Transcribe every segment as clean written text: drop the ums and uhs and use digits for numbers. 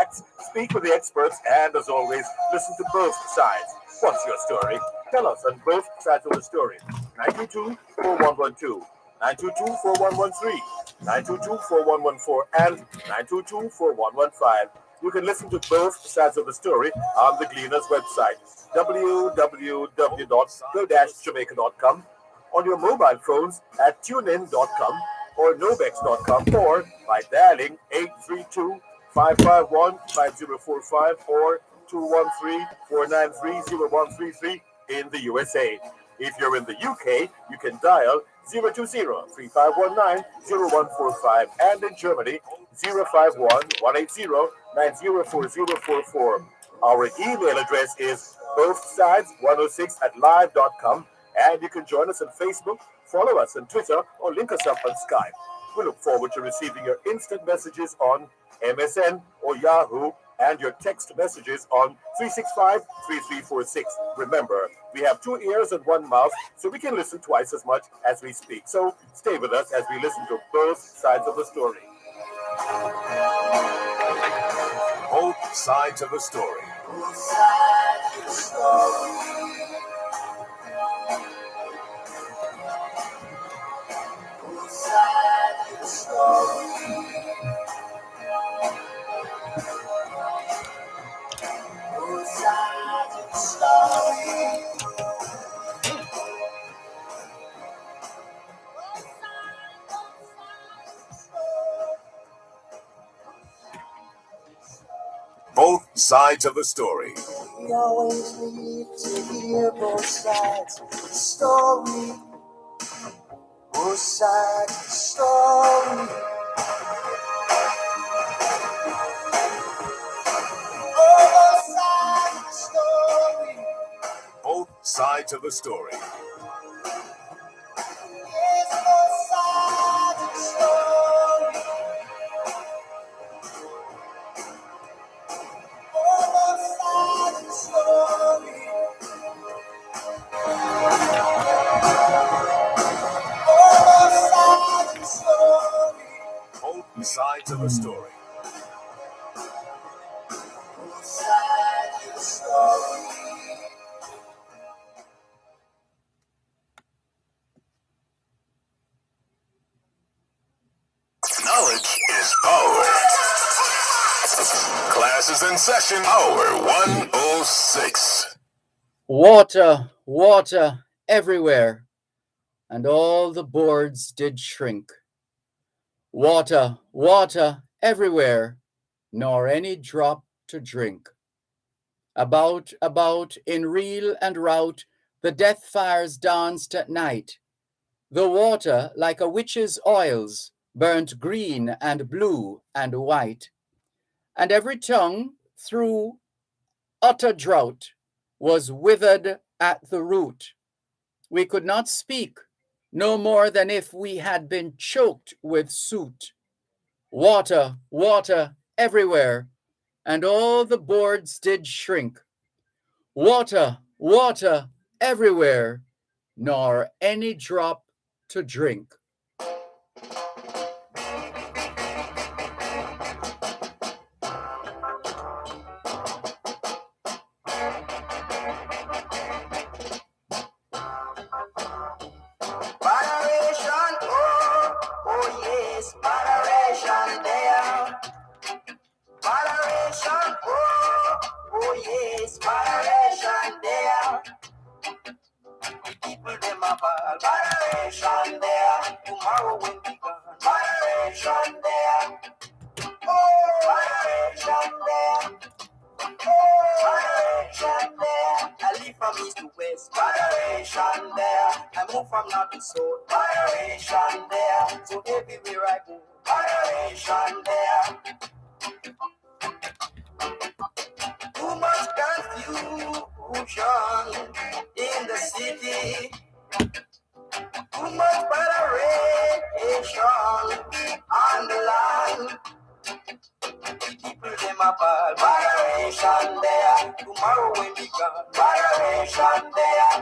facts, speak with the experts, and as always, listen to both sides. What's your story? Tell us on both sides of the story. 922-4112, 922-4113, 922-4114, and 922-4115. You can listen to both sides of the story on the Gleaner's website, www.go-jamaica.com, on your mobile phones at tunein.com or nobex.com, or by dialing 832-551-5045 or 213-493-0133 in the USA. If you're in the UK, you can dial 020-3519-0145, and in Germany, 051-180-904044. Our email address is bothsides106@live.com, and you can join us on Facebook, follow us on Twitter, or link us up on Skype. We look forward to receiving your instant messages on MSN or Yahoo, and your text messages on 365-3346. Remember, we have 2 ears and 1 mouth, so we can listen twice as much as we speak. So stay with us as we listen to both sides of the story. Both sides of the story. Both sides of the story. We always need to hear both sides of the story. Both sides of the story. Both sides of the story. Both sides of the story. Yes, both sides of the story. Both sides of the story. Both sides of the story. Both sides of the story. Both sides of the story. Knowledge is power. Class is in session. Hour 106. Water, water everywhere, and all the boards did shrink. Water, water everywhere, nor any drop to drink. About, in reel and rout, the death fires danced at night. The water, like a witch's oils, burnt green and blue and white. And every tongue, through utter drought, was withered at the root. We could not speak, no more than if we had been choked with soot. Water, water everywhere, and all the boards did shrink. Water, water everywhere, nor any drop to drink. Moderation, oh yes, moderation there. Moderation, oh yes, moderation there. People them a ball, moderation there. Tomorrow will be gone, moderation there. Oh, moderation there. Oh, moderation there. I live from east to west, moderation there. I move from north to south, moderation there. So everywhere I go, moderation there. Too much confusion in the city. Too much moderation on the line. People them a ball, moderation there. Tomorrow will be gone, moderation there.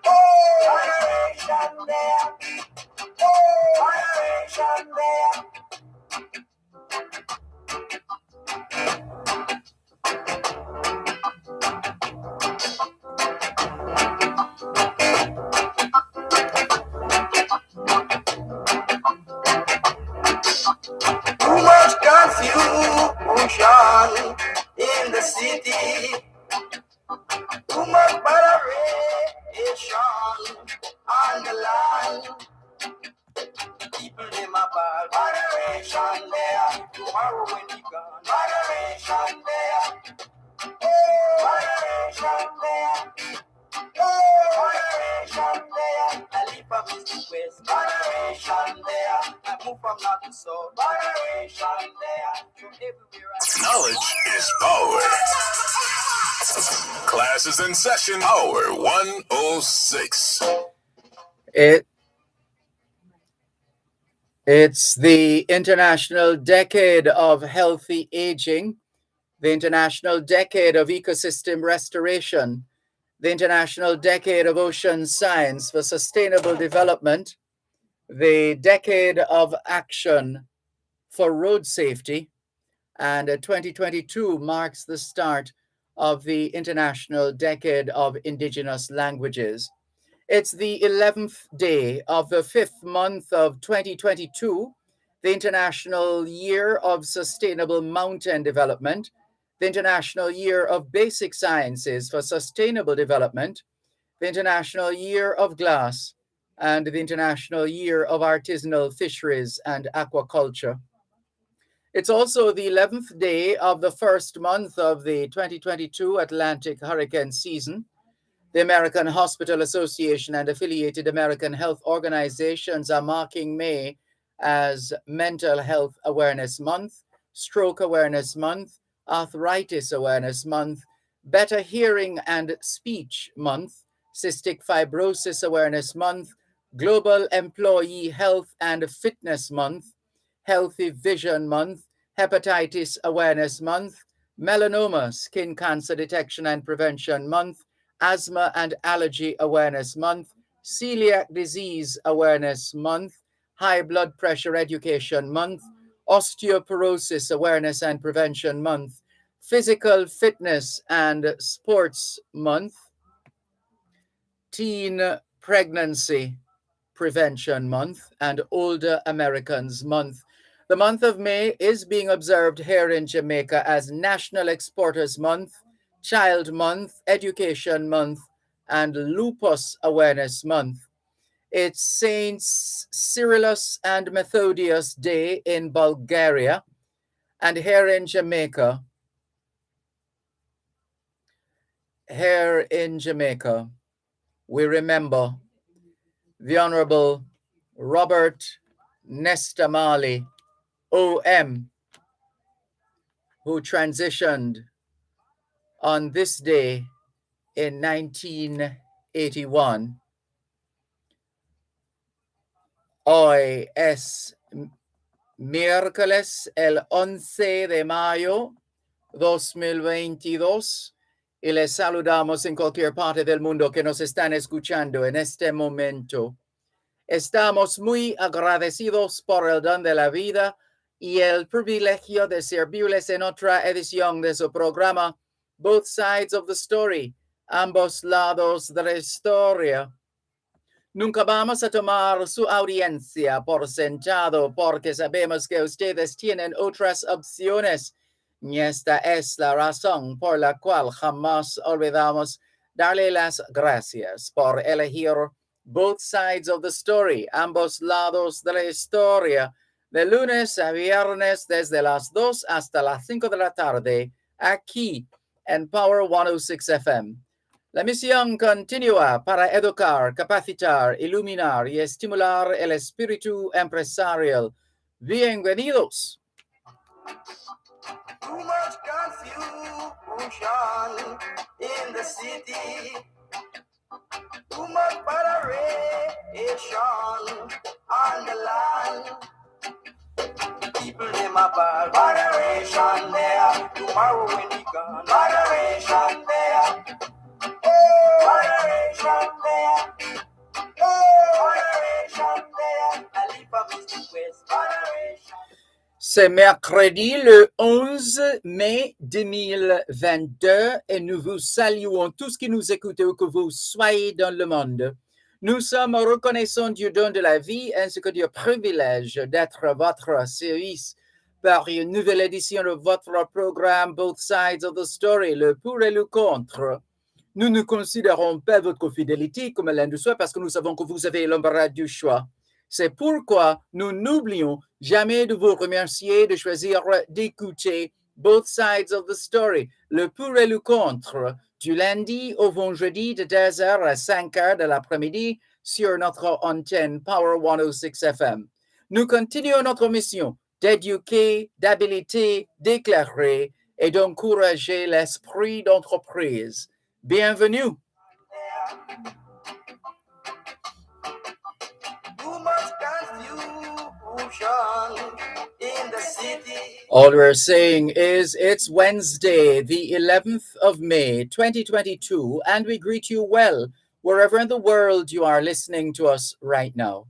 Oh, moderation there. Oh, moderation there. revolution in the city. Too much moderation on the line. People them about moderation there. Tomorrow when we gone, moderation there. Oh, moderation there. Oh, moderation there. I leave from east to west, moderation there. I move from north to south, moderation there. From everywhere Knowledge is power. Class is in session. Hour 106. It's the International Decade of Healthy Aging, the International Decade of Ecosystem Restoration, the International Decade of Ocean Science for Sustainable Development, the Decade of Action for Road Safety, and 2022 marks the start of the International Decade of Indigenous Languages. It's the 11th day of the 5th month of 2022, the International Year of Sustainable Mountain Development, the International Year of Basic Sciences for Sustainable Development, the International Year of Glass, and the International Year of Artisanal Fisheries and Aquaculture. It's also the 11th day of the first month of the 2022 Atlantic hurricane season. The American Hospital Association and affiliated American health organizations are marking May as Mental Health Awareness Month, Stroke Awareness Month, Arthritis Awareness Month, Better Hearing and Speech Month, Cystic Fibrosis Awareness Month, Global Employee Health and Fitness Month, Healthy Vision Month, Hepatitis Awareness Month, Melanoma Skin Cancer Detection and Prevention Month, Asthma and Allergy Awareness Month, Celiac Disease Awareness Month, High Blood Pressure Education Month, Osteoporosis Awareness and Prevention Month, Physical Fitness and Sports Month, Teen Pregnancy Prevention Month, and Older Americans Month. The month of May is being observed here in Jamaica as National Exporters Month, Child Month, Education Month, and Lupus Awareness Month. It's Saints Cyrillus and Methodius Day in Bulgaria, and here in Jamaica, we remember the Honorable Robert Nesta Marley, OM, who transitioned on this day in 1981. Hoy es miércoles el 11 de mayo 2022 y les saludamos en cualquier parte del mundo que nos están escuchando en este momento. Estamos muy agradecidos por el don de la vida y el privilegio de servirles en otra edición de su programa Both Sides of the Story, ambos lados de la historia. Nunca vamos a tomar su audiencia por sentado porque sabemos que ustedes tienen otras opciones. Y esta es la razón por la cual jamás olvidamos darle las gracias por elegir Both Sides of the Story, ambos lados de la historia, de lunes a viernes desde las 2 hasta las 5 de la tarde, aquí en Power 106 FM. La misión continúa para educar, capacitar, iluminar y estimular el espíritu empresarial. Bienvenidos. too much confusion in the city. Too much moderation on the line. People them about moderation there. Tomorrow when we gone, moderation there. Oh, moderation there. Oh, moderation there. I leave from east to west, moderation. C'est mercredi le 11 mai 2022 et nous vous saluons tous qui nous écoutent où que vous soyez dans le monde. Nous sommes reconnaissants du don de la vie ainsi que du privilège d'être à votre service par une nouvelle édition de votre programme Both Sides of the Story, le pour et le contre. Nous ne considérons pas votre fidélité comme l'un de soi parce que nous savons que vous avez l'embarras du choix. C'est pourquoi nous n'oublions jamais de vous remercier de choisir d'écouter Both Sides of the Story, le pour et le contre, du lundi au vendredi de 10h à 5h de l'après-midi sur notre antenne Power 106 FM. Nous continuons notre mission d'éduquer, d'habiliter, d'éclairer et d'encourager l'esprit d'entreprise. Bienvenue. All we're saying is it's Wednesday, the 11th of May, 2022, and we greet you well wherever in the world you are listening to us right now.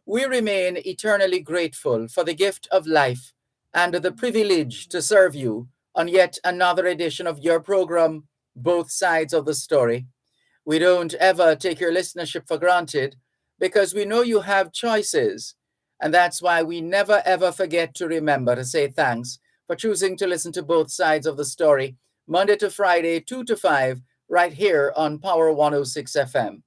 We remain eternally grateful for the gift of life and the privilege to serve you on yet another edition of your program, Both Sides of the Story. We don't ever take your listenership for granted because we know you have choices. And that's why we never ever forget to remember to say thanks for choosing to listen to Both Sides of the Story, Monday to Friday, 2 to 5, right here on Power 106 FM.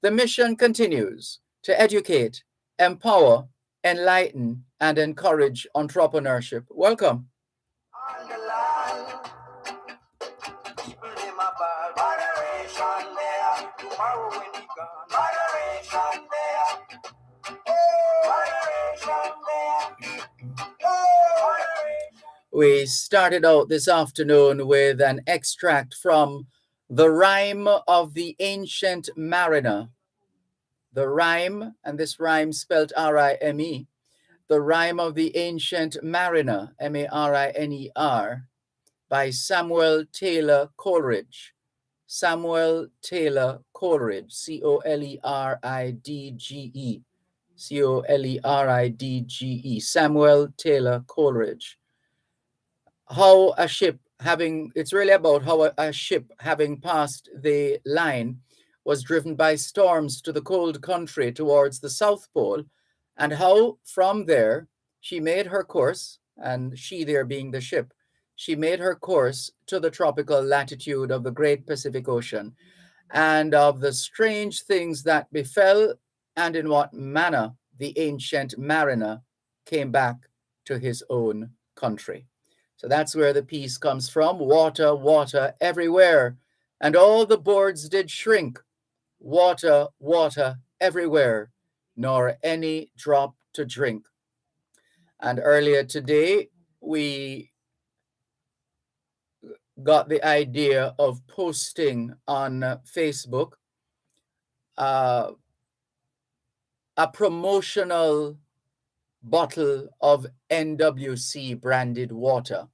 The mission continues to educate, empower, enlighten, and encourage entrepreneurship. Welcome. On the line, people in my bar, moderation there. Tomorrow when we gone, moderation there. Oh, moderation there. Oh, moderation. We started out this afternoon with an extract from The Rime of the Ancient Mariner. The Rime, and this rhyme spelled R-I-M-E, The Rime of the Ancient Mariner, M-A-R-I-N-E-R, by Samuel Taylor Coleridge. Samuel Taylor Coleridge, C-O-L-E-R-I-D-G-E. C-O-L-E-R-I-D-G-E. Samuel Taylor Coleridge. How a ship it's really about how a ship having passed the line was driven by storms to the cold country towards the South Pole, and how from there she made her course, and she there being the ship, she made her course to the tropical latitude of the great Pacific Ocean, and of the strange things that befell, and in what manner the ancient mariner came back to his own country. So that's where the piece comes from. Water, water everywhere, and all the boards did shrink. Water, water everywhere, nor any drop to drink. And earlier today, we got the idea of posting on Facebook a promotional bottle of NWC branded water.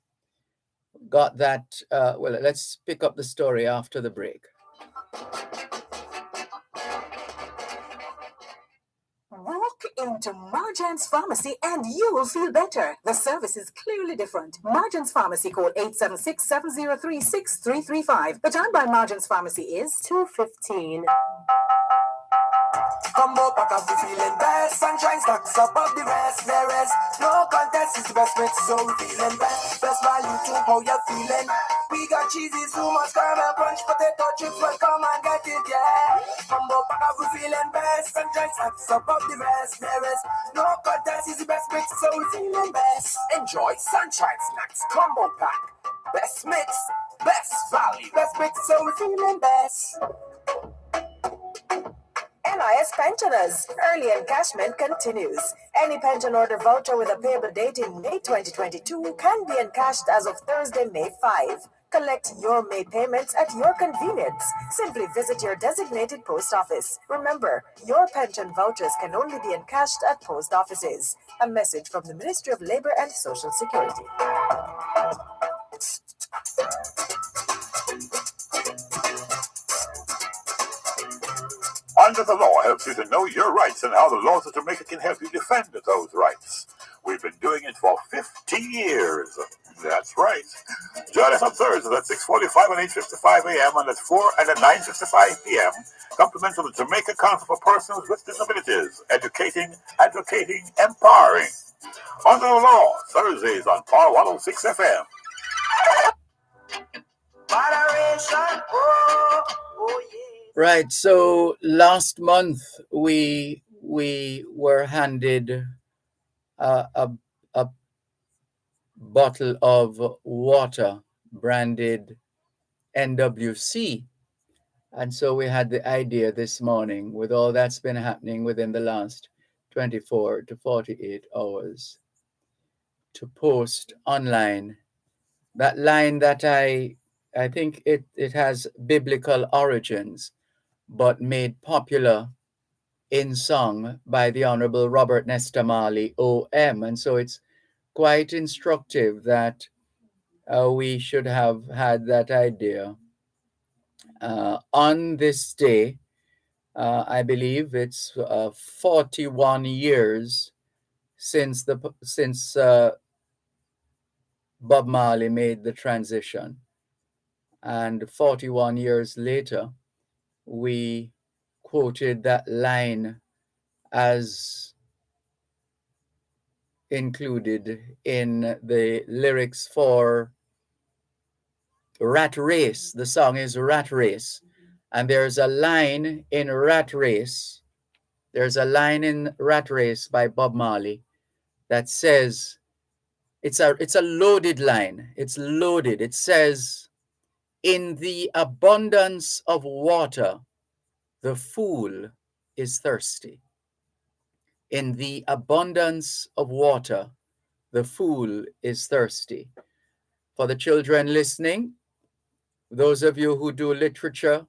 Got that. Well, let's pick up the story after the break. Walk into Marjan's Pharmacy and you will feel better. The service is clearly different. Marjan's Pharmacy, call 876-703-6335. The time by Marjan's Pharmacy is 2:15. Combo pack of the feeling best. Sunshine stacks up of the rest. There is no contest, it's the best mix, so we feeling best. Best value to how you're feeling. We got cheesy, so much caramel punch, potato chips, well come and get it, yeah. Combo pack of the feeling best. Sunshine stacks up of the rest. There is no contest, it's the best mix, so we feeling best. Enjoy Sunshine Snacks Combo Pack. Best mix, best value, best mix, so we feeling best. NIS Pensioners. Early encashment continues. Any pension order voucher with a payable date in May 2022 can be encashed as of Thursday, May 5. Collect your May payments at your convenience. Simply visit your designated post office. Remember, your pension vouchers can only be encashed at post offices. A message from the Ministry of Labor and Social Security. Under the Law helps you to know your rights and how the laws of Jamaica can help you defend those rights. We've been doing it for 50 years. That's right. Join us on Thursdays at 6:45 and 8:55 a.m. and at 4 and at 9:55 p.m. Compliments of the Jamaica Council for Persons with Disabilities. Educating, advocating, empowering. Under the Law, Thursdays on Power 106 FM. Moderation, oh yeah. Right. So last month we were handed a bottle of water branded NWC. And so we had the idea this morning, with all that's been happening within the last 24 to 48 hours, to post online that line that I think it has biblical origins, but made popular in song by the Honorable Robert Nesta Marley, OM. And so it's quite instructive that we should have had that idea on this day. I believe it's 41 years since Bob Marley made the transition, and 41 years later, we quoted that line as included in the lyrics for Rat Race. The song is Rat Race. And there's a line in Rat Race. There's a line in Rat Race by Bob Marley that says, it's a loaded line. It's loaded. It says, "In the abundance of water, the fool is thirsty. In the abundance of water, the fool is thirsty." For the children listening, those of you who do literature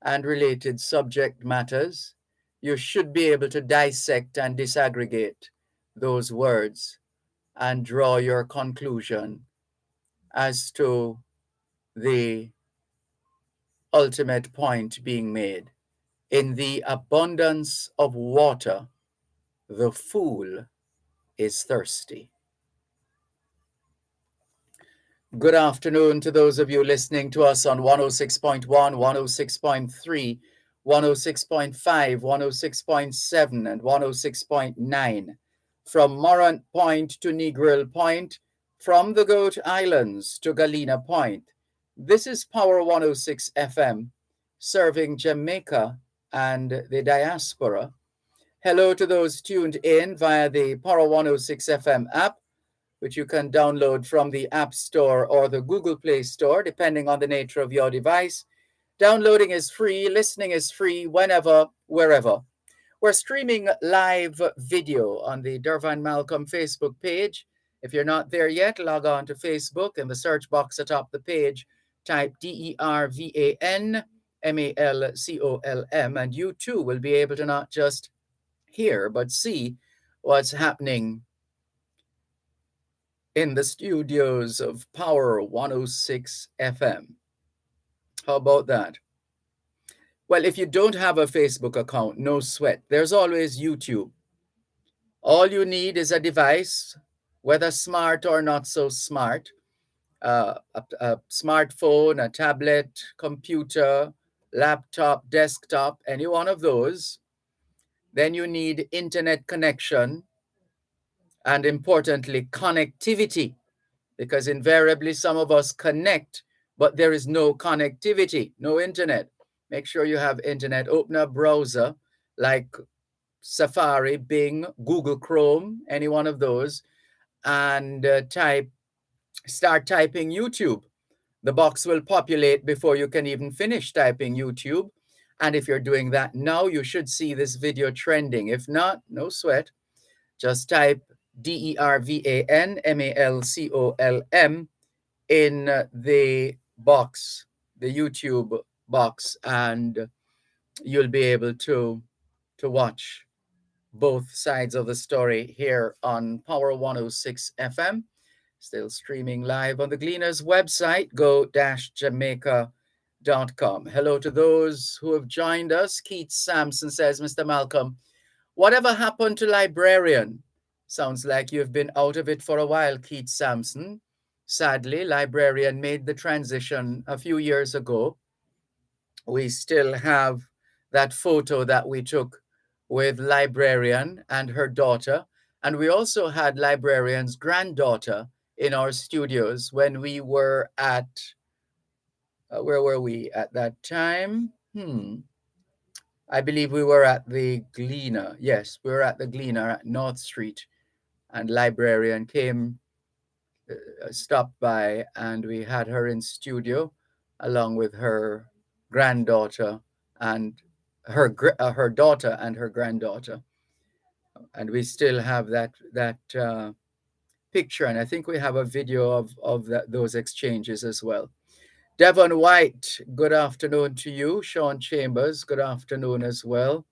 and related subject matters, you should be able to dissect and disaggregate those words and draw your conclusion as to the ultimate point being made. In the abundance of water, the fool is thirsty. Good afternoon to those of you listening to us on 106.1, 106.3, 106.5, 106.7, and 106.9. From Morant Point to Negril Point, from the Goat Islands to Galena Point. This is Power 106 FM, serving Jamaica and the diaspora. Hello to those tuned in via the Power 106 FM app, which you can download from the App Store or the Google Play Store, depending on the nature of your device. Downloading is free, listening is free, whenever, wherever. We're streaming live video on the Dervan Malcolm Facebook page. If you're not there yet, log on to Facebook. In the search box atop the page, type DERVAN MALCOLM, and you too will be able to not just hear, but see what's happening in the studios of Power 106 FM. How about that? Well, if you don't have a Facebook account, no sweat. There's always YouTube. All you need is a device, whether smart or not so smart, a smartphone, a tablet, computer, laptop, desktop, any one of those. Then you need internet connection and, importantly, connectivity, because invariably some of us connect, but there is no connectivity, no internet. Make sure you have internet. Open a browser like Safari, Bing, Google Chrome, any one of those, and start typing YouTube. The box will populate before you can even finish typing YouTube. And if you're doing that now, you should see this video trending. If not, no sweat. Just type DERVAN MALCOLM in the box, the YouTube box, and you'll be able to watch both sides of the story here on Power 106 FM. Still streaming live on the Gleaners website, go-jamaica.com. Hello to those who have joined us. Keith Sampson says, Mr. Malcolm, whatever happened to librarian? Sounds like you've been out of it for a while, Keith Sampson. Sadly, librarian made the transition a few years ago. We still have that photo that we took with librarian and her daughter And we also had librarian's granddaughter in our studios when we were at, where were we at that time? I believe we were at the Gleaner. Yes, we were at the Gleaner at North Street, and librarian came, stopped by, and we had her in studio along with her granddaughter and her daughter and her granddaughter. And we still have that picture, and I think we have a video of those exchanges as well. Devon White, good afternoon to you. Sean Chambers, good afternoon as well.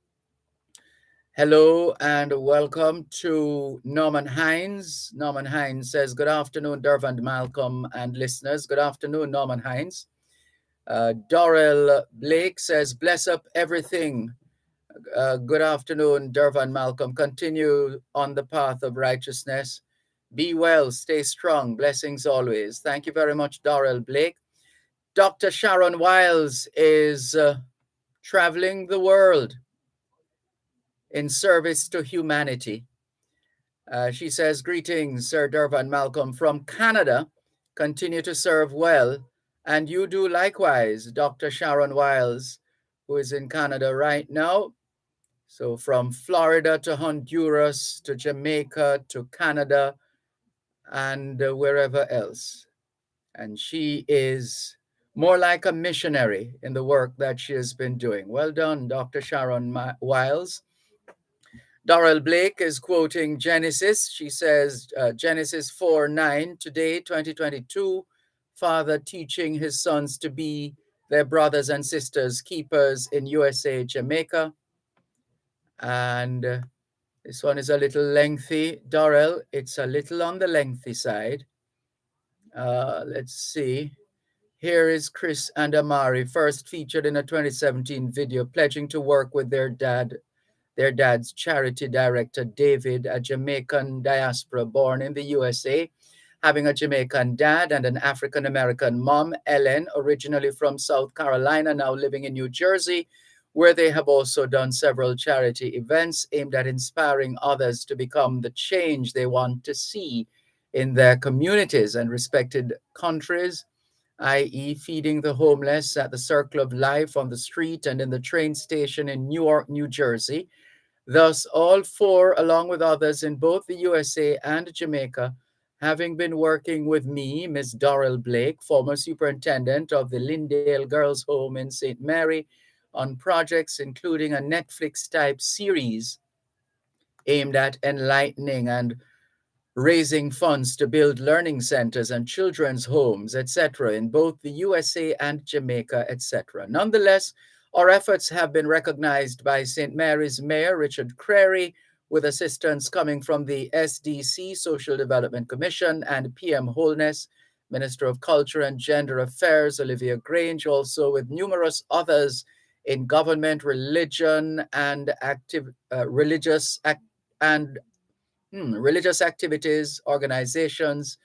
Hello and welcome to Norman Hines. Norman Hines says, good afternoon, Dervan, Malcolm, and listeners. Good afternoon, Norman Hines. Dorel Blake says, bless up everything. Good afternoon, Dervan, Malcolm. Continue on the path of righteousness. Be well, stay strong. Blessings always. Thank you very much, Dorel Blake. Dr. Sharon Wiles is traveling the world in service to humanity. She says, greetings, Sir Dervan Malcolm from Canada. Continue to serve well. And you do likewise, Dr. Sharon Wiles, who is in Canada right now. So from Florida to Honduras to Jamaica to Canada and wherever else. And she is more like a missionary in the work that she has been doing. Well done, Dr. Sharon Wiles. Dorel Blake is quoting Genesis. She says, Genesis 4:9, today, 2022, Father teaching his sons to be their brothers and sisters, keepers in USA, Jamaica. And this one is a little lengthy. Dorel, it's a little on the lengthy side. Let's see. Here is Chris and Amari, first featured in a 2017 video, pledging to work with their dad's charity director, David, a Jamaican diaspora born in the USA, having a Jamaican dad and an African-American mom, Ellen, originally from South Carolina, now living in New Jersey, where they have also done several charity events aimed at inspiring others to become the change they want to see in their communities and respected countries, i.e., feeding the homeless at the Circle of Life on the street and in the train station in Newark, New Jersey. Thus, all four, along with others in both the USA and Jamaica, having been working with me, Ms. Dorel Blake, former superintendent of the Lindale Girls' Home in St. Mary, on projects including a Netflix-type series aimed at enlightening and raising funds to build learning centers and children's homes, etc., in both the USA and Jamaica, etc. Nonetheless, our efforts have been recognized by St. Mary's Mayor Richard Crary, with assistance coming from the SDC, Social Development Commission, and PM Wholeness, Minister of Culture and Gender Affairs, Olivia Grange, also with numerous others in government, religion, and religious activities, organizations.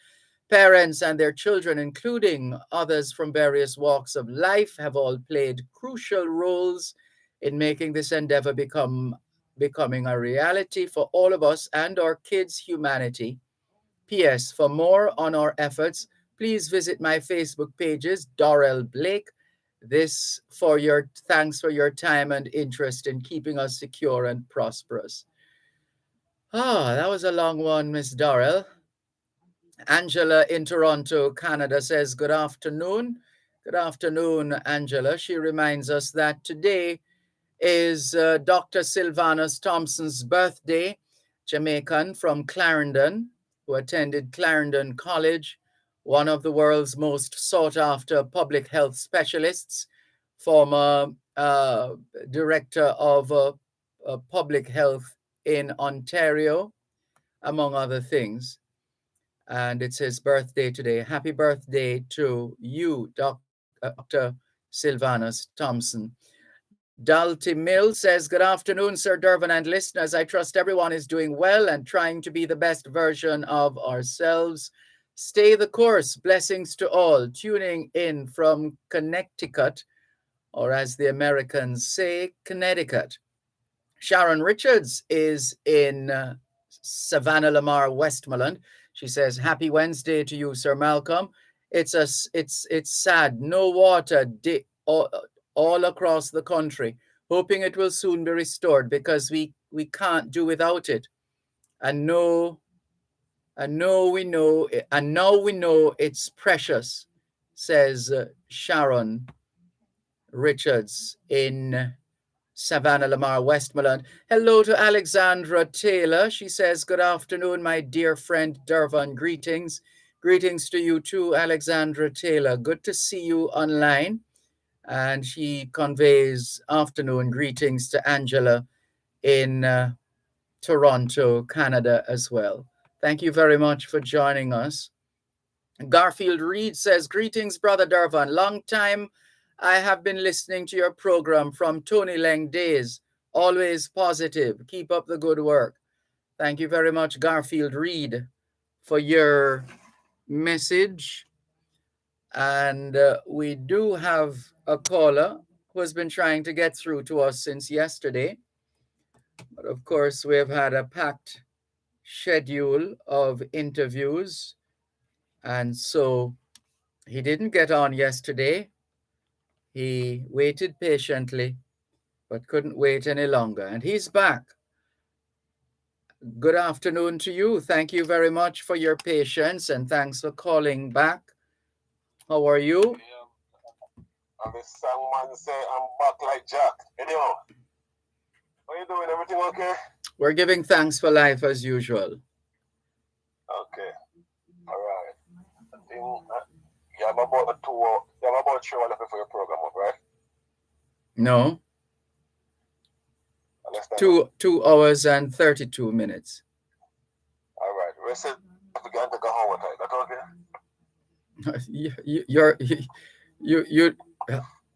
Parents and their children, including others from various walks of life, have all played crucial roles in making this endeavor becoming a reality for all of us and our kids' humanity. P.S. For more on our efforts, please visit my Facebook pages, Dorel Blake. This for your thanks for your time and interest in keeping us secure and prosperous. That was a long one, Miss Dorel. Angela in Toronto, Canada says, good afternoon. Good afternoon, Angela. She reminds us that today is Dr. Sylvanus Thompson's birthday, Jamaican from Clarendon, who attended Clarendon College, one of the world's most sought-after public health specialists, former director of public health in Ontario, among other things. And it's his birthday today. Happy birthday to you, Dr. Sylvanus Thompson. Dalty Mill says, good afternoon, Sir Dervan and listeners. I trust everyone is doing well and trying to be the best version of ourselves. Stay the course. Blessings to all. Tuning in from Connecticut, or as the Americans say, Connecticut. Sharon Richards is in Savannah Lamar Westmoreland. She says, "Happy Wednesday to you, Sir Malcolm. It's sad. No water all across the country. Hoping it will soon be restored because we can't do without it. And now we know it's precious," says Sharon Richards in Savannah Lamar Westmoreland. Hello to Alexandra Taylor. She says, "Good afternoon, my dear friend Dervan. Greetings. Greetings to you too, Alexandra Taylor. Good to see you online." And she conveys afternoon greetings to Angela in Toronto, Canada as well. Thank you very much for joining us. Garfield Reed says, "Greetings, Brother Dervan. Long time I have been listening to your program from Tony Lang days. Always positive. Keep up the good work." Thank you very much, Garfield Reed, for your message. And we do have a caller who has been trying to get through to us since yesterday. But of course, we have had a packed schedule of interviews. And so he didn't get on yesterday. He waited patiently, but couldn't wait any longer. And he's back. Good afternoon to you. Thank you very much for your patience and thanks for calling back. How are you? And the songman say, "I'm back like Jack." Anyhow, how you doing? Everything okay? We're giving thanks for life as usual. Okay. All right. I think you have about 3 hours left for your program, right? No, Understand? 2 hours and 32 minutes. All right. Rest it. We can take a hour time. That's okay?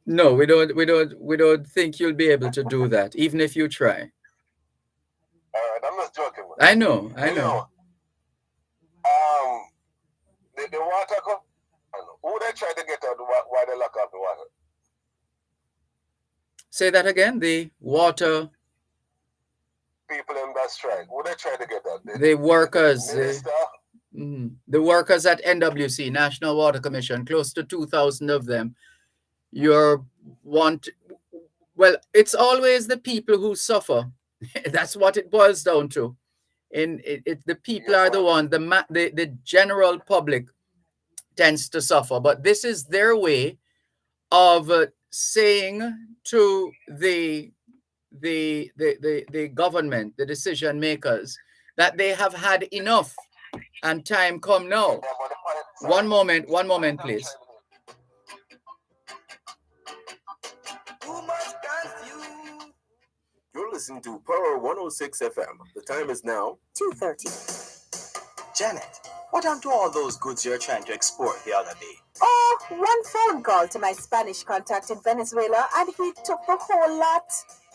No, we don't think you'll be able to do that, even if you try. All right. I'm just joking. I know. The water come. Who they try to get out? Why they lock up the water? Say that again. The water. People in that strike. Who they try to get out? The workers. Minister? The workers at NWC, National Water Commission, close to 2,000 of them. It's always the people who suffer. That's what it boils down to. The people are the one, the general public tends to suffer. But this is their way of saying to the government, the decision makers, that they have had enough and time come now. One moment, please. You're listening to Power 106 FM. The time is now 2:30. Janet, what happened to all those goods you're trying to export the other day? Oh, one phone call to my Spanish contact in Venezuela and he took the whole lot.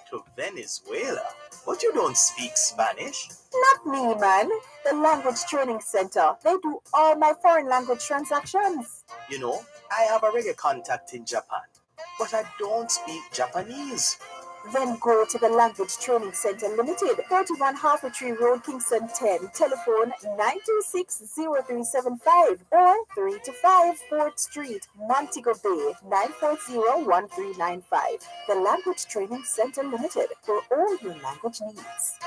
To Venezuela? But you don't speak Spanish. Not me, man. The Language Training Center. They do all my foreign language transactions. You know, I have a regular contact in Japan, but I don't speak Japanese. Then go to the Language Training Center Limited, 31 Harford Road, Kingston 10. Telephone 926-0375 or 3 to 5 4th Street, Montego Bay, 940-1395. The Language Training Center Limited for all your language needs.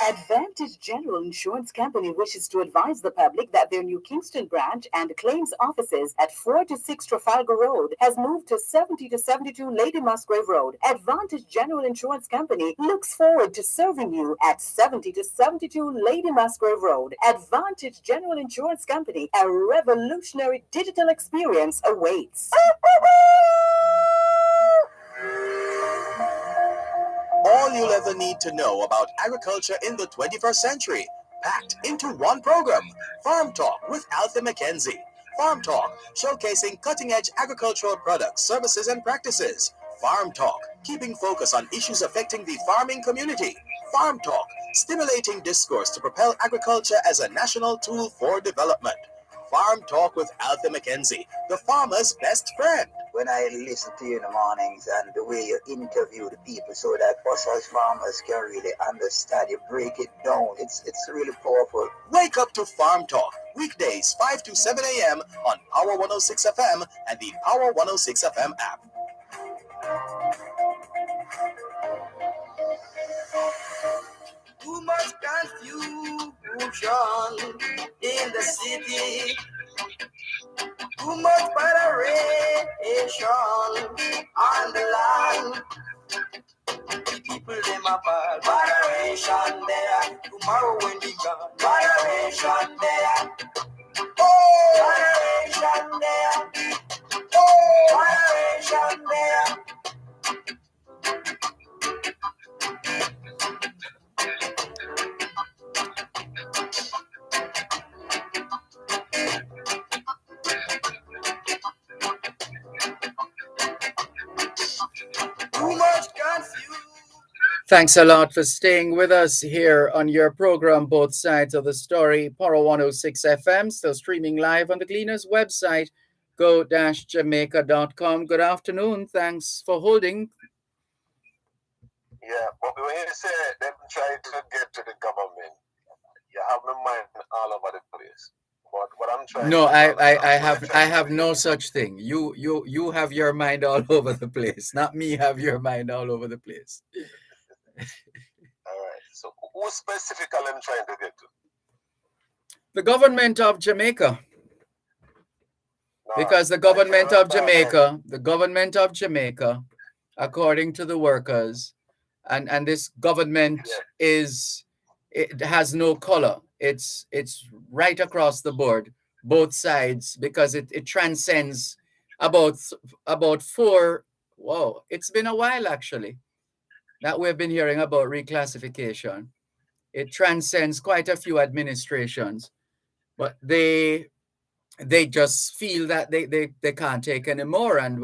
Advantage General Insurance Company wishes to advise the public that their new Kingston branch and claims offices at 4 to 6 Trafalgar Road has moved to 70 to 72 Lady Musgrave Road. Advantage General Insurance Company looks forward to serving you at 70 to 72 Lady Musgrave Road. Advantage General Insurance Company, a revolutionary digital experience awaits. All you'll ever need to know about agriculture in the 21st century, packed into one program. Farm Talk with Althea Mackenzie. Farm Talk, showcasing cutting-edge agricultural products, services, and practices. Farm Talk, keeping focus on issues affecting the farming community. Farm Talk, stimulating discourse to propel agriculture as a national tool for development. Farm Talk with Althea Mackenzie, the farmer's best friend. when I listen to you in the mornings and the way you interview the people so that us as farmers can really understand. You break it down. It's really powerful. Wake up to Farm Talk, weekdays 5 to 7 a.m. on Power 106 FM and the Power 106 FM app. Too much confusion in the city. Too much moderation on the land. People them apart. Moderation there. Tomorrow when we gone. Moderation there. Oh, moderation there. Oh, moderation there. Too much confusion. Thanks a lot for staying with us here on your program, Both Sides of the Story, Power 106 FM, still streaming live on the Gleaners website, go-jamaica.com. Good afternoon. Thanks for holding. Yeah, but when you say them trying to get to the government, you have my mind all over the place. But what I'm trying No, to I have no such thing. You have your mind all over the place. Not me have your mind all over the place. All right. So who specifically I'm trying to get to? The government of Jamaica. No, Because the government of Jamaica, according to the workers, and this government it has no color. It's right across the board, both sides, because it transcends about four. Whoa, it's been a while actually that we've been hearing about reclassification. It transcends quite a few administrations, but they just feel that they can't take anymore, and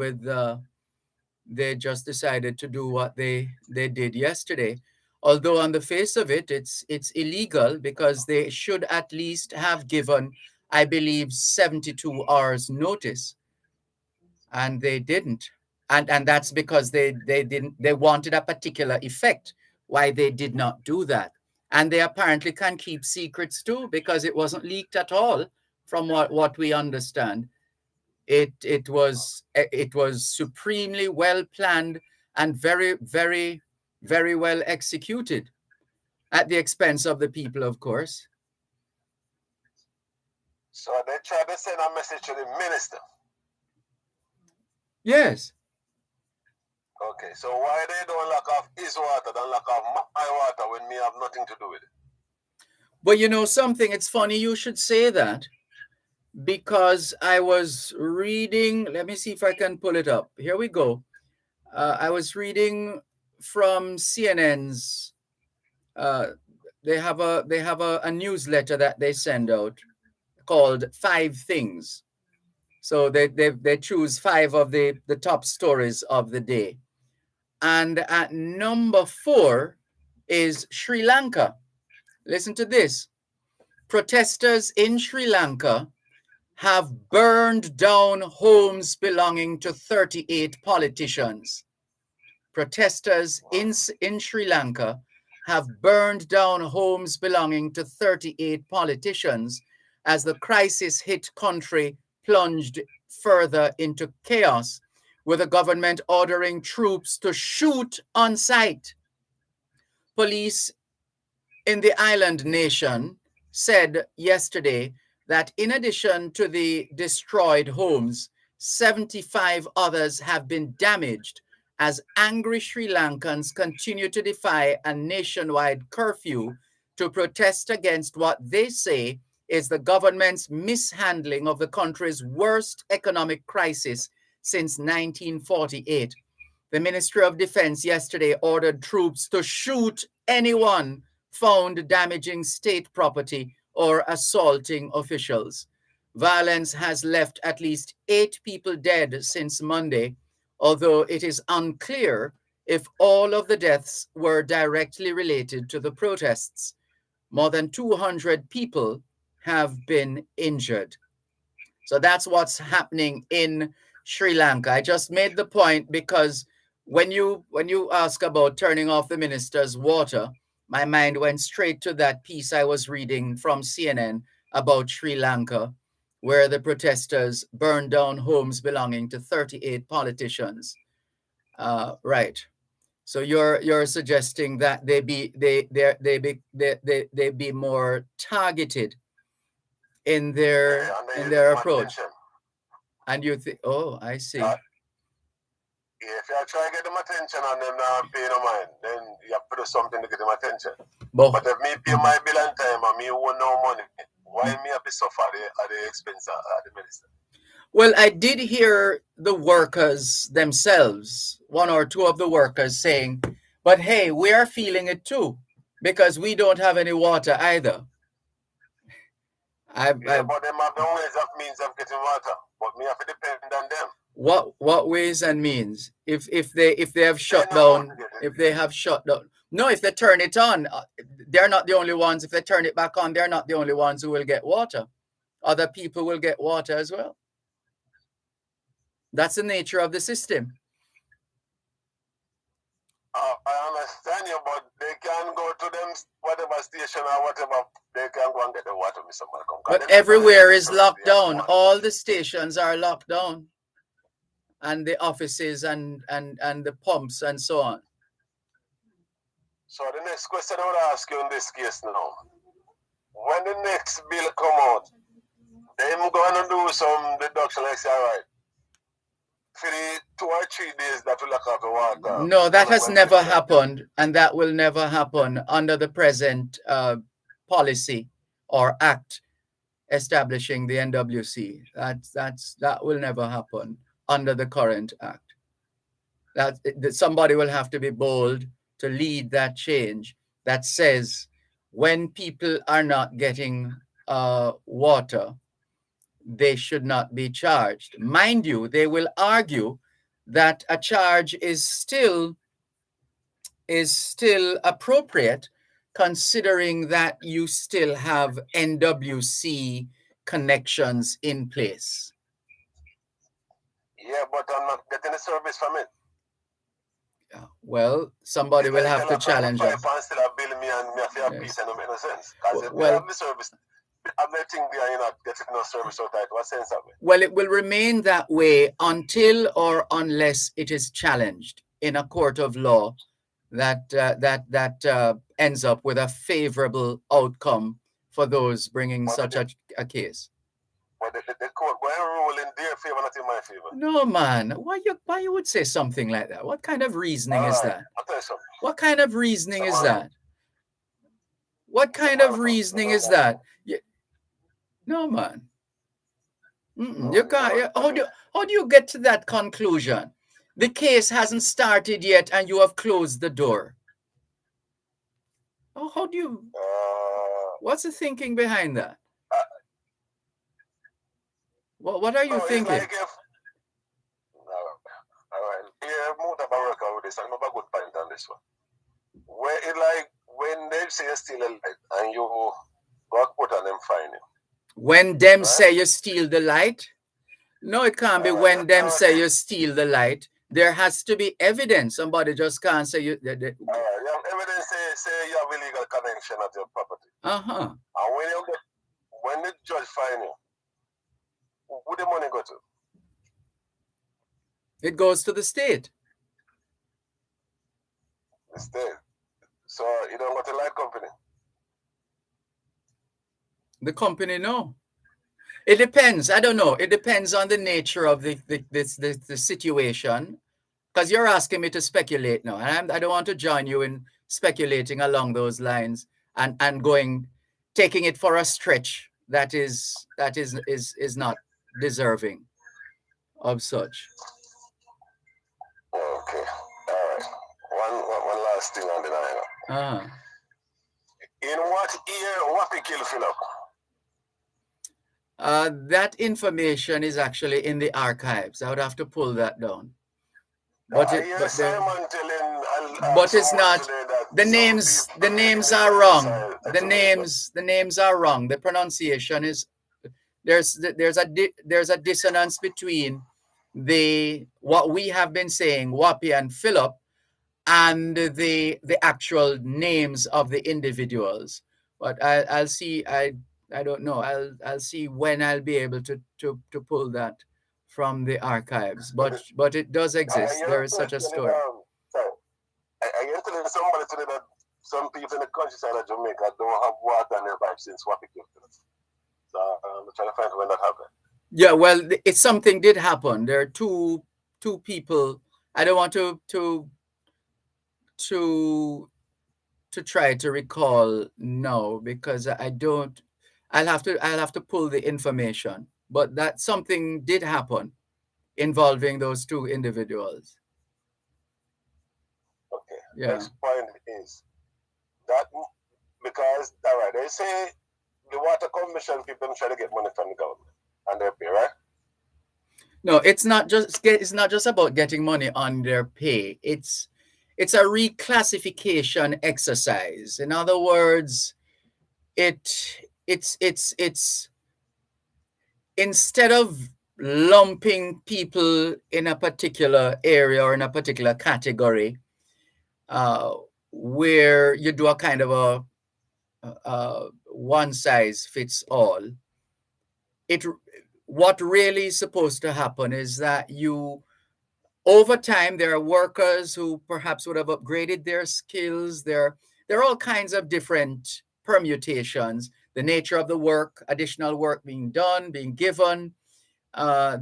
they just decided to do what they did yesterday. Although on the face of it, it's illegal, because they should at least have given, I believe, 72 hours notice, and they didn't. And that's because they wanted a particular effect why they did not do that. And they apparently can keep secrets too, because it wasn't leaked at all, from what we understand. It was supremely well planned and very, very, very well executed, at the expense of the people, of course. So they try to send a message to the minister. Yes. Okay, so why they don't lock off his water than lock off my water when me have nothing to do with it? But you know something, it's funny you should say that, because I was reading, let me see if I can pull it up. Here we go. I was reading from CNN's, they have a newsletter that they send out called 5 Things. So they choose 5 of the top stories of the day. And at number 4 is Sri Lanka. Listen to this. Protesters in Sri Lanka have burned down homes belonging to 38 politicians. Protesters in Sri Lanka have burned down homes belonging to 38 politicians as the crisis-hit country plunged further into chaos, with the government ordering troops to shoot on sight. Police in the island nation said yesterday that in addition to the destroyed homes, 75 others have been damaged as angry Sri Lankans continue to defy a nationwide curfew to protest against what they say is the government's mishandling of the country's worst economic crisis since 1948. The Ministry of Defense yesterday ordered troops to shoot anyone found damaging state property or assaulting officials. Violence has left at least 8 people dead since Monday, although it is unclear if all of the deaths were directly related to the protests. More than 200 people have been injured. So that's what's happening in Sri Lanka. I just made the point because when you ask about turning off the minister's water, my mind went straight to that piece I was reading from CNN about Sri Lanka, where the protesters burned down homes belonging to 38 politicians. Right. So you're suggesting that they be more targeted in their approach. And you think, oh, I see. If you try to get them attention and them not pay no mind, then you have to do something to get them attention. But if me pay my bill on time and me owe no money, why me have to suffer at the expense of the minister? Well, I did hear the workers themselves, one or two of the workers saying, but hey, we are feeling it too, because we don't have any water either. But them have the ways of means of getting water, but me have to depend on them. What ways and means? If they have shut down, if they have shut down. No, if they turn it on, they're not the only ones. If they turn it back on, they're not the only ones who will get water. Other people will get water as well. That's the nature of the system. I understand you, but they can go to them whatever station or whatever. They can go and get the water. But everywhere is locked down. All the stations are locked down, and the offices and the pumps and so on. So the next question I would ask you in this case now: when the next bill come out, them going to do some deduction, like say, all right, for the 2 or 3 days that will lack of the water. No, that has never happened, and that will never happen under the present policy or act establishing the NWC. That will never happen under the current act. That somebody will have to be bold to lead that change that says when people are not getting water, they should not be charged. Mind you, they will argue that a charge is still appropriate, considering that you still have NWC connections in place. Yeah, but I'm not getting a service from it. Well, somebody will have to challenge us. Well, it will remain that way until or unless it is challenged in a court of law that ends up with a favorable outcome for those bringing such a case. But the court going to rule in their favor, not in my favor. No, man. Why you would say something like that? What kind of reasoning is that? I'll tell you something. What kind of reasoning is that? What kind of reasoning is that? No, man. You can't. How do you get to that conclusion? The case hasn't started yet, and you have closed the door. Oh, how do you? What's the thinking behind that? What are you thinking? Like all right. Yeah, more about work out with this. I know a good point on this one. Where it like when they say you steal a light and you go put on them fine you. When them say you steal the light? No, it can't be when them say you steal the light. There has to be evidence. Somebody just can't say you. You have evidence say you have illegal connection at your property. And when the judge find you, who the money go to? It goes to the state. The state. So you don't go to the light company? The company, no. It depends. I don't know. It depends on the nature of the situation. Because you're asking me to speculate now. And I don't want to join you in speculating along those lines and taking it for a stretch that is not deserving of such. Okay. All right. One last thing on the line. In what year Wappy kill Philip? That information is actually in the archives. I would have to pull that down. But it's not. The names are wrong. The names are wrong. The pronunciation is there's a dissonance between what we have been saying, Wappy and Philip, and the actual names of the individuals. But I'll see. I don't know. I'll see when I'll be able to pull that from the archives. But it does exist. There is such a story. I hear telling somebody today that some people in the countryside of Jamaica don't have water in their pipes since Wappy came to us. So I'm trying to find when that happened. Yeah, well, it's something did happen. There are two people. I don't want to try to recall now because I don't. I'll have to pull the information. But that something did happen involving those two individuals. Okay. Yeah. Next point is that because all right, they say the water commission people try to get money from the government and they pay, right? No, it's not just about getting money on their pay. It's a reclassification exercise. In other words, it's instead of lumping people in a particular area or in a particular category, where you do a kind of a one size fits all. What really is supposed to happen is that over time, there are workers who perhaps would have upgraded their skills. There are all kinds of different permutations. The nature of the work, additional work being done, being given, whether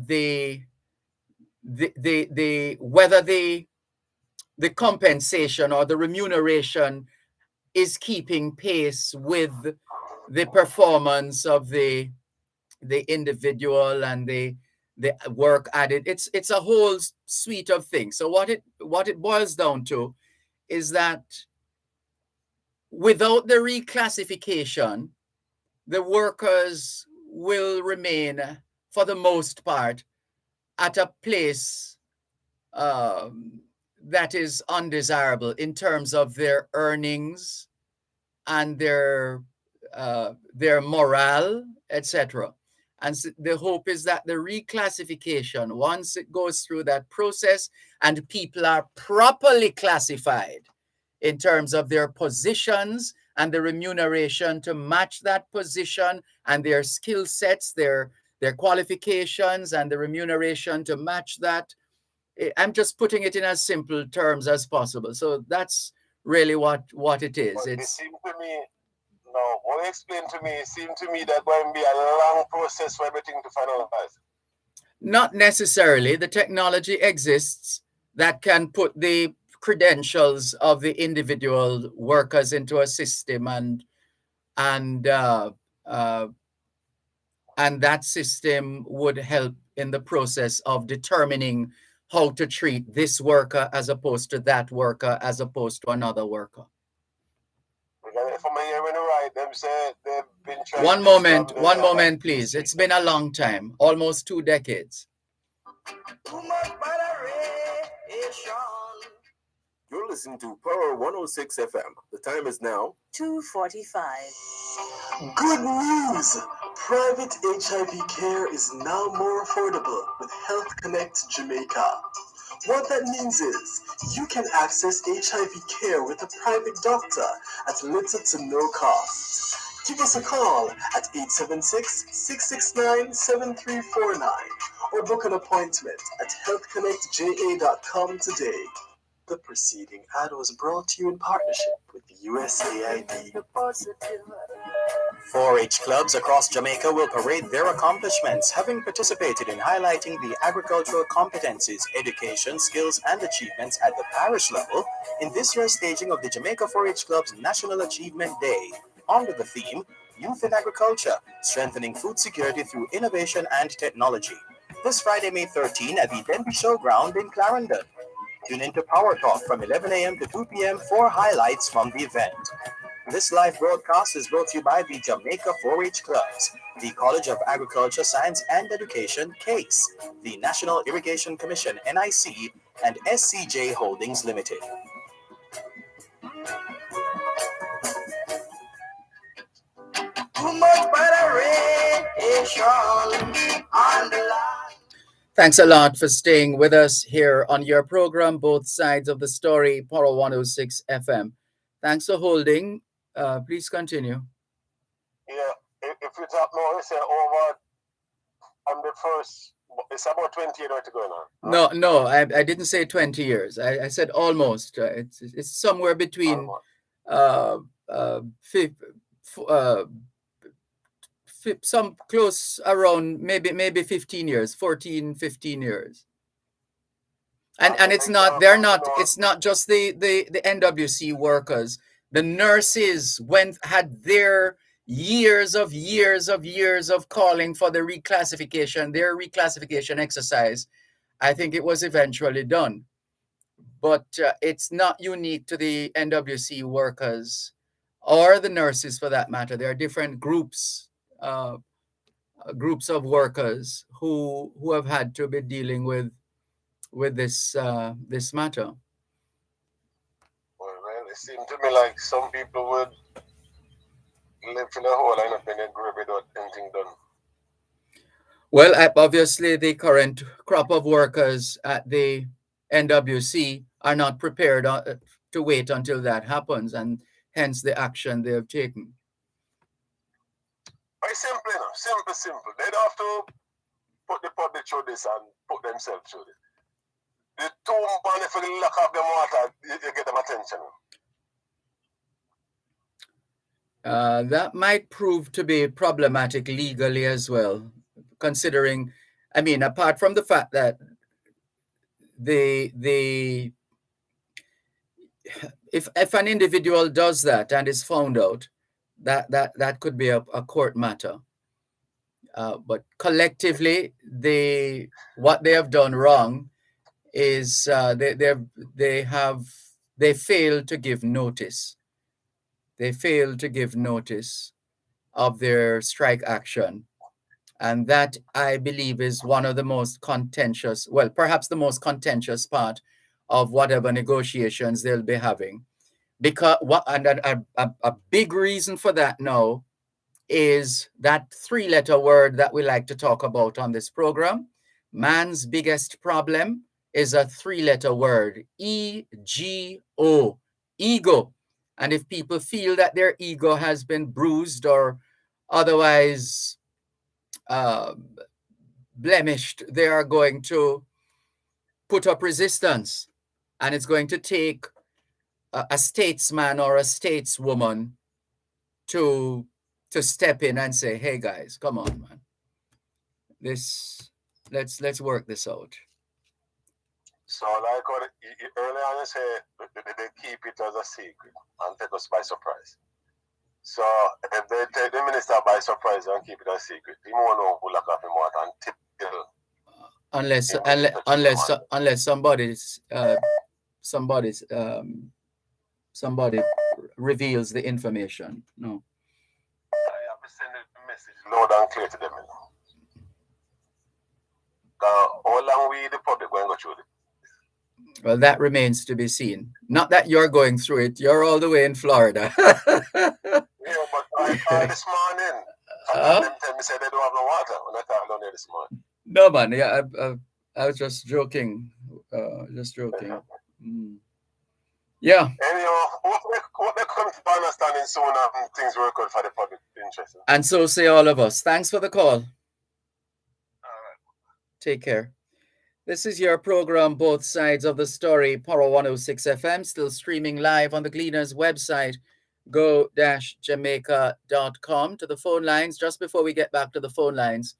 the compensation or the remuneration is keeping pace with the performance of the individual and the work added. It's a whole suite of things. So what it boils down to is that without the reclassification, the workers will remain, for the most part, at a place that is undesirable in terms of their earnings and their morale, etc. And so the hope is that the reclassification, once it goes through that process and people are properly classified in terms of their positions and the remuneration to match that position and their skill sets, their qualifications and the remuneration to match that. I'm just putting it in as simple terms as possible. So that's really what it is. But it seems to me, no, what you explain to me, it seems to me that going to be a long process for everything to finalize. Not necessarily. The technology exists that can put the credentials of the individual workers into a system, and that system would help in the process of determining how to treat this worker as opposed to that worker as opposed to another worker. If I'm hearing right, them say they've been trying. One moment, please. It's been a long time, almost 2 decades. Too much moderation. You're listening to Power 106 FM. The time is now 2:45. Good news! Private HIV care is now more affordable with Health Connect Jamaica. What that means is you can access HIV care with a private doctor at little to no cost. Give us a call at 876-669-7349 or book an appointment at healthconnectja.com today. The preceding ad was brought to you in partnership with the USAID. 4-H clubs across Jamaica will parade their accomplishments, having participated in highlighting the agricultural competencies, education, skills, and achievements at the parish level in this year's staging of the Jamaica 4-H Club's National Achievement Day, under the theme, Youth in Agriculture, Strengthening Food Security Through Innovation and Technology. This Friday, May 13 at the Denby Showground in Clarendon. Tune into Power Talk from 11 a.m. to 2 p.m. for highlights from the event. This live broadcast is brought to you by the Jamaica 4-H Clubs, the College of Agriculture, Science and Education, CASE, the National Irrigation Commission, NIC, and SCJ Holdings Limited. Too much moderation on the line. Thanks a lot for staying with us here on your program, Both Sides of the Story, Poro 106 FM. Thanks for holding. Please continue. Yeah, if you talk more, you say over on the first, it's about 20 years to go now. No, I didn't say 20 years. I said almost. It's somewhere between some close around maybe 15 years, 14, 15 years. And it's not just the NWC workers. The nurses had their years of calling for the reclassification, their reclassification exercise. I think it was eventually done. But it's not unique to the NWC workers or the nurses for that matter. There are different groups of workers who have had to be dealing with this matter. Well, it seemed to me like some people would live in a hole and up in a grave without anything done. Well, obviously the current crop of workers at the NWC are not prepared to wait until that happens, and hence the action they have taken. Very simple, simple. They don't have to put the public through this and put themselves through this. The two man, if you lock up them water, you get them attention. That might prove to be problematic legally as well, considering, I mean, apart from the fact that if an individual does that and is found out, that could be a court matter. But collectively, what they have done wrong is they failed to give notice. They failed to give notice of their strike action. And that, I believe, is one of the most contentious, well, perhaps the most contentious part of whatever negotiations they'll be having. Because a big reason for that now is that three-letter word that we like to talk about on this program. Man's biggest problem is a three-letter word, E-G-O, ego. And if people feel that their ego has been bruised or otherwise blemished, they are going to put up resistance. And it's going to take a statesman or a stateswoman to step in and say, hey guys, come on, man. Let's work this out. So like what earlier on you say, they keep it as a secret and take us by surprise. So if they take the minister by surprise and keep it a secret, he won't know who lock up him water until unless somebody reveals the information. No. I have to send a message loud and clear to them. How long we the public going to go through it? Well, that remains to be seen. Not that you're going through it. You're all the way in Florida. Yeah, but I this morning, them tell me say they don't have no water when I called down there this morning. No, man. Yeah, I was just joking. Just joking. Yeah. Anyhow, what they come to understanding soon and things work out for the public interest. And so say all of us. Thanks for the call. All right. Take care. This is your program, Both Sides of the Story, Poro 106 FM, still streaming live on the Gleaners website, go-jamaica.com. To the phone lines, just before we get back to the phone lines.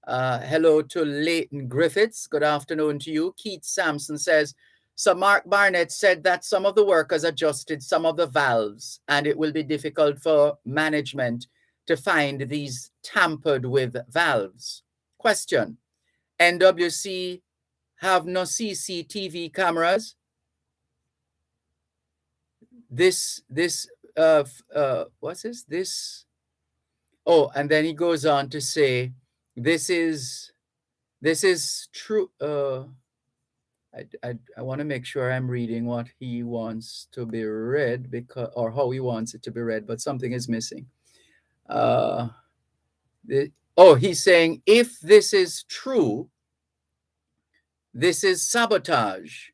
Hello to Leighton Griffiths. Good afternoon to you. Keith Sampson says, so Mark Barnett said that some of the workers adjusted some of the valves, and it will be difficult for management to find these tampered with valves. Question. NWC have no CCTV cameras. What's this? Oh, and then he goes on to say, this is true. I want to make sure I'm reading what he wants to be read, or how he wants it to be read, but something is missing. He's saying, if this is true, This is sabotage.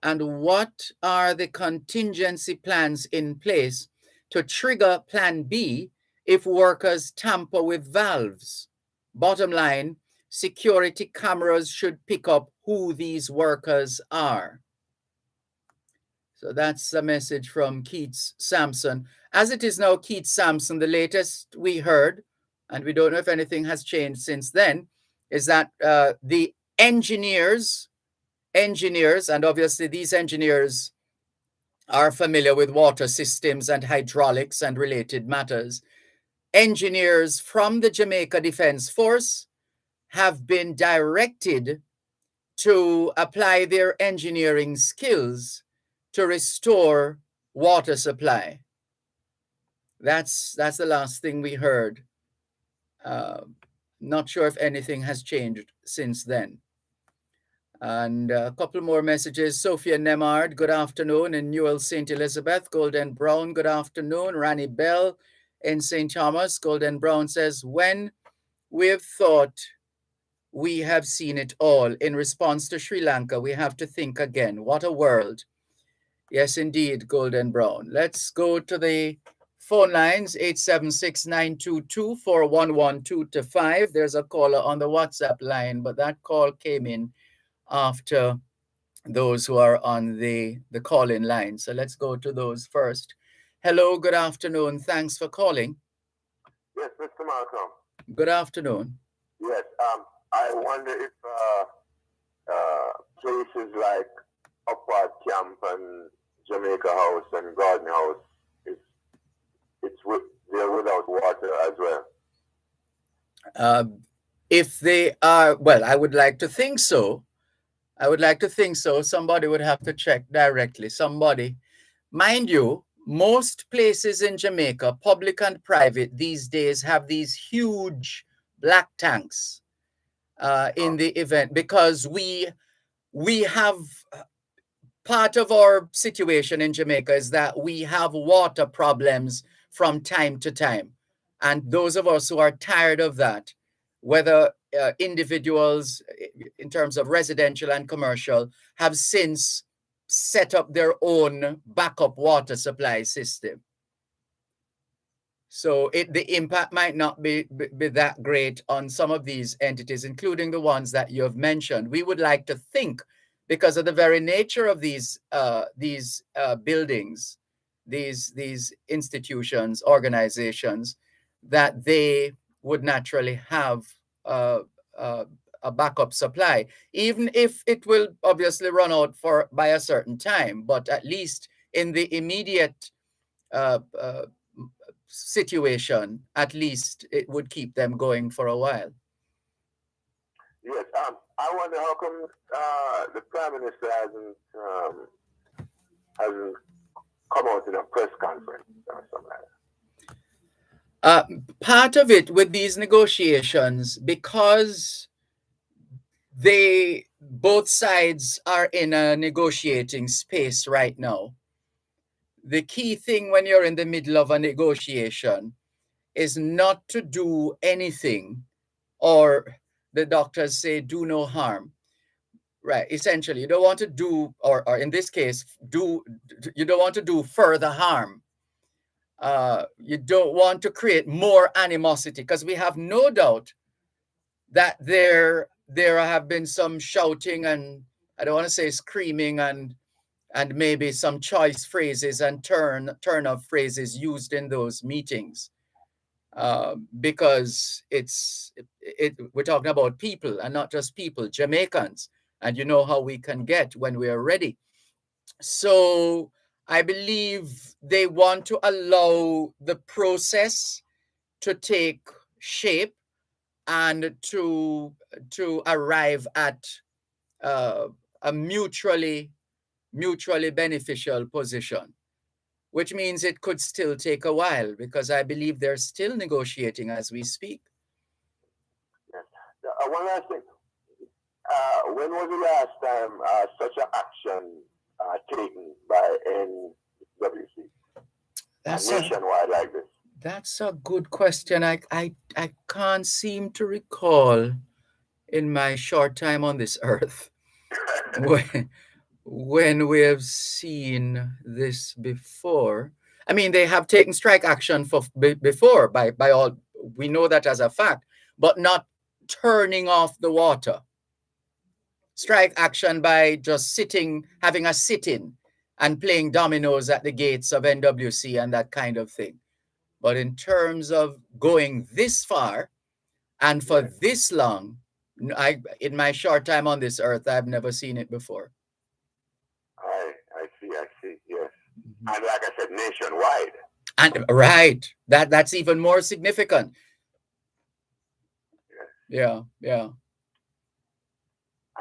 And what are the contingency plans in place to trigger Plan B if workers tamper with valves? Bottom line, security cameras should pick up who these workers are. So that's a message from Keith Sampson. As it is now, Keith Sampson, the latest we heard, and we don't know if anything has changed since then, is that the engineers, and obviously these engineers are familiar with water systems and hydraulics and related matters. Engineers from the Jamaica Defense Force have been directed to apply their engineering skills to restore water supply. That's the last thing we heard. Not sure if anything has changed since then. And a couple more messages. Sophia Nemard, good afternoon. In Newell, St. Elizabeth. Golden Brown, good afternoon. Rani Bell in St. Thomas. Golden Brown says, when we've thought we have seen it all in response to Sri Lanka, we have to think again. What a world. Yes, indeed, Golden Brown. Let's go to the phone lines, 876-922-4112-5. There's a caller on the WhatsApp line, but that call came in after those who are on the call-in line. So let's go to those first. Hello, good afternoon. Thanks for calling. Yes, Mr. Malcolm. Good afternoon. Yes, I wonder if places like Upward Camp and Jamaica House and Garden House, they're without water as well. If they are, well, I would like to think so. Somebody would have to check directly. Somebody, mind you, most places in Jamaica, public and private, these days have these huge black tanks in the event, because we have, part of our situation in Jamaica is that we have water problems from time to time. And those of us who are tired of that, whether individuals in terms of residential and commercial, have since set up their own backup water supply system. So the impact might not be that great on some of these entities, including the ones that you have mentioned. We would like to think, because of the very nature of these buildings, these institutions, organizations, that they would naturally have a backup supply, even if it will obviously run out by a certain time. But at least in the immediate situation, at least it would keep them going for a while. Yes, I wonder how come the Prime Minister hasn't come out in a press conference or something like that. Part of it with these negotiations, because both sides are in a negotiating space right now. The key thing when you're in the middle of a negotiation is not to do anything, or the doctors say, do no harm. Right. Essentially, you don't want to do, or in this case, you don't want to do further harm. You don't want to create more animosity, because we have no doubt that there have been some shouting, and I don't want to say screaming, and maybe some choice phrases and turn of phrases used in those meetings, because we're talking about people, and not just people, Jamaicans, and you know how we can get when we are ready. So I believe they want to allow the process to take shape and to arrive at a mutually beneficial position, which means it could still take a while, because I believe they're still negotiating as we speak. One last thing. When was the last time such an action taken by NWC nationwide like this? That's a good question. I can't seem to recall in my short time on this earth. when we have seen this before. I mean, they have taken strike action for before by all, we know that as a fact, but not turning off the water. Strike action by just sitting, having a sit-in and playing dominoes at the gates of NWC and that kind of thing. But in terms of going this far and for this long, in my short time on this earth, I've never seen it before. I see, yes. And like I said, nationwide. And right, that's even more significant. Yeah.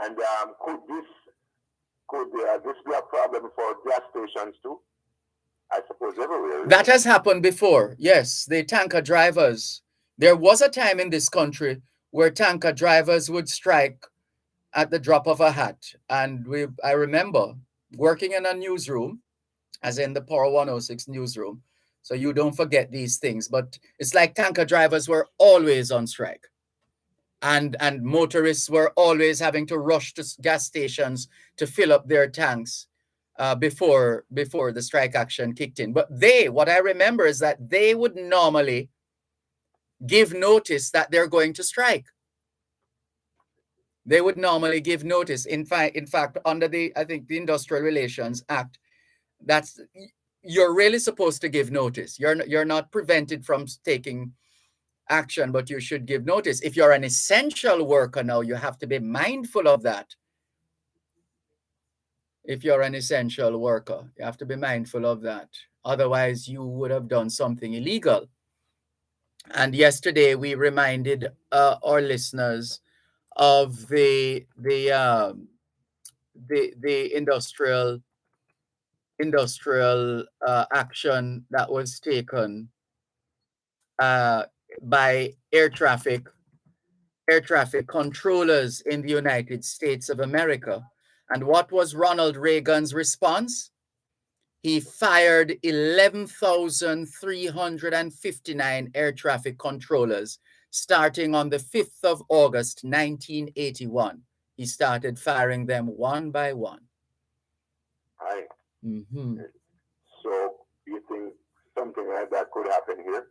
And could this be a problem for gas stations too? I suppose everywhere. That has happened before. Yes, the tanker drivers. There was a time in this country where tanker drivers would strike at the drop of a hat. And I remember working in a newsroom, as in the Power 106 newsroom. So you don't forget these things. But it's like tanker drivers were always on strike. And motorists were always having to rush to gas stations to fill up their tanks before the strike action kicked in. But what I remember is that they would normally give notice that they're going to strike. They would normally give notice. In fact, under the Industrial Relations Act, you're really supposed to give notice. You're not prevented from taking action, but you should give notice. If you're an essential worker now, you have to be mindful of that. If you're an essential worker, you have to be mindful of that. Otherwise, you would have done something illegal. And yesterday, we reminded our listeners of the industrial action that was taken by air traffic controllers in the United States of America. And what was Ronald Reagan's response? He fired 11,359 air traffic controllers starting on the 5th of August, 1981. He started firing them one by one. Right. Mm-hmm. So you think something like that could happen here?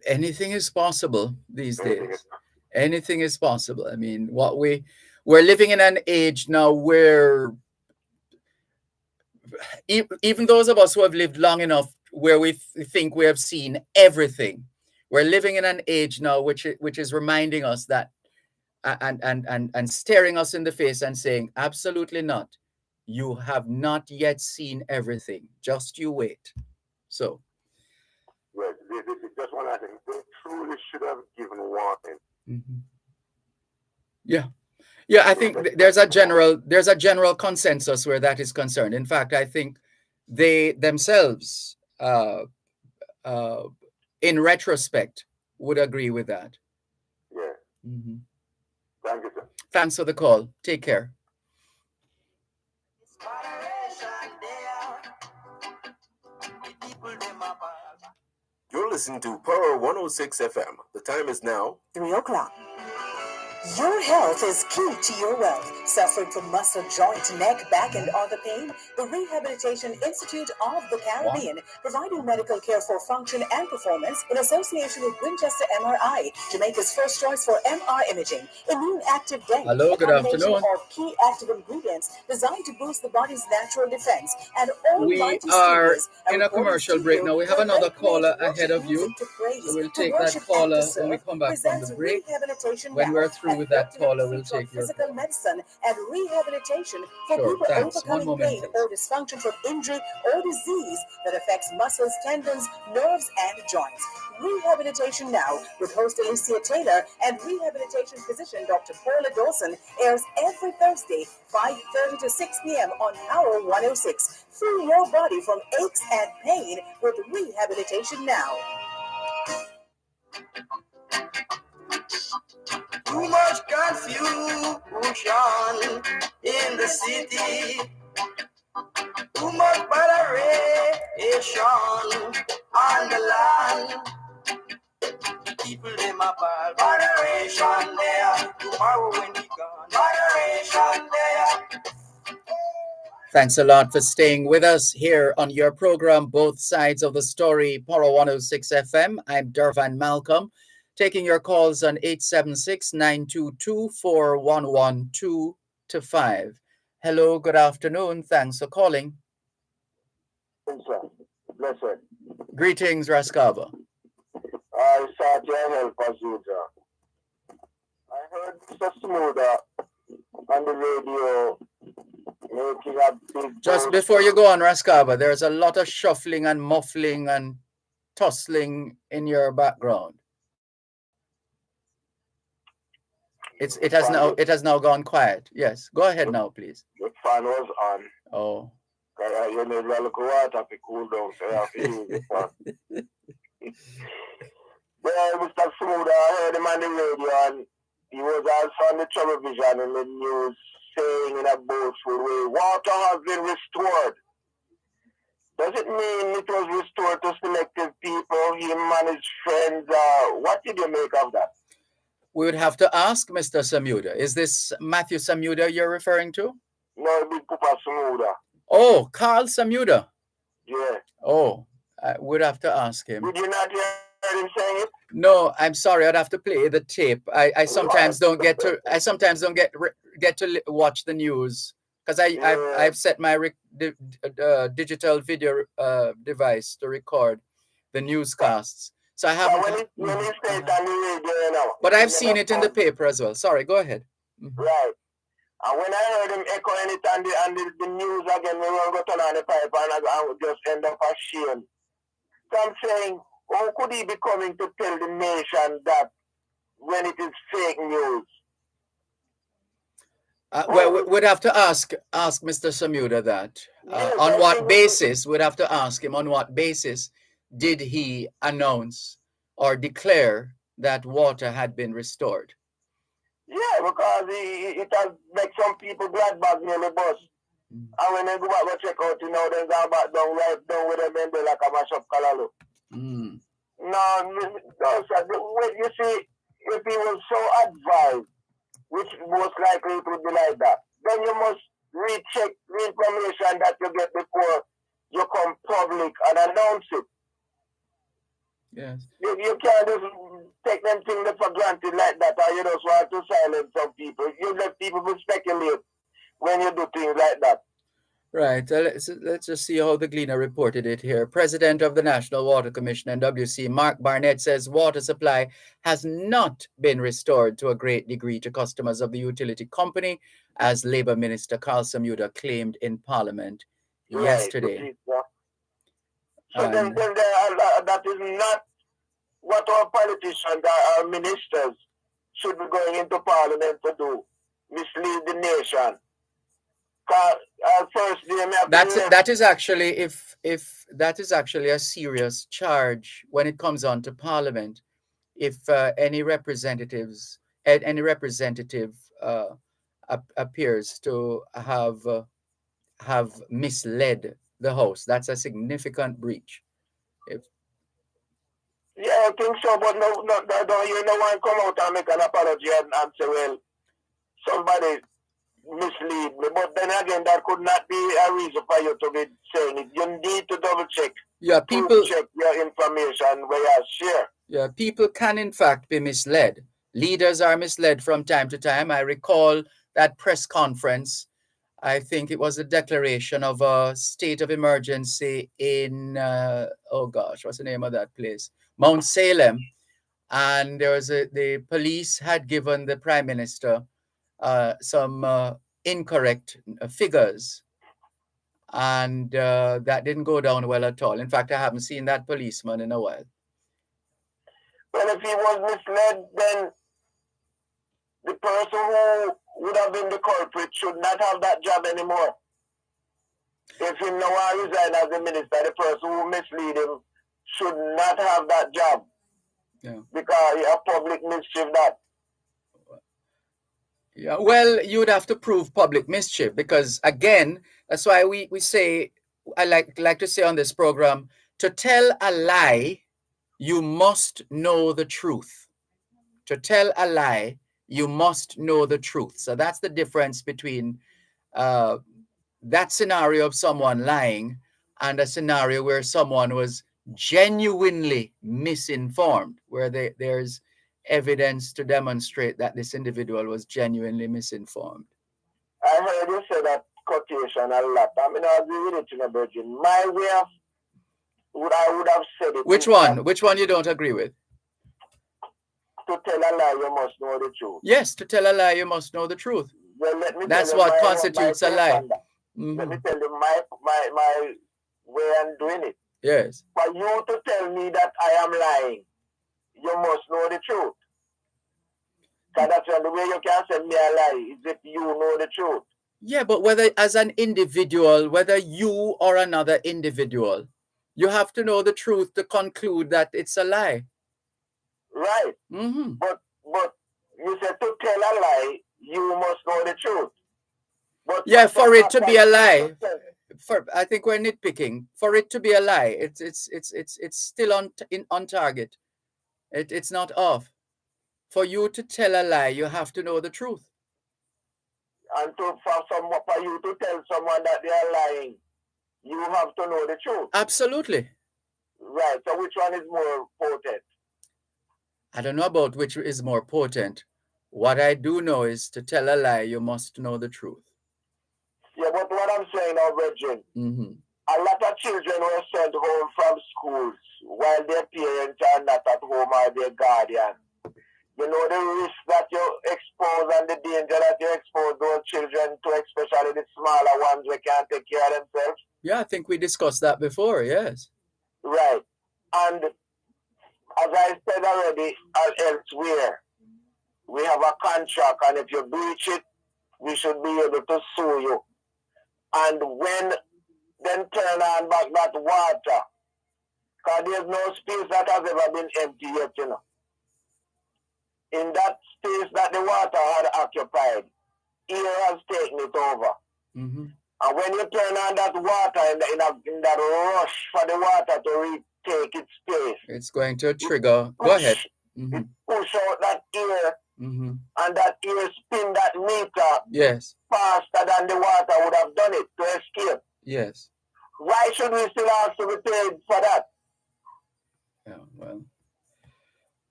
Anything is possible these days. Anything is possible. I mean, we're living in an age now where even those of us who have lived long enough where we think we have seen everything, we're living in an age now which is reminding us that and staring us in the face and saying, absolutely not. You have not yet seen everything. Just you wait. So. Well, this is just one thing. They truly should have given warning. Mm-hmm. Yeah. I think there's a general consensus where that is concerned. In fact, I think they themselves, in retrospect, would agree with that. Yeah. Mm-hmm. Thank you, sir. Thanks for the call. Take care. You're listening to Power 106 FM. The time is now 3 o'clock. Your health is key to your wealth. Suffering from muscle, joint, neck, back, and other pain? The Rehabilitation Institute of the Caribbean, providing medical care for function and performance in association with Winchester MRI, Jamaica's first choice for MR imaging. Immune Active Dent, hello, good afternoon. Of key active ingredients designed to boost the body's natural defense. And all we are in a commercial break now. We have another caller ahead of you. So we'll take that caller when we come back from the break. When we're through with that caller, we'll take your physical medicine and rehabilitation for people overcoming pain or dysfunction from injury or disease that affects muscles, tendons, nerves, and joints. Rehabilitation Now with host Alicia Taylor and rehabilitation physician Dr. Paula Dawson airs every Thursday, 5:30 to 6 p.m. on Power 106. Free your body from aches and pain with Rehabilitation Now. Too much confusion in the city. Too much moderation on the land. People them a ball, moderation there. Tomorrow when we gone, Moderation there. Thanks a lot for staying with us here on your program, Both Sides of the Story, Poro 106 FM. I'm Dervan Malcolm, taking your calls on 876-922-4112 to 5. Hello, good afternoon. Thanks for calling. Listen, Greetings, Raskava. I sought your help as usual. I heard Mr. Smoother on the radio making a big Just boast. before you go on, Raskava, there's a lot of shuffling and muffling and tussling in your background. It has now gone quiet. Yes, go ahead now, please. The fan was on. Oh. You need a little water to cool down, so you have to use the fan. Well, Mr. Smoother, I heard him on the radio, and he was also on the television and the news saying in a boastful way, water has been restored. Does it mean it was restored to selective people, him and his friends? What did you make of that? We would have to ask Mr. Samuda. Is this Matthew Samuda you're referring to? No, Big Papa Samuda. Oh, Carl Samuda. Yeah. Oh, I would have to ask him. Did you not hear him saying it? No, I'm sorry. I'd have to play the tape. I sometimes don't get to. I sometimes don't get to watch the news because I've set my digital video device to record the newscasts. So I haven't. When he said on the radio, you know. But I've seen it in the paper as well. Sorry, go ahead. Right. And when I heard him echoing it on the news again, we were going to turn on the pipe and I would just end up ashamed. So I'm saying, how could he be coming to tell the nation that when it is fake news? Well, we'd have to ask Mr. Samuda that. On what basis? We'd have to ask him on what basis did he announce or declare that water had been restored? Yeah, because it has make some people glad back near the bus. And when they go back to check out, then go back down right down with them and they like a mash up Kalalu. No, sir. You see, if he was so advised, which most likely it would be like that, then you must recheck the information that you get before you come public and announce it. Yes. You can't just take them things for granted like that, or you just want to silence some people. You let people speculate when you do things like that. Right. Let's just see how the Gleaner reported it here. President of the National Water Commission, NWC, Mark Barnett, says water supply has not been restored to a great degree to customers of the utility company, as Labour Minister Carl Samuda claimed in Parliament yesterday. So then that is not what our politicians, our ministers, should be going into Parliament to do, mislead the nation. That is actually that is actually a serious charge when it comes on to Parliament. If any representative appears to have misled the House, that's a significant breach. Yeah, I think so, but no one come out and make an apology and say, well, somebody mislead me. But then again, that could not be a reason for you to be saying it. You need to double check. Yeah, people check your information where you share. Yeah, people can in fact be misled. Leaders are misled from time to time. I recall that press conference. I think it was a declaration of a state of emergency in what's the name of that place? Mount Salem. And there was the police had given the Prime Minister some incorrect figures, and that didn't go down well at all. In fact, I haven't seen that policeman in a while. Well, if he was misled, then the person who would have been the culprit should not have that job anymore. If he now resign as a minister, the person who misled him should not have that job. Yeah. Because he a public mischief that. Yeah, well, you would have to prove public mischief because, again, that's why we say, I like to say on this program, to tell a lie, you must know the truth. To tell a lie, you must know the truth. So that's the difference between that scenario of someone lying and a scenario where someone was genuinely misinformed, where there's evidence to demonstrate that this individual was genuinely misinformed. I heard you say that quotation a lot. I mean, I agree with it, Virgin. My way of, I would have said it. Which one? Which one you don't agree with? To tell a lie, you must know the truth. Yes, to tell a lie, you must know the truth. Well, let me That's tell you what constitutes a lie. Let me tell you my way I'm doing it. Yes. For you to tell me that I am lying, you must know the truth. So that's the way you can say me a lie, is if you know the truth. Yeah, but whether as an individual, whether you or another individual, you have to know the truth to conclude that it's a lie. Right. Mm-hmm. But you said to tell a lie, you must know the truth. But yeah, for it to be a lie, I think we're nitpicking. For it to be a lie, it's still on target. It's not off. For you to tell a lie, you have to know the truth. And for you to tell someone that they are lying, you have to know the truth. Absolutely. Right. So which one is more potent? I don't know about which is more potent. What I do know is to tell a lie, you must know the truth. Yeah, but what I'm saying now, Virgin, a lot of children were sent home from schools while their parents are not at home or their guardian. You know the risk that you expose and the danger that you expose those children to, especially the smaller ones who can't take care of themselves. Yeah, I think we discussed that before, yes. Right. And as I said already, elsewhere, we have a contract, and if you breach it, we should be able to sue you. And when then turn on back that water, because there's no space that has ever been empty yet, you know. In that space that the water had occupied, air has taken it over. And when you turn on that water in that rush for the water to retake its space, it's going to trigger. Go ahead. It push out that air, and that air spin that meter yes. faster than the water would have done it to escape. Yes. Why should we still have to be paid for that? Yeah,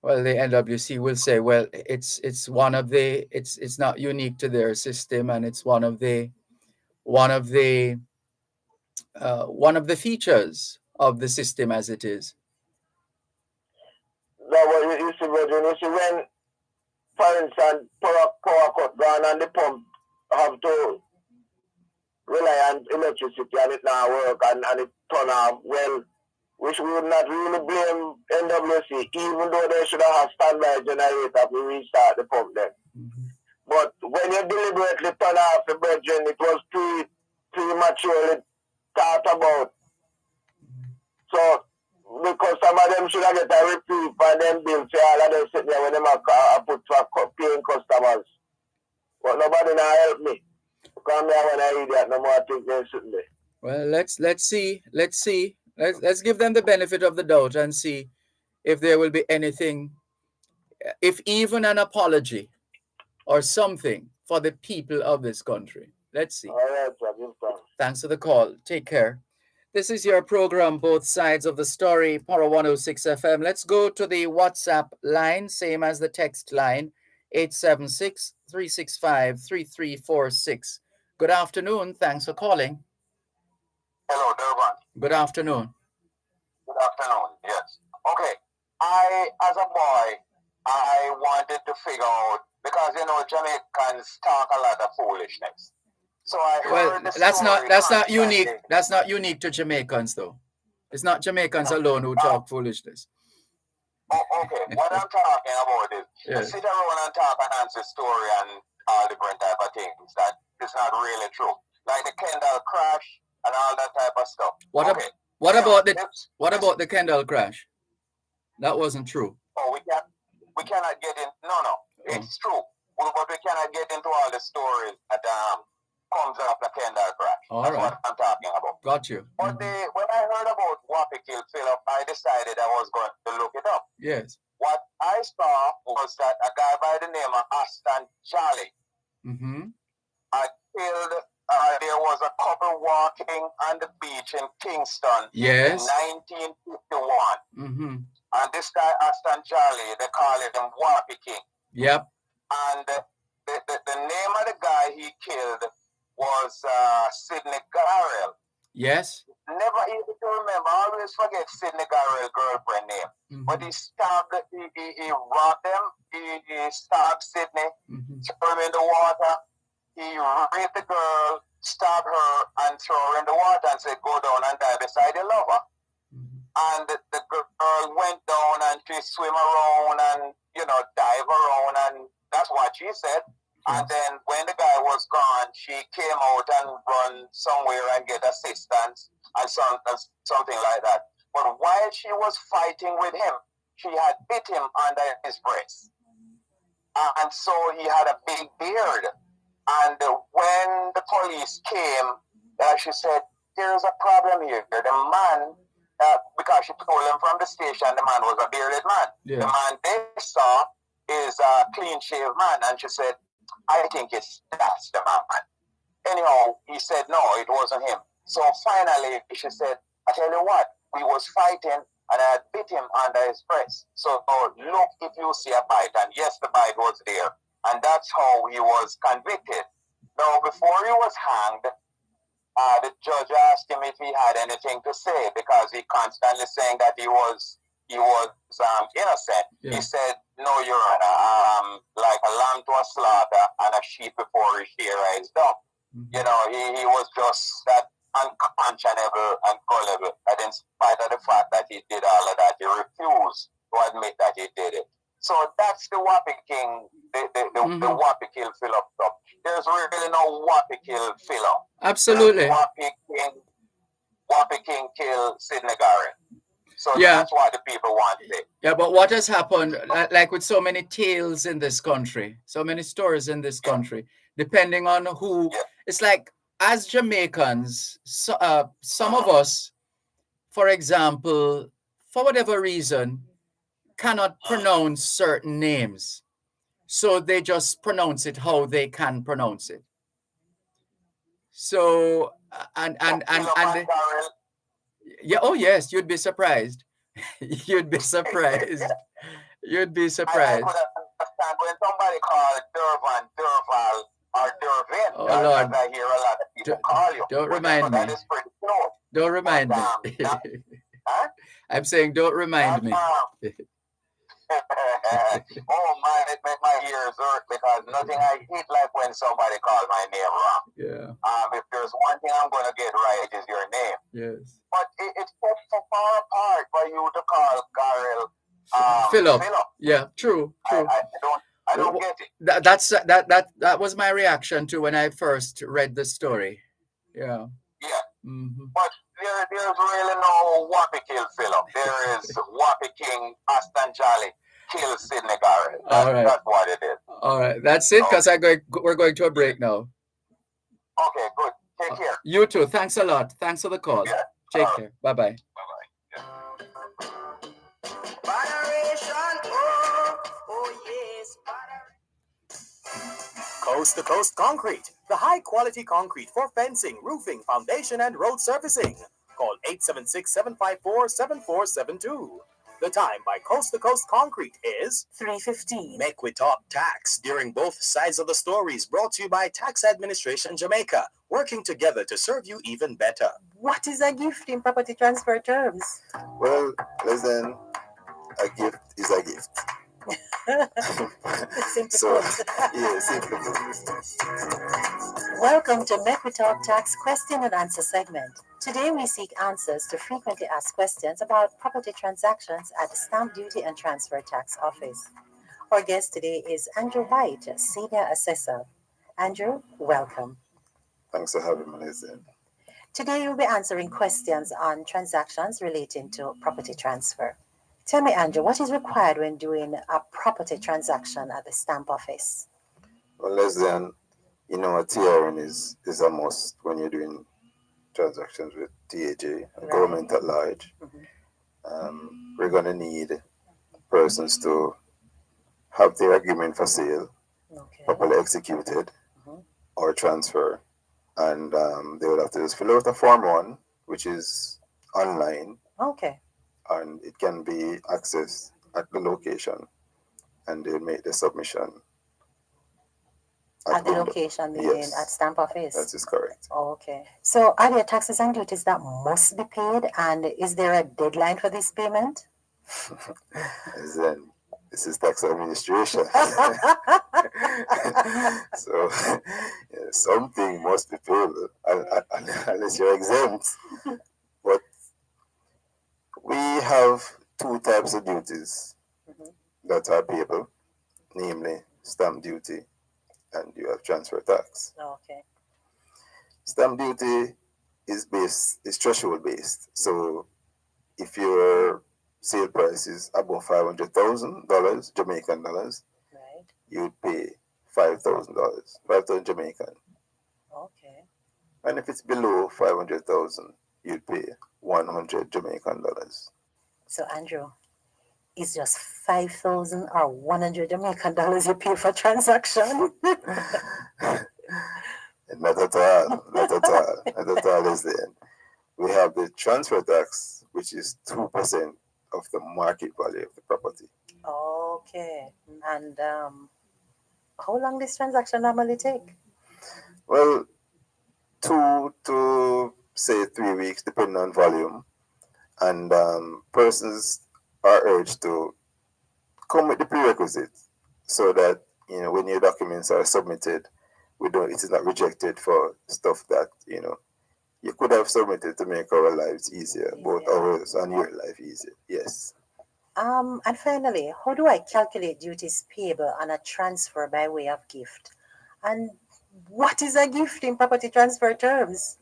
well, the NWC will say, well, it's one of the it's not unique to their system, and it's one of the features of the system as it is. That was you see, when, for instance, power cut down and the pump have to rely on electricity and it not work and it turn off, well, we would not really blame NWC, even though they should have a standby generator to restart the pump then. But when you deliberately turn off the bridging, it was prematurely thought about. So, because some of them should have get a reprieve and then bill say all of them sit there when them are put for paying customers. But nobody now help me. Come here when I idiot, no more think they're sitting there. Well, let's see. Let's give them the benefit of the doubt and see if there will be anything, if even an apology or something for the people of this country. Let's see. All right, sir. Thanks for the call. Take care. This is your program, Both Sides of the Story, Power 106 FM. Let's go to the WhatsApp line, same as the text line, 876-365-3346. Good afternoon. Thanks for calling. Hello, Dervan. Good afternoon. Good afternoon, yes. Okay, as a boy, I wanted to figure out, because, Jamaicans talk a lot of foolishness. So I heard that's not unique. That's not unique to Jamaicans, though. It's not Jamaicans alone who talk foolishness. Okay, what I'm talking about is to sit around and talk and answer story and all different type of things that is not really true. Like the Kendall crash and all that type of stuff. What about the Kendall crash? That wasn't true. Oh, we cannot get in. No, it's true. But we cannot get into all the stories that comes up the Kendall crash. That's what I'm talking about. Got you. But when I heard about Wappy killed Philip, I decided I was going to look it up. Yes. what I saw was that a guy by the name of Aston Jolly killed. There was a couple walking on the beach in Kingston in 1951. And this guy, Aston Jolly, they call him Wappy King. Yep. And the name of the guy he killed was Sidney Garrell. Yes. Never easy to remember. I always forget Sidney Garrell's girlfriend name. But he stabbed, he robbed them. He stabbed Sidney, threw him in the water. He raped the girl, stabbed her, and threw her in the water and said, go down and die beside your lover. And the girl went down and she swam around and, dive around, and that's what she said. And then when the guy was gone, she came out and run somewhere and get assistance and something like that. But while she was fighting with him, she had bit him under his breast. And so he had a big beard. And when the police came, she said, there's a problem here. The man, because she told him from the station, the man was a bearded man. Yeah. The man they saw is a clean-shaved man. And she said, I think that's the man. Anyhow, he said, no, it wasn't him. So finally, she said, I tell you what, we was fighting and I had bit him under his breast. So look if you see a bite. And yes, the bite was there. And that's how he was convicted. Now, before he was hanged, the judge asked him if he had anything to say because he constantly saying that he was innocent. Yeah. He said, no, Your Honor, like a lamb to a slaughter and a sheep before his shearer is dumb. He was just that unconscionable and gullible. And in spite of the fact that he did all of that, he refused to admit that he did it. So that's the Wappy King, the Wappy Kill Philip stuff. There's really no Wappy Kill Philip. Absolutely. Wappy King killed Sidney Garrett. So that's what the people want today. Yeah, but what has happened, like with so many tales in this country, so many stories in this country, depending on who, it's like as Jamaicans, some of us, for example, for whatever reason, cannot pronounce certain names. So they just pronounce it how they can pronounce it. So, yeah, oh yes, you'd be surprised. You'd be surprised. You'd be surprised. I understand when somebody called Dervan, Derval, or Dervan, oh, Lord. I hear a lot of people call you. Don't remind me. That is pretty close. Don't remind me. Huh? I'm saying don't remind me. Oh man, it make my ears hurt because nothing I hate like when somebody calls my name wrong. Yeah. If there's one thing I'm gonna get right, it is your name. Yes. But it's so far apart for you to call Garrell Philip. Yeah, true. I don't get it. That was my reaction to when I first read the story. Yeah. Yeah. But there's really no Wappy Kill Philip. There is Wappy King Aston Jolly kill Sidney Garrett. That's what it is. All right. That's it because we're going to a break now. Okay, good. Take care. You too. Thanks a lot. Thanks for the call. Yeah. Take care. Bye-bye. Coast to Coast Concrete, the high-quality concrete for fencing, roofing, foundation, and road surfacing. Call 876-754-7472. The time by Coast to Coast Concrete is 3:15. Make We Talk Tax during both sides of the stories, brought to you by Tax Administration Jamaica, working together to serve you even better. What is a gift in property transfer terms? Well, listen, a gift is a gift. Simple. Simple. Welcome to Make We Talk Tax question and answer segment. Today we seek answers to frequently asked questions about property transactions at the Stamp Duty and Transfer Tax Office. Our guest today is Andrew White, Senior Assessor. Andrew, welcome. Thanks for having me, listen. Today you'll be answering questions on transactions relating to property transfer. Tell me, Andrew, what is required when doing a property transaction at the stamp office? Well, listen, a TRN is a must when you're doing transactions with TAJ and government at large. We're going to need persons to have their agreement for sale properly executed or transfer. And they would have to just fill out a Form 1, which is online. Okay. And it can be accessed at the location. And they make the submission. At the location, yes, at stamp office? That is correct. Okay. So are there taxes and duties that must be paid? And is there a deadline for this payment? Then this is tax administration. So something must be paid unless you're exempt. But we have two types of duties that are payable, namely stamp duty and you have transfer tax. Okay. Stamp duty is threshold based. So if your sale price is above $500,000 Jamaican dollars, right, you'd pay $5,000, 5,000 Jamaican. Okay. And if it's below 500,000, you'd pay 100 Jamaican dollars. So Andrew, it's just 5,000 or 100 Jamaican dollars you pay for transaction? Not at all. Not at all. Not at all, Leslie. We have the transfer tax, which is 2% of the market value of the property. Okay. And how long this transaction normally take? Well, 2 to say 3 weeks, depending on volume. And persons are urged to come with the prerequisites so that, when your documents are submitted, it is not rejected for stuff that, you could have submitted to make our lives easier, both ours and your life easier. Yes. And finally, how do I calculate duties payable on a transfer by way of gift? And what is a gift in property transfer terms?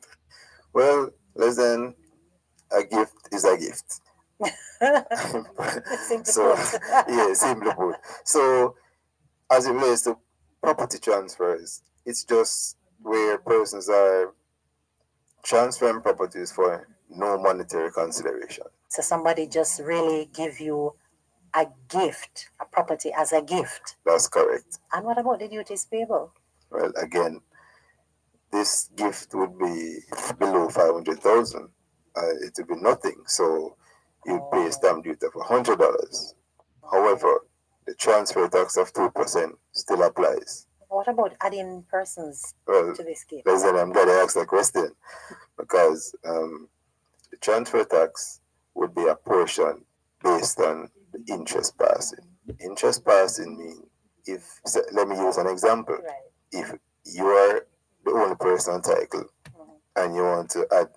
Well, listen, a gift is a gift. Simply put. Yeah, simply put. So, as it relates to property transfers, it's just where persons are transferring properties for no monetary consideration. So somebody just really give you a gift, a property as a gift. That's correct. And what about the duties payable? Well, again, this gift would be below 500,000. It would be nothing. So you pay stamp duty of $100. However, the transfer tax of 2% still applies. What about adding persons to this gift? Listen, I'm glad I asked that question because the transfer tax would be a portion based on the interest passing. Interest passing means, let me use an example. Right. If you are the only person on title and you want to add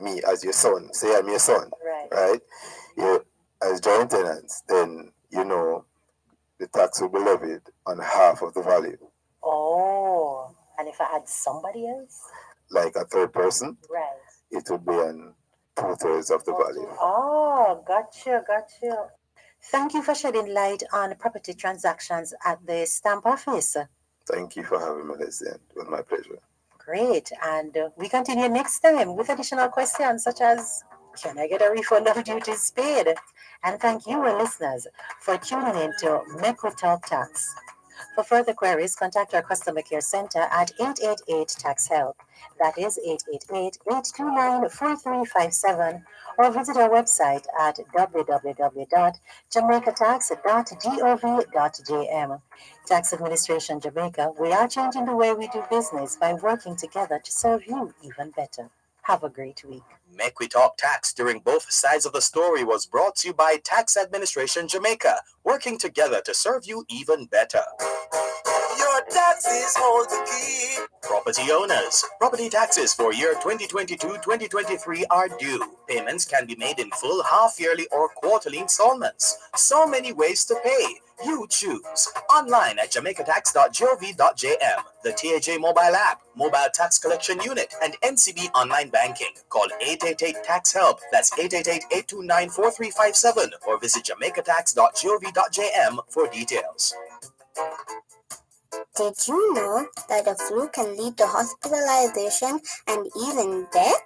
me as your son, say I'm your son, right? You're as joint tenants, then the tax will be levied on half of the value. Oh, and if I add somebody else? Like a third person? Right. It would be on 2/3 of the value. Oh, gotcha. Thank you for shedding light on property transactions at the stamp office. Thank you for having me, Leslie. It was my pleasure. Great. And we continue next time with additional questions such as, can I get a refund of duties paid? And thank you, our listeners, for tuning in to Make We Talk Tax. For further queries, contact our customer care center at 888-TAX-HELP. That is 888-829-4357. Or visit our website at www.jamaicatax.gov.jm. Tax Administration Jamaica, we are changing the way we do business by working together to serve you even better. Have a great week. Make We Talk Tax during both sides of the story was brought to you by Tax Administration Jamaica, working together to serve you even better. Your taxes hold the key. Property owners, property taxes for year 2022-2023 are due. Payments can be made in full, half-yearly or quarterly installments. So many ways to pay. You choose. Online at jamaicatax.gov.jm, the TAJ mobile app, mobile tax collection unit, and NCB online banking. Call 888-TAX-HELP. That's 888-829-4357 or visit jamaicatax.gov.jm for details. Did you know that the flu can lead to hospitalization and even death?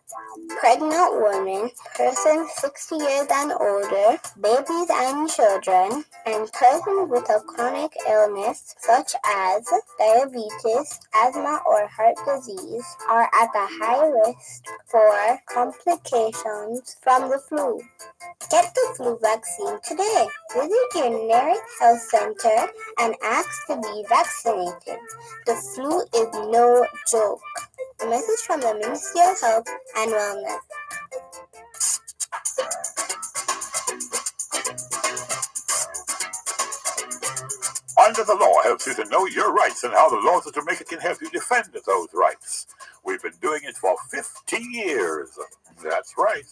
Pregnant women, persons 60 years and older, babies and children, and persons with a chronic illness such as diabetes, asthma, or heart disease are at a high risk for complications from the flu. Get the flu vaccine today. Visit your nearest health center and ask to be vaccinated. The flu is no joke. A message from the Ministry of Health and Wellness. Under the Law helps you to know your rights and how the laws of Jamaica can help you defend those rights. We've been doing it for 50 years. That's right.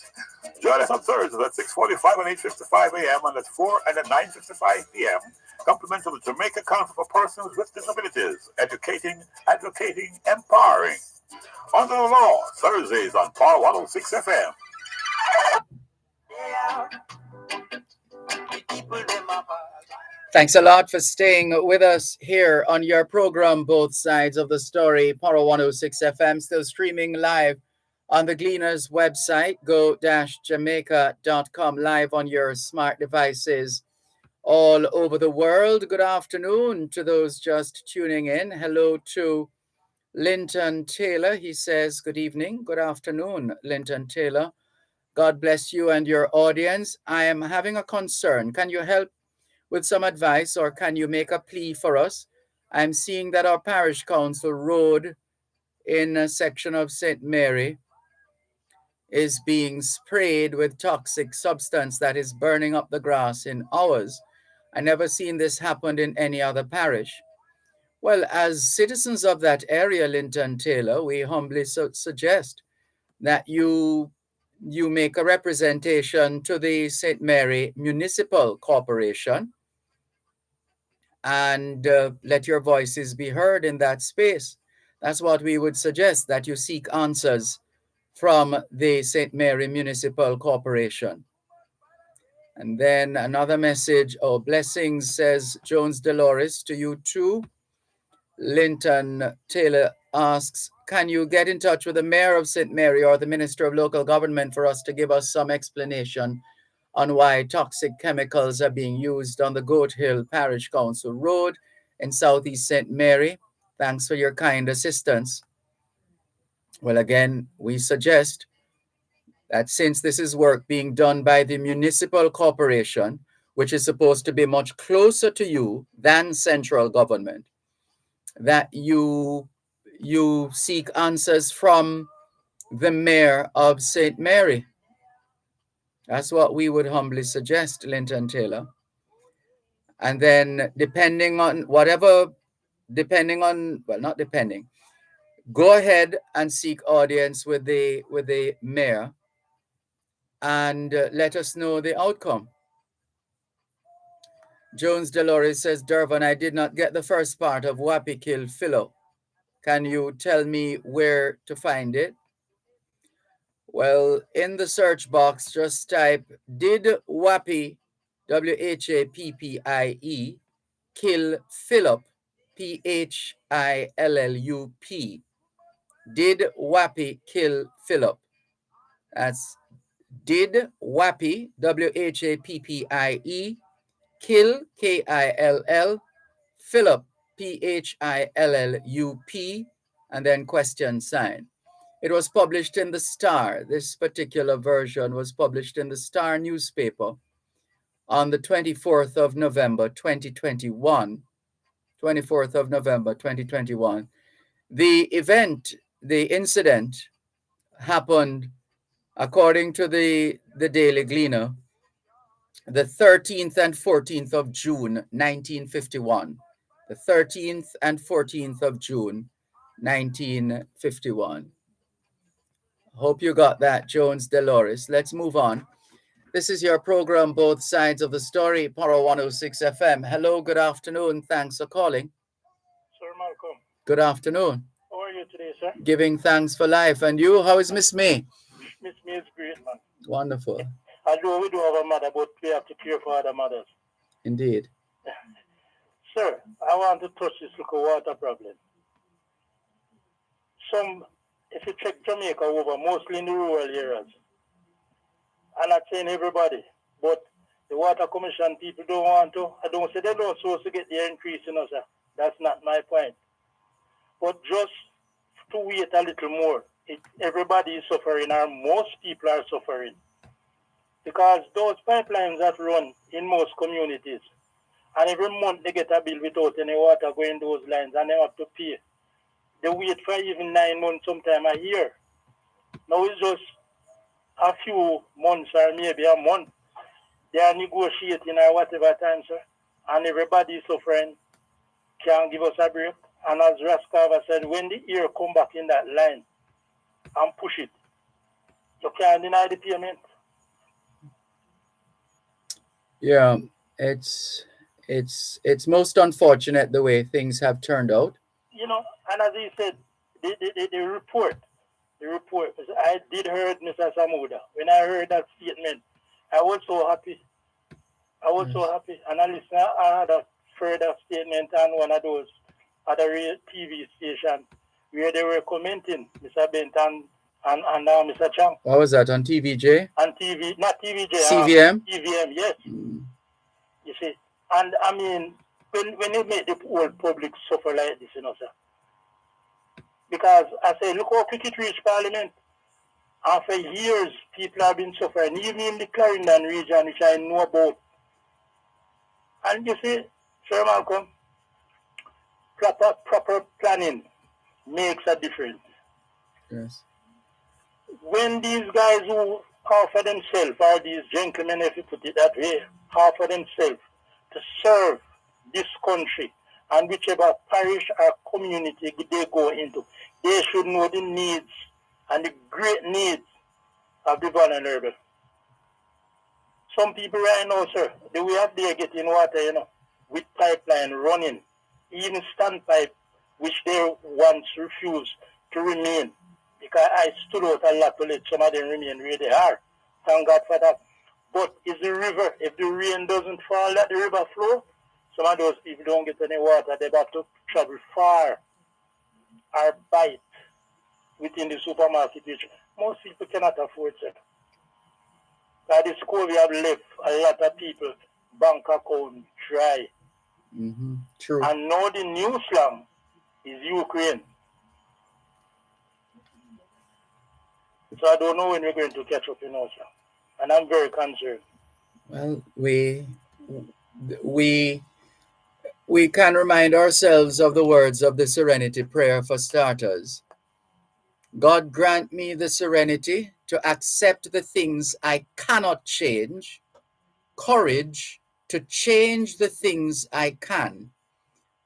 Join us on Thursdays at 6:45 and 8:55 a.m. and at 4 and at 9:55 p.m. Compliments of the Jamaica Council for Persons with Disabilities, educating, advocating, empowering. Under the Law, Thursdays on Power 106 FM. Thanks a lot for staying with us here on your program, Both Sides of the Story, Paro 106 FM, still streaming live on the Gleaners website, go-jamaica.com, live on your smart devices all over the world. Good afternoon to those just tuning in. Hello to Linton Taylor. He says, good evening. Good afternoon, Linton Taylor. God bless you and your audience. I am having a concern. Can you help with some advice, or can you make a plea for us? I'm seeing that our parish council road in a section of St. Mary is being sprayed with toxic substance that is burning up the grass in hours. I never seen this happen in any other parish. Well, as citizens of that area, Linton Taylor, we humbly suggest that you make a representation to the St. Mary Municipal Corporation and let your voices be heard in that space. That's what we would suggest, that you seek answers from the St. Mary Municipal Corporation. And then another message, blessings, says Jones Dolores, to you too. Linton Taylor asks, can you get in touch with the mayor of St. Mary or the Minister of Local Government for us to give us some explanation on why toxic chemicals are being used on the Goat Hill Parish Council Road in Southeast St. Mary? Thanks for your kind assistance. Well, again, we suggest that since this is work being done by the municipal corporation, which is supposed to be much closer to you than central government, that you seek answers from the mayor of St. Mary. That's what we would humbly suggest, Linton Taylor. And then go ahead and seek audience with the mayor and let us know the outcome. Jones Dolores says, Dervan, I did not get the first part of Wapi Kill Philo. Can you tell me where to find it? Well, in the search box, just type, did Wapi, Wappie, kill Philip, Phillup? Did Wapi kill Philip? That's did Wapi, Wappie, kill Kill, Philip, Phillup, and then question sign. It was published in the Star. This particular version was published in the Star newspaper on the 24th of November, 2021. 24th of November, 2021. The incident happened, according to the Daily Gleaner, the 13th and 14th of June, 1951. The 13th and 14th of June, 1951. Hope you got that, Jones Dolores. Let's move on. This is your program, Both Sides of the Story, Paro 106 FM. Hello, good afternoon. Thanks for calling. Sir Malcolm. Good afternoon. How are you today, sir? Giving thanks for life. And you, how is Miss May? Miss May is great, man. Wonderful. Although we do have a mother, but we have to care for other mothers. Indeed. Sir, I want to touch this local water problem. If you check Jamaica over, mostly in the rural areas, I'm not saying everybody, but the water commission people don't want to. I don't say they don't supposed to get their increase, sir. That's not my point. But just to wait a little more. Everybody is suffering, or most people are suffering. Because those pipelines that run in most communities, and every month they get a bill without any water going those lines, and they have to pay. They wait for even 9 months, sometime a year. Now it's just a few months or maybe a month. They are negotiating or whatever time, sir. And everybody is suffering. Can't give us a break. And as Raskava said, when the air come back in that line and push it, you can't deny the payment. Yeah, it's most unfortunate the way things have turned out. And as he said, the report, I did heard Mr. Samuda. When I heard that statement, I was so happy. So happy. And I had a further statement on one of those other TV stations where they were commenting, Mr. Benton and Mr. Chang. What was that, on TVJ? On TV, not TVJ. CVM? CVM, yes. You see, and I mean, when they make the whole public suffer like this, sir. Because I say, look how quick it reached Parliament. And for years, people have been suffering, even in the Clarendon region, which I know about. And you see, Sir Malcolm, proper planning makes a difference. Yes. When these guys who offer themselves, or these gentlemen, if you put it that way, offer themselves to serve this country, and whichever parish or community they go into, they should know the needs and the great needs of the vulnerable. Some people right now, sir, the way up there getting water, with pipeline running, even standpipe, which they once refused to remain. Because I stood out a lot to let some of them remain where they are. Thank God for that. But it's the river. If the rain doesn't fall, let the river flow. Some of those people don't get any water. They have to travel far or bite within the supermarket, which most people cannot afford, sir. At the school we have left a lot of people bank account dry. Mm-hmm. True. And now the new slum is Ukraine. So I don't know when we're going to catch up in us, and I'm very concerned. Well, we can remind ourselves of the words of the Serenity Prayer for starters. God grant me the serenity to accept the things I cannot change, courage to change the things I can,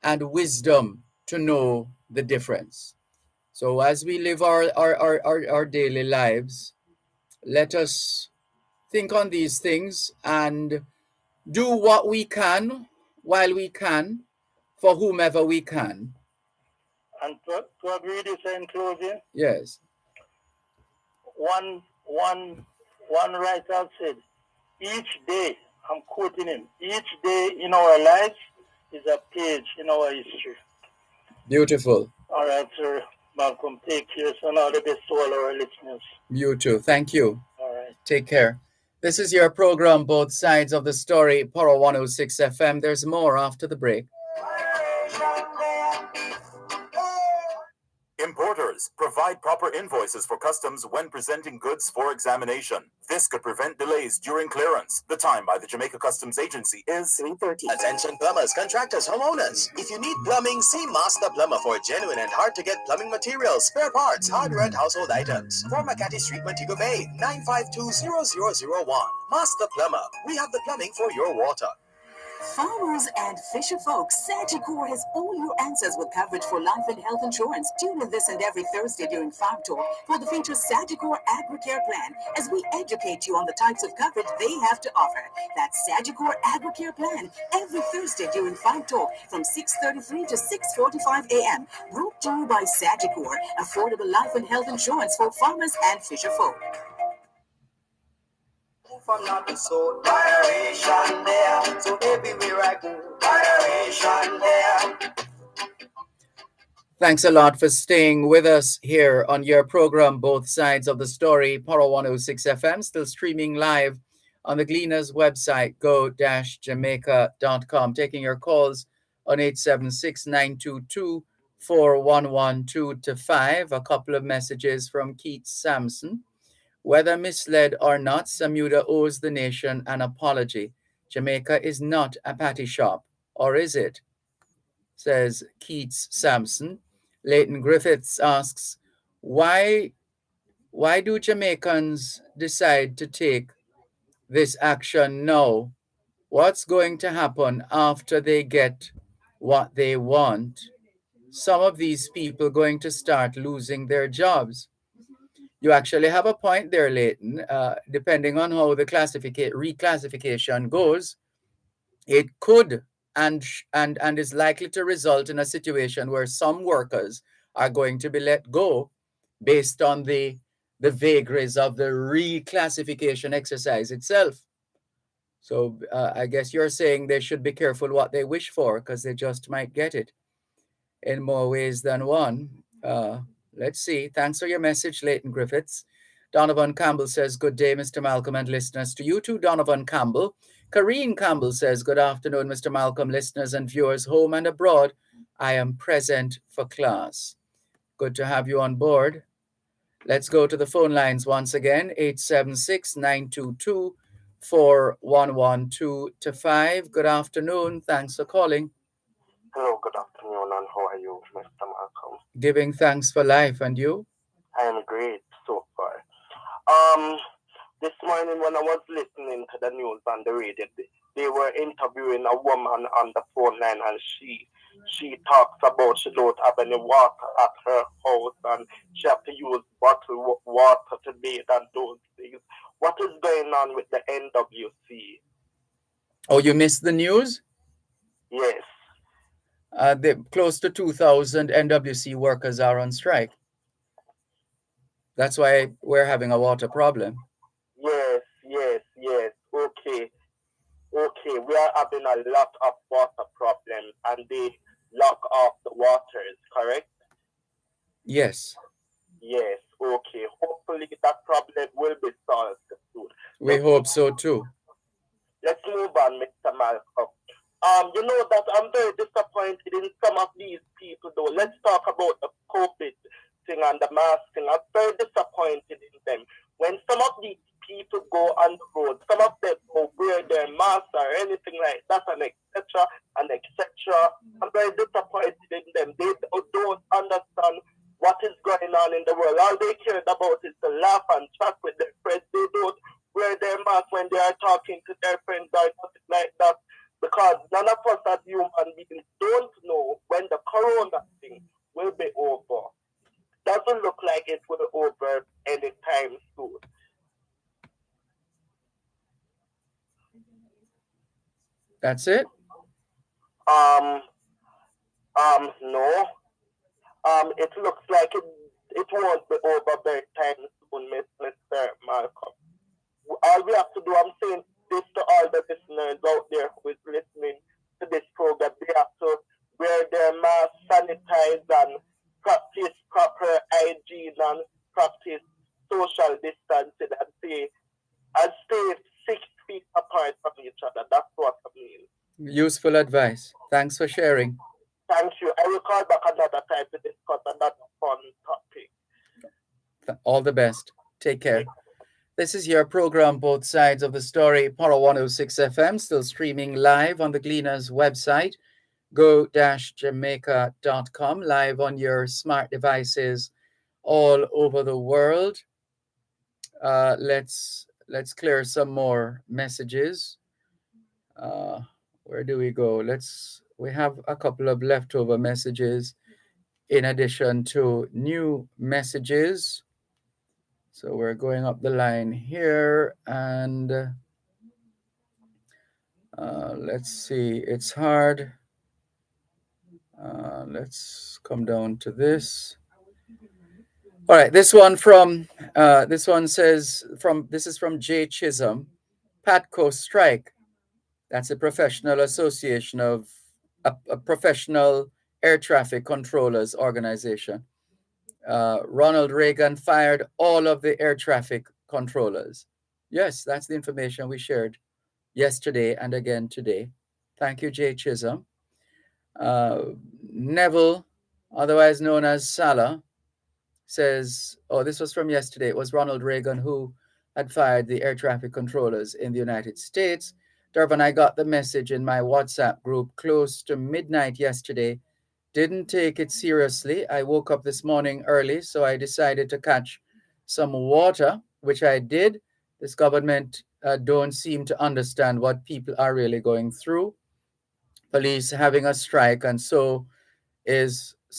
and wisdom to know the difference. So as we live our daily lives, let us think on these things and do what we can while we can for whomever we can. And to agree with this in closing, yes. One writer said, each day, I'm quoting him, each day in our lives is a page in our history. Beautiful. All right, sir. Malcolm, take care. So all the best to all our listeners. You too. Thank you. All right. Take care. This is your program, Both Sides of the Story, Power 106 FM. There's more after the break. Importers, provide proper invoices for customs when presenting goods for examination. This could prevent delays during clearance. The time by the Jamaica Customs Agency is 3:30. Attention plumbers, contractors, homeowners. If you need plumbing, see Master Plumber for genuine and hard-to-get plumbing materials, spare parts, hardware, and household items. 4 Makati Street, Montego Bay, 952-0001. Master Plumber, we have the plumbing for your water. Farmers and fisher folks, Sagicor has all your answers with coverage for life and health insurance. Tune in this and every Thursday during Farm Talk for the featured Sagicor AgriCare Plan as we educate you on the types of coverage they have to offer. That's Sagicor AgriCare Plan every Thursday during Farm Talk from 6:33 to 6:45 a.m. Brought to you by Sagicor, affordable life and health insurance for farmers and fisher folk. From north to south, moderation there. So everywhere I go, Moderation there. Thanks a lot for staying with us here on your program, Both Sides of the Story, Poro 106 FM, still streaming live on the Gleaners website, go-jamaica.com. Taking your calls on 876-922-4112 to 5. A couple of messages from Keith Sampson. Whether misled or not, Samuda owes the nation an apology. Jamaica is not a patty shop, or is it? Says Keats Sampson. Leighton Griffiths asks, why do Jamaicans decide to take this action now? What's going to happen after they get what they want? Some of these people going to start losing their jobs. You actually have a point there, Leighton. Depending on how the reclassification goes, it could and is likely to result in a situation where some workers are going to be let go based on the vagaries of the reclassification exercise itself. So I guess you're saying they should be careful what they wish for, because they just might get it in more ways than one. Let's see. Thanks for your message, Leighton Griffiths. Donovan Campbell says, good day, Mr. Malcolm and listeners. To you too, Donovan Campbell. Kareen Campbell says, good afternoon, Mr. Malcolm, listeners and viewers home and abroad. I am present for class. Good to have you on board. Let's go to the phone lines once again, 876-922-4112 to 5. Good afternoon. Thanks for calling. Hello, good afternoon, and how are you, Mr. Malcolm? Giving thanks for life, and you? I am great so far. This morning when I was listening to the news on the radio, they were interviewing a woman on the phone line, and she talks about she don't have any water at her house, and she have to use bottled water to bathe and those things. What is going on with the NWC? Oh, you missed the news? Yes. Close to 2,000 NWC workers are on strike. That's why we're having a water problem. Yes. Okay. We are having a lot of water problems, and they lock off the waters, correct? Yes. Yes. Okay. Hopefully that problem will be solved soon. We hope so too. Let's move on, Mr. Malcolm. You know that I'm very disappointed in some of these people, though. Let's talk about the COVID thing and the mask thing. I'm very disappointed in them. When some of these people go on the road, some of them go wear their masks or anything like that, and etc. I'm very disappointed in them. They don't understand what is going on in the world. All they care about is to laugh and chat with their friends. They don't wear their mask when they are talking to their friends or something like that. Because none of us as human beings don't know when the corona thing will be over. Doesn't look like it will be over anytime soon. That's it? No. It looks like it won't be over very time soon, Mr. Malcolm. All we have to do, I'm saying this to all the listeners out there who is listening to this program, they have to wear their masks, sanitize, and practice proper hygiene and practice social distancing and stay 6 feet apart from each other. That's what I mean. Useful advice. Thanks for sharing. Thank you. I will call back another time to discuss another fun topic. All the best. Take care. This is your program, Both Sides of the Story, Poro 106 FM, still streaming live on the Gleaners website, go-jamaica.com, live on your smart devices all over the world. Let's clear some more messages. Where do we go? We have a couple of leftover messages in addition to new messages. So we're going up the line here, and let's see. It's hard. Let's come down to this. All right, this one says this is from Jay Chisholm. Patco strike. That's a professional association of a professional air traffic controllers organization. Ronald Reagan fired all of the air traffic controllers. Yes, that's the information we shared yesterday and again today. Thank you, Jay Chisholm. Neville, otherwise known as Salah, says, oh, this was from yesterday. It was Ronald Reagan who had fired the air traffic controllers in the United States. Dervan, I got the message in my WhatsApp group close to midnight yesterday. Didn't take it seriously. I woke up this morning early, so I decided to catch some water, which I did. This government don't seem to understand what people are really going through. Police having a strike, and so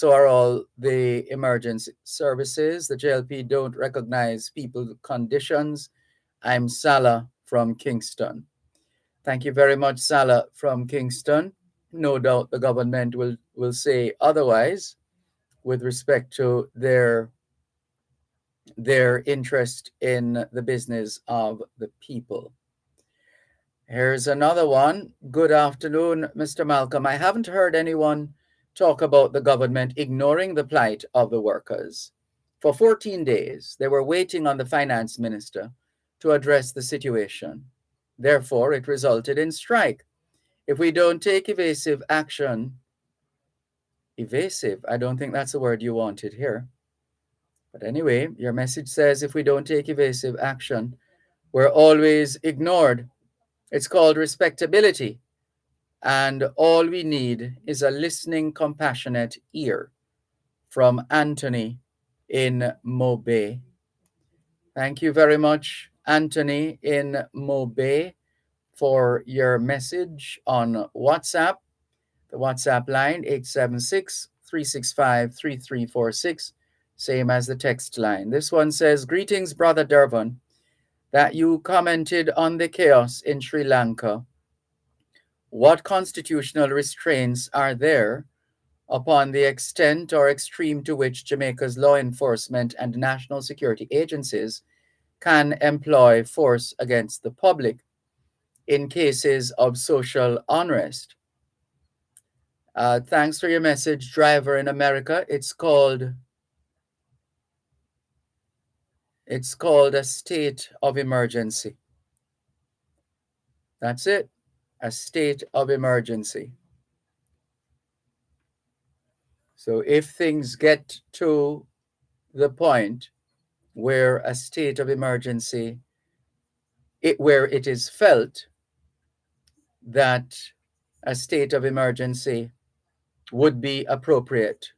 are all the emergency services. The JLP don't recognize people's conditions. I'm Salah from Kingston. Thank you very much, Salah from Kingston. No doubt the government will say otherwise with respect to their interest in the business of the people. Here's another one. Good afternoon, Mr. Malcolm. I haven't heard anyone talk about the government ignoring the plight of the workers. For 14 days, they were waiting on the finance minister to address the situation. Therefore, it resulted in strike. If we don't take evasive action, evasive, I don't think that's the word you wanted here. But anyway, your message says if we don't take evasive action, we're always ignored. It's called respectability. And all we need is a listening, compassionate ear from Anthony in Mobay. Thank you very much, Anthony in Mobay, for your message on WhatsApp. The WhatsApp line, 876-365-3346, same as the text line. This one says, greetings, Brother Dervan, that you commented on the chaos in Sri Lanka. What constitutional restraints are there upon the extent or extreme to which Jamaica's law enforcement and national security agencies can employ force against the public in cases of social unrest? Thanks for your message, driver in America. It's called a state of emergency. That's it, a state of emergency. So if things get to the point where a state of emergency, where it is felt that a state of emergency would be appropriate,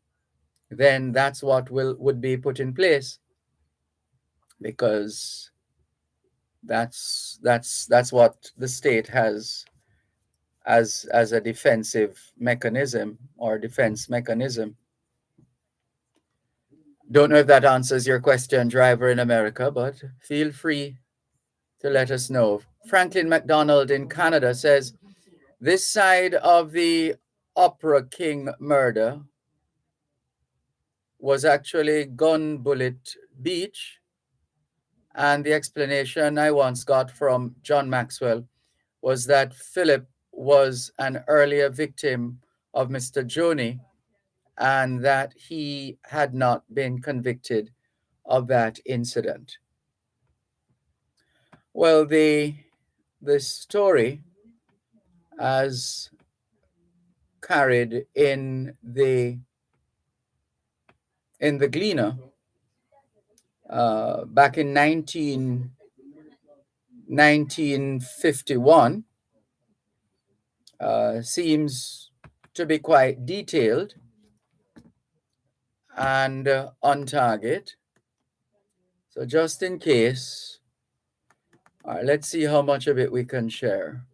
then that's what would be put in place, because that's what the state has as a defensive mechanism or defense mechanism. Don't know if that answers your question, driver in America, but feel free to let us know. Franklin McDonald in Canada says, this side of the Opera King murder was actually Gun Bullet Beach, and the explanation I once got from John Maxwell was that Philip was an earlier victim of Mr. Joni and that he had not been convicted of that incident. Well, the story as carried in the Gleaner back in 1951 seems to be quite detailed and on target. So just in case, all right, let's see how much of it we can share.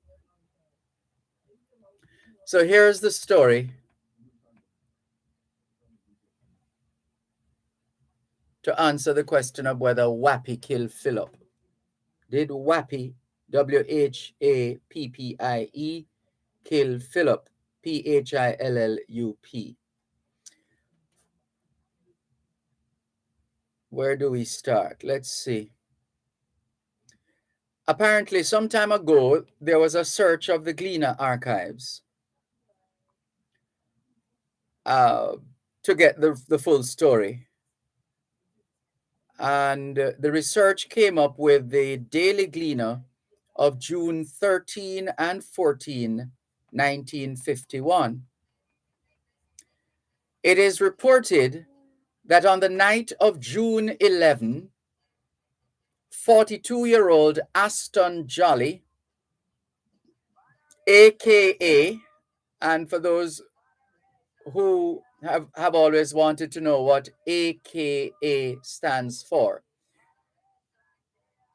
So here's the story to answer the question of whether Wappie killed Philip. Did Wappie, Wappie, kill Philip, Phillup? Where do we start? Let's see. Apparently, some time ago, there was a search of the Gleaner archives to get the full story. And the research came up with the Daily Gleaner of June 13 and 14, 1951. It is reported that on the night of June 11, 42-year-old Aston Jolly, aka, and for those who have always wanted to know what AKA stands for,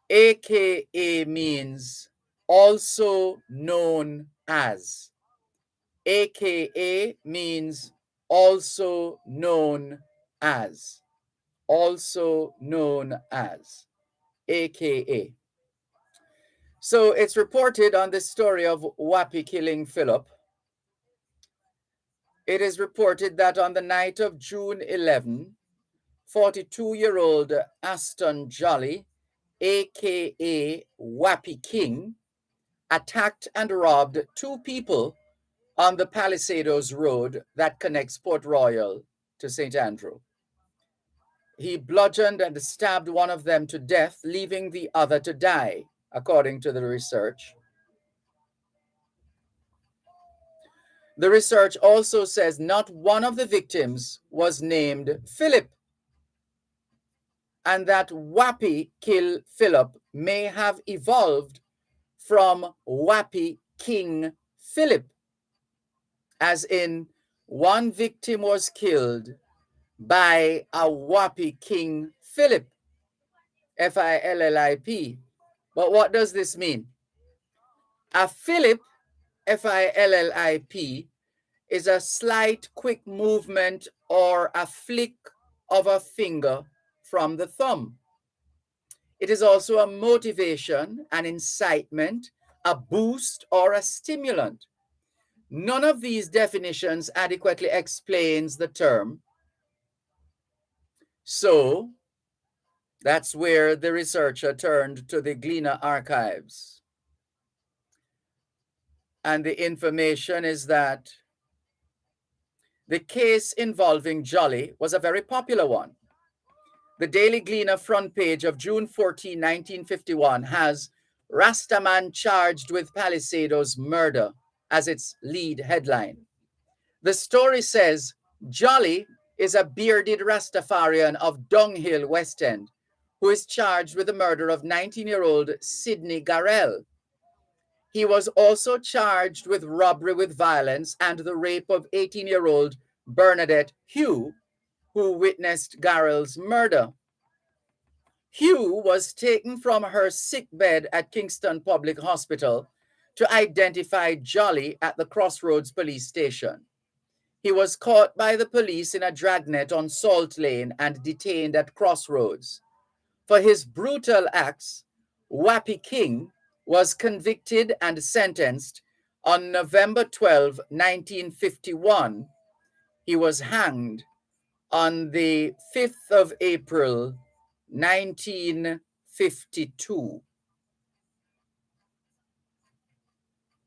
AKA means also known as. AKA means also known as. Also known as. AKA. So it's reported on the story of Wappy killing Philip. It is reported that on the night of June 11, 42-year-old Aston Jolly, aka Wappy King, attacked and robbed two people on the Palisadoes Road that connects Port Royal to St. Andrew. He bludgeoned and stabbed one of them to death, leaving the other to die, according to the research. The research also says not one of the victims was named Philip, and that Wappy Kill Philip may have evolved from Wappy King Philip, as in one victim was killed by a Wappy King Philip, Phillip. But what does this mean? A Philip, Phillip, is a slight quick movement or a flick of a finger from the thumb. It is also a motivation, an incitement, a boost, or a stimulant. None of these definitions adequately explains the term. So that's where the researcher turned to the Gleaner archives. And the information is that the case involving Jolly was a very popular one. The Daily Gleaner front page of June 14, 1951 has Rastaman charged with Palisadoes murder as its lead headline. The story says Jolly is a bearded Rastafarian of Dunghill, West End, who is charged with the murder of 19-year-old Sidney Garrell. He was also charged with robbery with violence and the rape of 18-year-old Bernadette Hugh, who witnessed Garrell's murder. Hugh was taken from her sick bed at Kingston Public Hospital to identify Jolly at the Crossroads police station. He was caught by the police in a dragnet on Salt Lane and detained at Crossroads. For his brutal acts, Wappy King was convicted and sentenced on November 12, 1951. He was hanged on the 5th of April, 1952.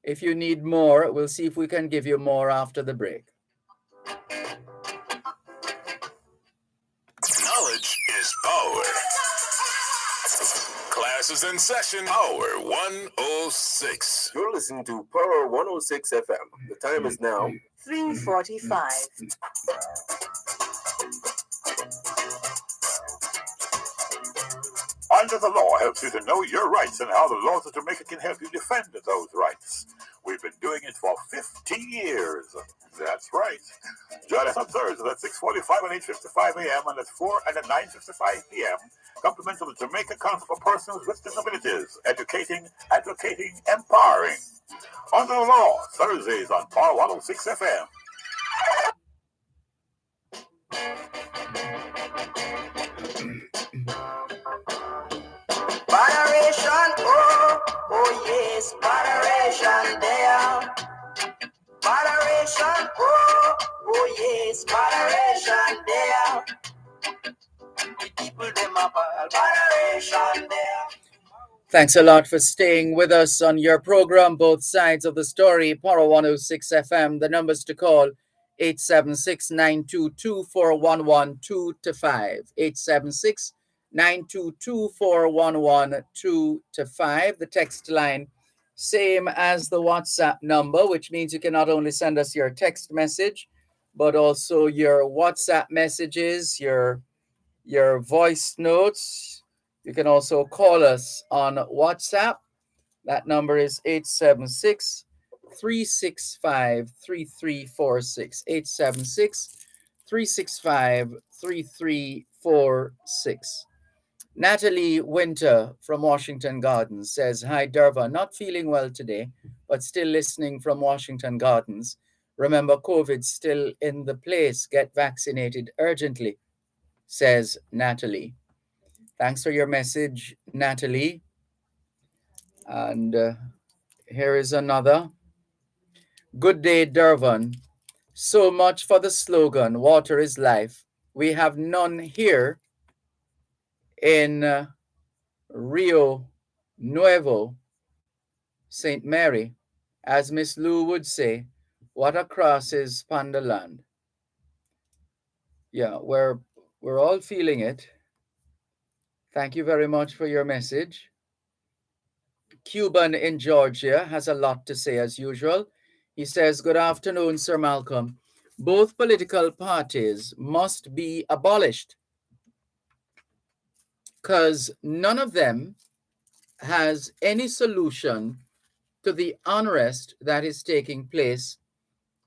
If you need more, we'll see if we can give you more after the break. Knowledge is power. Class is in session. Power 106. You're listening to Power 106 FM. The time is now 3:45. Under the Law helps you to know your rights and how the laws of Jamaica can help you defend those rights. We've been doing it for 50 years. That's right. Join us on Thursdays at 6:45 and 8:55 a.m. and at 4 and at 9:55 p.m. Compliments of the Jamaica Council for Persons with Disabilities. Educating, advocating, empowering. Under the Law, Thursdays on Power 106 FM. Moderation, oh yes, moderation there. Moderation, oh yes, moderation there. The people them up, moderation there. Thanks a lot for staying with us on your program, Both Sides of the Story, Power 106 FM. The numbers to call 876-922-4112 to 5. 876-922-4112 to 5. The text line, same as the WhatsApp number, which means you can not only send us your text message, but also your WhatsApp messages, your voice notes. You can also call us on WhatsApp. That number is 876 365 3346. 876 365 3346. Natalie Winter from Washington Gardens says, Hi, Derva, not feeling well today, but still listening from Washington Gardens. Remember, COVID's still in the place. Get vaccinated urgently, says Natalie. Thanks for your message, Natalie. And here is another. Good day, Dervan. So much for the slogan, water is life. We have none here in Rio Nuevo, St. Mary. As Miss Lou would say, what across is Pandaland. Yeah, we're all feeling it. Thank you very much for your message. Cuban in Georgia has a lot to say as usual. He says, Good afternoon, Sir Malcolm. Both political parties must be abolished because none of them has any solution to the unrest that is taking place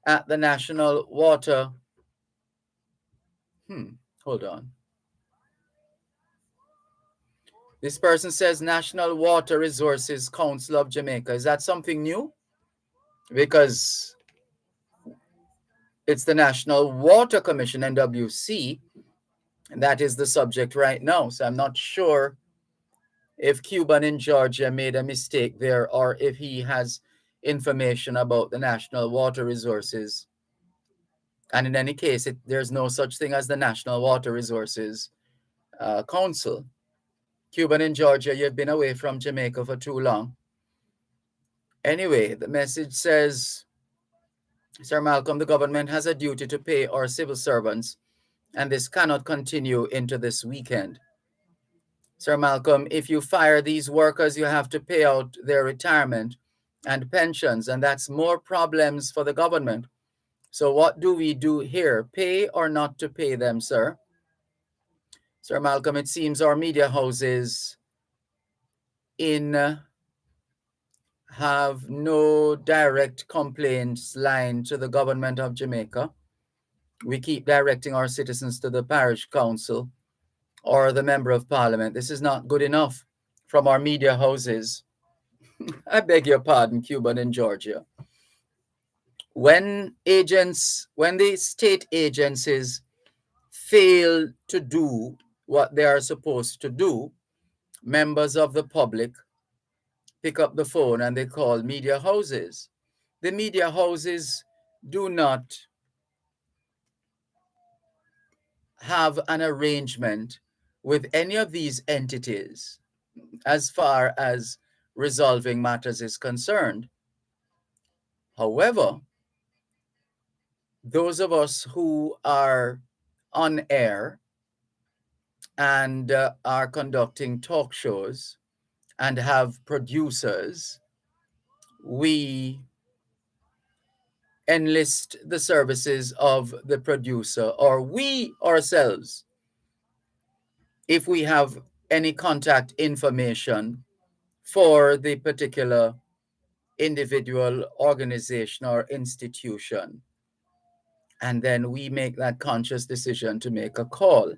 at the National Water. Hold on. This person says National Water Resources Council of Jamaica. Is that something new? Because it's the National Water Commission, NWC, and that is the subject right now. So I'm not sure if Cuban in Georgia made a mistake there or if he has information about the National Water Resources. And in any case, there's no such thing as the National Water Resources Council. Cuban in Georgia, you've been away from Jamaica for too long. Anyway, the message says, Sir Malcolm, the government has a duty to pay our civil servants, and this cannot continue into this weekend. Sir Malcolm, if you fire these workers, you have to pay out their retirement and pensions, and that's more problems for the government. So what do we do here? Pay or not to pay them, sir? Sir Malcolm, it seems our media houses have no direct complaints line to the government of Jamaica. We keep directing our citizens to the parish council or the member of parliament. This is not good enough from our media houses. I beg your pardon, Cuban in Georgia. When the state agencies fail to do what they are supposed to do, members of the public pick up the phone and they call media houses. The media houses do not have an arrangement with any of these entities as far as resolving matters is concerned. However, those of us who are on air and are conducting talk shows and have producers, we enlist the services of the producer, or we ourselves, if we have any contact information for the particular individual, organization, or institution. And then we make that conscious decision to make a call.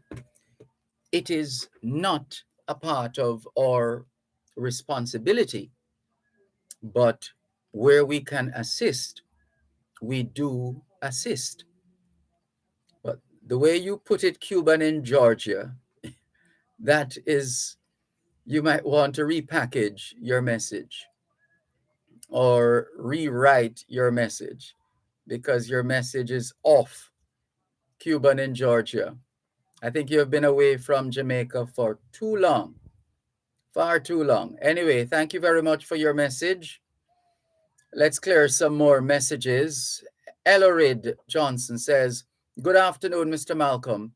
It is not a part of our responsibility, but where we can assist, we do assist. But the way you put it, Cuban in Georgia, that is, you might want to repackage your message or rewrite your message because your message is off. Cuban in Georgia. I think you have been away from Jamaica for too long Far too long. Anyway, thank you very much for your message. Let's clear some more messages. Ellerid Johnson says, good afternoon, Mr. Malcolm.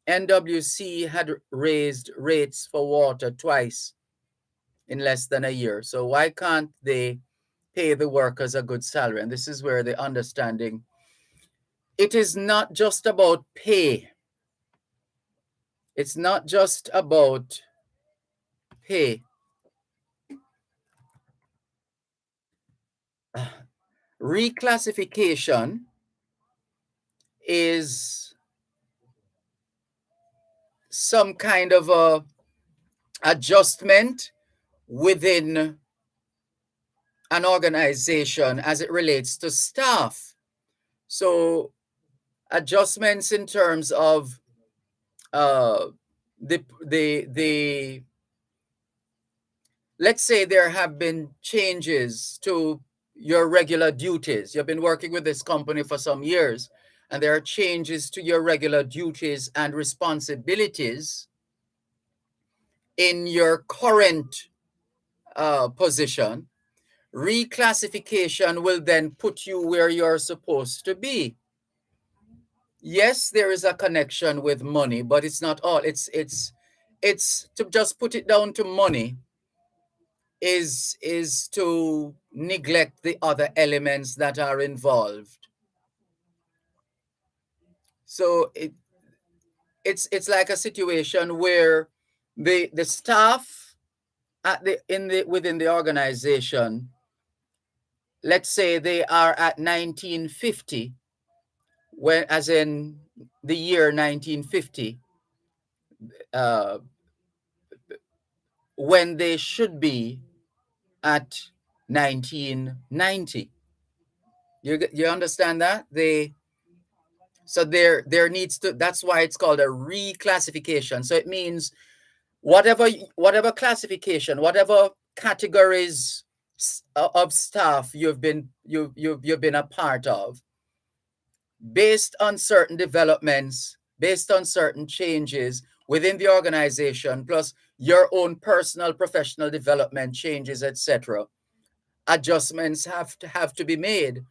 NWC had raised rates for water twice in less than a year. So why can't they pay the workers a good salary? And this is where the understanding, it is not just about pay. It's not just about pay. Reclassification is some kind of a adjustment within an organization as it relates to staff. So adjustments in terms of the let's say there have been changes to your regular duties. You've been working with this company for some years, and there are changes to your regular duties and responsibilities in your current position. Reclassification will then put you where you're supposed to be. Yes, there is a connection with money, but it's not all. It's to just put it down to money is to neglect the other elements that are involved. So it's like a situation where the staff at within the organization, let's say they are at 1950, when as in the year 1950, when they should be at 1990. You understand that? So there needs to, that's why it's called a reclassification. So it means whatever classification, whatever categories of staff you've been a part of, based on certain developments, based on certain changes within the organization, plus your own personal professional development changes, etc., adjustments have to be made,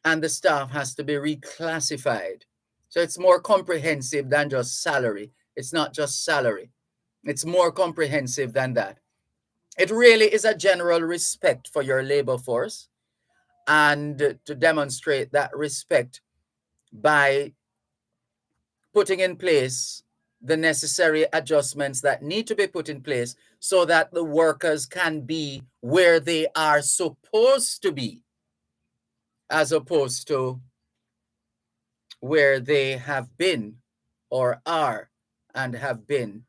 and the staff has to be reclassified. So it's more comprehensive than just salary. It's not just salary. It's more comprehensive than that. It really is a general respect for your labor force, and to demonstrate that respect by putting in place the necessary adjustments that need to be put in place so that the workers can be where they are supposed to be, as opposed to where they have been or are and have been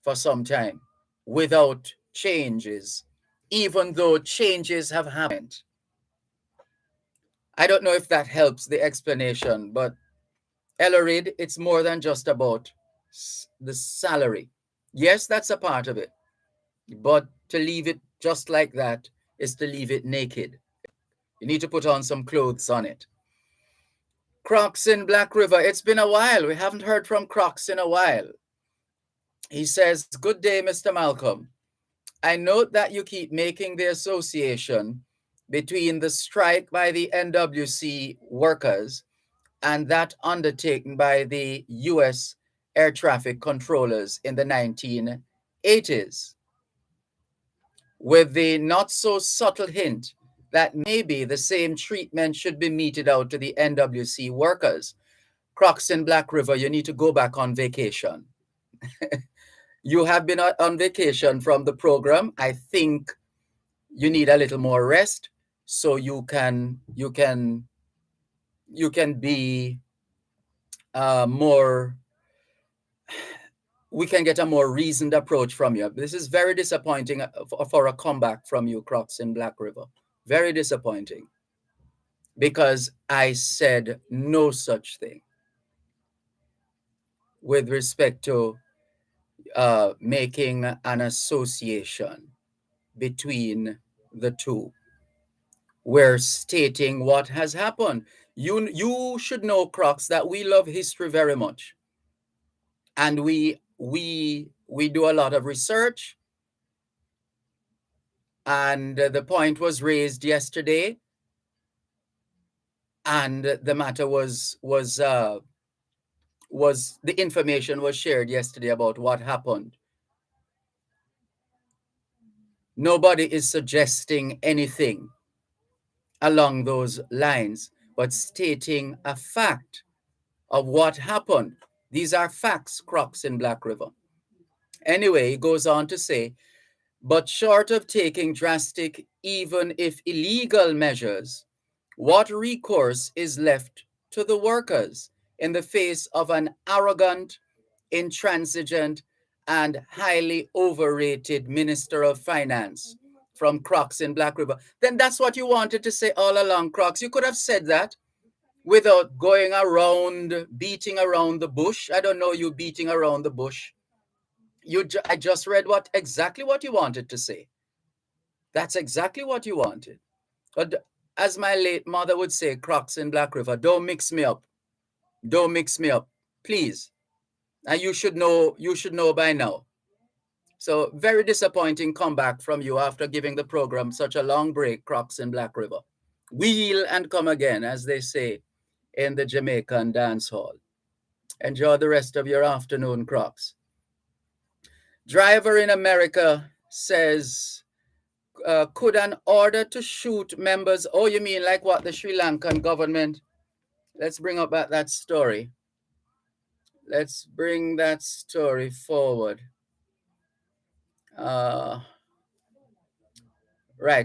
for some time without changes, even though changes have happened. I don't know if that helps the explanation, but Ellerid, it's more than just about the salary. Yes, that's a part of it, but to leave it just like that is to leave it naked. You need to put on some clothes on it. Crocs in Black River, it's been a while. We haven't heard from Crocs in a while. He says, good day, Mr. Malcolm. I note that you keep making the association between the strike by the NWC workers and that undertaken by the US air traffic controllers in the 1980s, with the not so subtle hint that maybe the same treatment should be meted out to the NWC workers. Crocs in Black River, you need to go back on vacation. You have been on vacation from the program. I think you need a little more rest so you can be more, we can get a more reasoned approach from you. This is very disappointing for a comeback from you, Crocs in Black River. Very disappointing, because I said no such thing with respect to making an association between the two. We're stating what has happened. You should know, Crocs, that we love history very much, and we do a lot of research, And the point was raised yesterday, and the matter was the information was shared yesterday about what happened. Nobody is suggesting anything along those lines, but stating a fact of what happened. These are facts, Crocs in Black River. Anyway, he goes on to say, but short of taking drastic, even if illegal measures, what recourse is left to the workers in the face of an arrogant, intransigent, and highly overrated Minister of Finance from Crocs in Black River? Then that's what you wanted to say all along, Crocs. You could have said that without going around, beating around the bush. I don't know you beating around the bush. I just read exactly what you wanted to say. That's exactly what you wanted. But as my late mother would say, Crocs in Black River, don't mix me up. Don't mix me up, please. And you should know by now. So very disappointing comeback from you after giving the program such a long break, Crocs in Black River. Wheel and come again, as they say in the Jamaican dance hall. Enjoy the rest of your afternoon, Crocs. Driver in America says, could an order to shoot members, oh, you mean like what, the Sri Lankan government? Let's bring up that story. Let's bring that story forward. Right,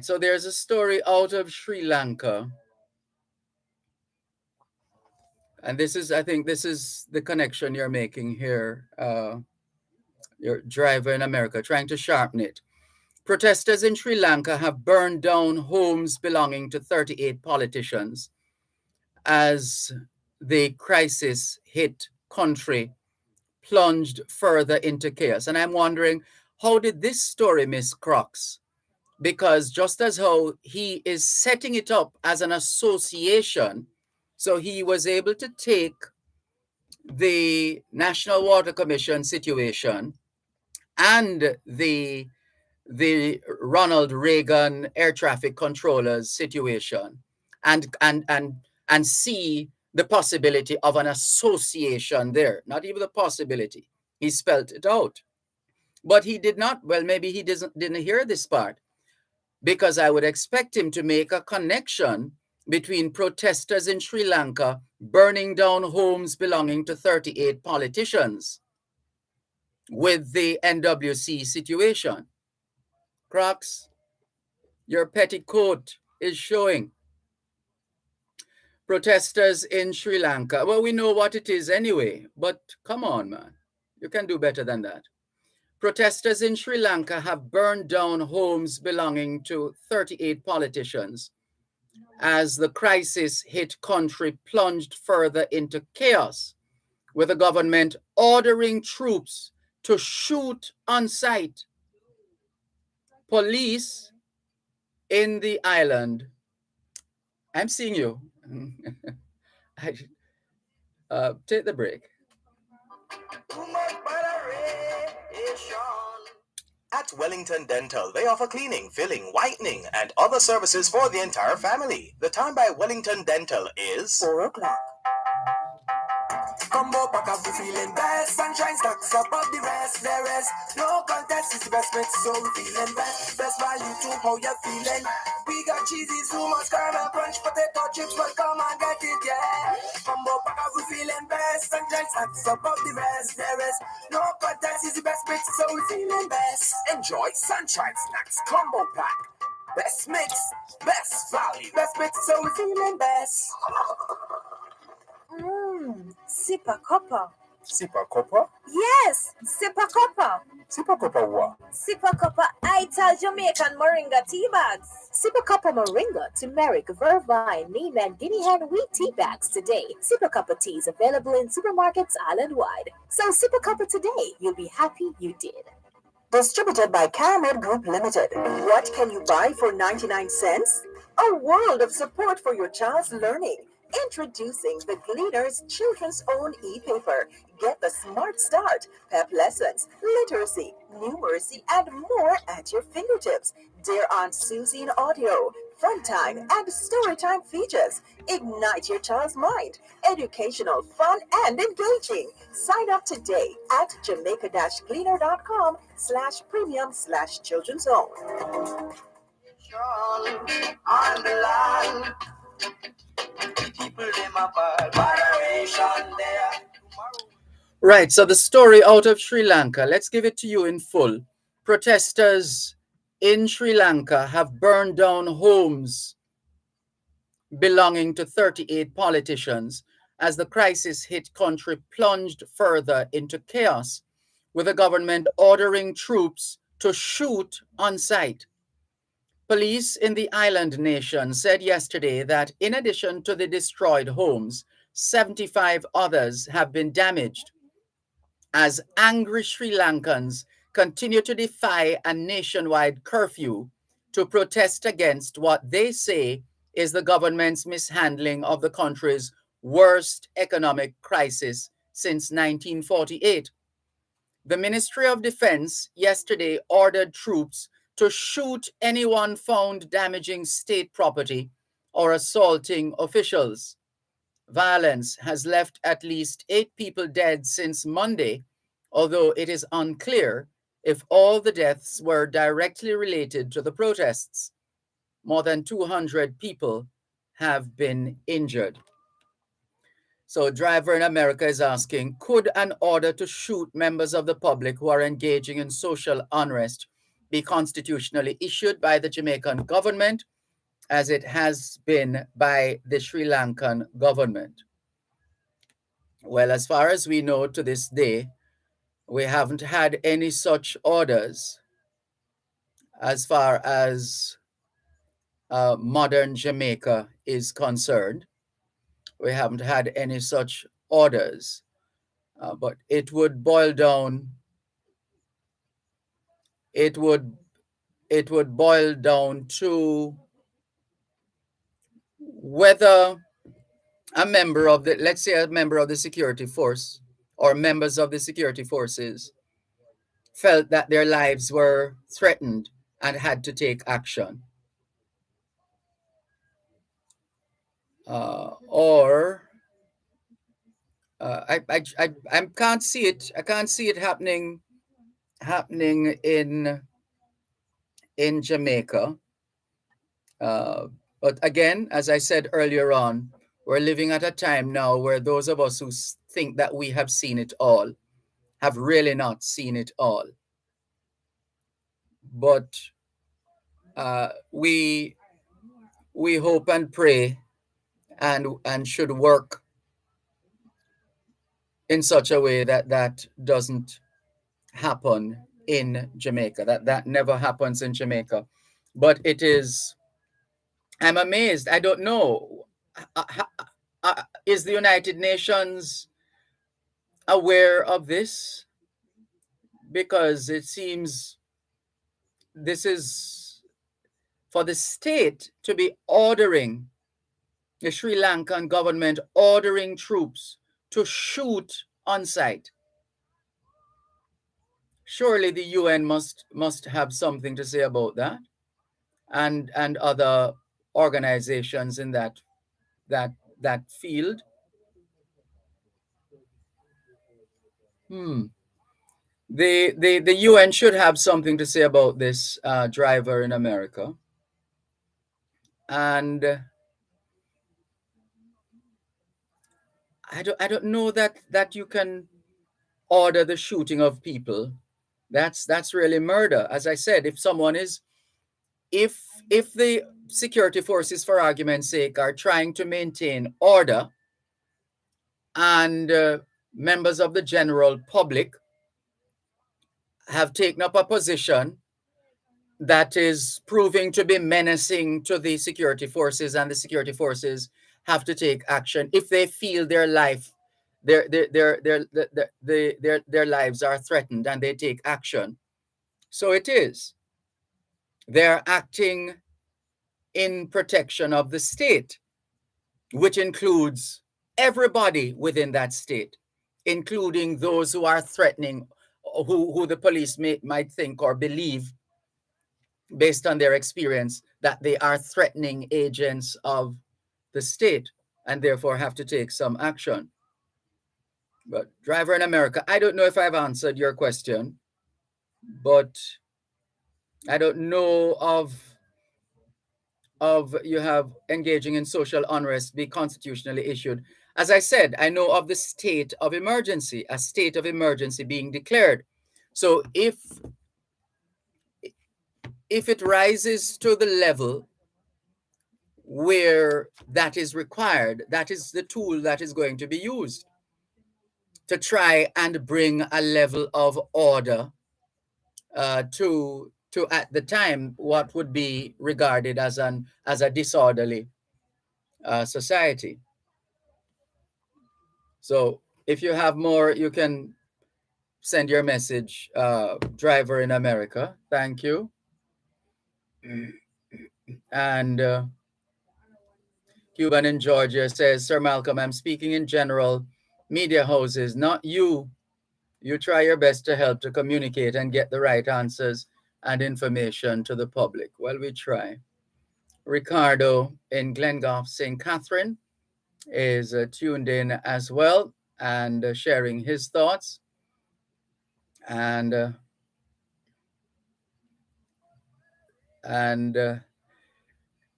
so there's a story out of Sri Lanka. And I think this is the connection you're making here. Your driver in America, trying to sharpen it. Protesters in Sri Lanka have burned down homes belonging to 38 politicians as the crisis hit country plunged further into chaos. And I'm wondering, how did this story miss Crocs? Because just as how he is setting it up as an association, so he was able to take the National Water Commission situation and the Ronald Reagan air traffic controllers situation and see the possibility of an association there. Not even the possibility. He spelled it out. But he did not, well, maybe he didn't hear this part, because I would expect him to make a connection between protesters in Sri Lanka burning down homes belonging to 38 politicians with the NWC situation. Crocs, your petticoat is showing. Protesters in Sri Lanka. Well, we know what it is anyway, but come on, man. You can do better than that. Protesters in Sri Lanka have burned down homes belonging to 38 politicians as the crisis hit country plunged further into chaos, with the government ordering troops to shoot on sight. Police in the island. I'm seeing you. Take the break. At Wellington Dental, they offer cleaning, filling, whitening, and other services for the entire family. The time by Wellington Dental is 4 o'clock. Combo pack of the feeling best. Sunshine stocks up of the rest. There is no contest, it's the best mix, so we feeling best. Best value to how you're feeling. We got cheesy, zoomers, caramel crunch, potato chips, but come and get it, yeah. Combo pack of the feeling best. Sunshine stocks up of the rest. There is no contest, it's the best mix, so we feeling best. Enjoy Sunshine Snacks Combo Pack. Best mix, best value, best mix, so we feeling best. Sipa Copper. Sipa Copper? Yes, Sipa Copper. Sipa Copper what? Sipa Copper Ital Jamaican Moringa tea bags. Sipa Copper Moringa, turmeric, vervine, neem, and guinea hen wheat tea bags today. Sipa Copper tea is available in supermarkets island-wide. So Sipa Copper today, you'll be happy you did. Distributed by Caramel Group Limited. What can you buy for 99 cents? A world of support for your child's learning. Introducing the Gleaner's Children's Own e-paper. Get the Smart Start, PEP lessons, literacy, numeracy, and more at your fingertips. Dear Aunt Susie in audio, fun time, and story time features. Ignite your child's mind. Educational, fun, and engaging. Sign up today at jamaica-gleaner.com/premium/children's zone. On the line, people them apart, moderation there. Right, so the story out of Sri Lanka, let's give it to you in full. Protesters in Sri Lanka have burned down homes belonging to 38 politicians as the crisis hit country plunged further into chaos, with the government ordering troops to shoot on sight. Police in the island nation said yesterday that in addition to the destroyed homes, 75 others have been damaged as angry Sri Lankans continue to defy a nationwide curfew to protest against what they say is the government's mishandling of the country's worst economic crisis since 1948. The Ministry of Defense yesterday ordered troops to shoot anyone found damaging state property or assaulting officials. Violence has left at least 8 people dead since Monday, although it is unclear if all the deaths were directly related to the protests. More than 200 people have been injured. So, Driver in America is asking, could an order to shoot members of the public who are engaging in social unrest be constitutionally issued by the Jamaican government, as it has been by the Sri Lankan government? Well, as far as we know to this day, we haven't had any such orders as far as modern Jamaica is concerned. We haven't had any such orders. But it would boil down, it would boil down to whether a member of the, let's say a member of the security force or members of the security forces felt that their lives were threatened and had to take action. I can't see it. I can't see it happening in Jamaica. But again, as I said earlier on, we're living at a time now where those of us who think that we have seen it all have really not seen it all. But we hope and pray and should work in such a way that that doesn't happen in Jamaica, that never happens in Jamaica. But it is, I'm amazed. I don't know. Is the United Nations aware of this? Because it seems this is for the state to be ordering, the Sri Lankan government ordering troops to shoot on sight. Surely the UN must have something to say about that, and other organizations in that field. The UN should have something to say about this, Driver in America. And I don't know that you can order the shooting of people. That's really murder. As I said, if someone is, if the security forces, for argument's sake, are trying to maintain order, and members of the general public have taken up a position that is proving to be menacing to the security forces, and the security forces have to take action if they feel their life, their lives are threatened, and they take action. So it is. They're acting in protection of the state, which includes everybody within that state, including those who are threatening, who the police might think or believe, based on their experience, that they are threatening agents of the state and therefore have to take some action. But Driver in America, I don't know if I've answered your question, but I don't know of you have engaging in social unrest be constitutionally issued. As I said, I know of the state of emergency, a state of emergency being declared. So if it rises to the level where that is required, that is the tool that is going to be used to try and bring a level of order to at the time what would be regarded as a disorderly society. So if you have more, you can send your message, Driver in America. Thank you. And Cuban in Georgia says, Sir Malcolm, I'm speaking in general media houses, not you. You try your best to help to communicate and get the right answers and information to the public. Well, we try. Ricardo in Glengoff, St. Catherine is tuned in as well and sharing his thoughts. And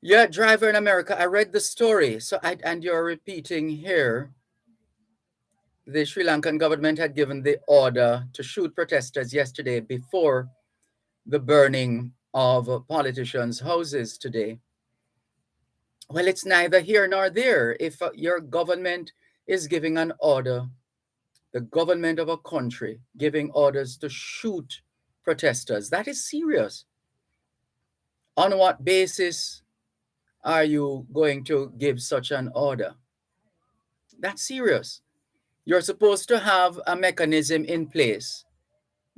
yeah, Driver in America, I read the story. So and you're repeating here. The Sri Lankan government had given the order to shoot protesters yesterday before the burning of politicians' houses today. Well, it's neither here nor there. If your government is giving an order, the government of a country giving orders to shoot protesters, that is serious. On what basis are you going to give such an order? That's serious. You're supposed to have a mechanism in place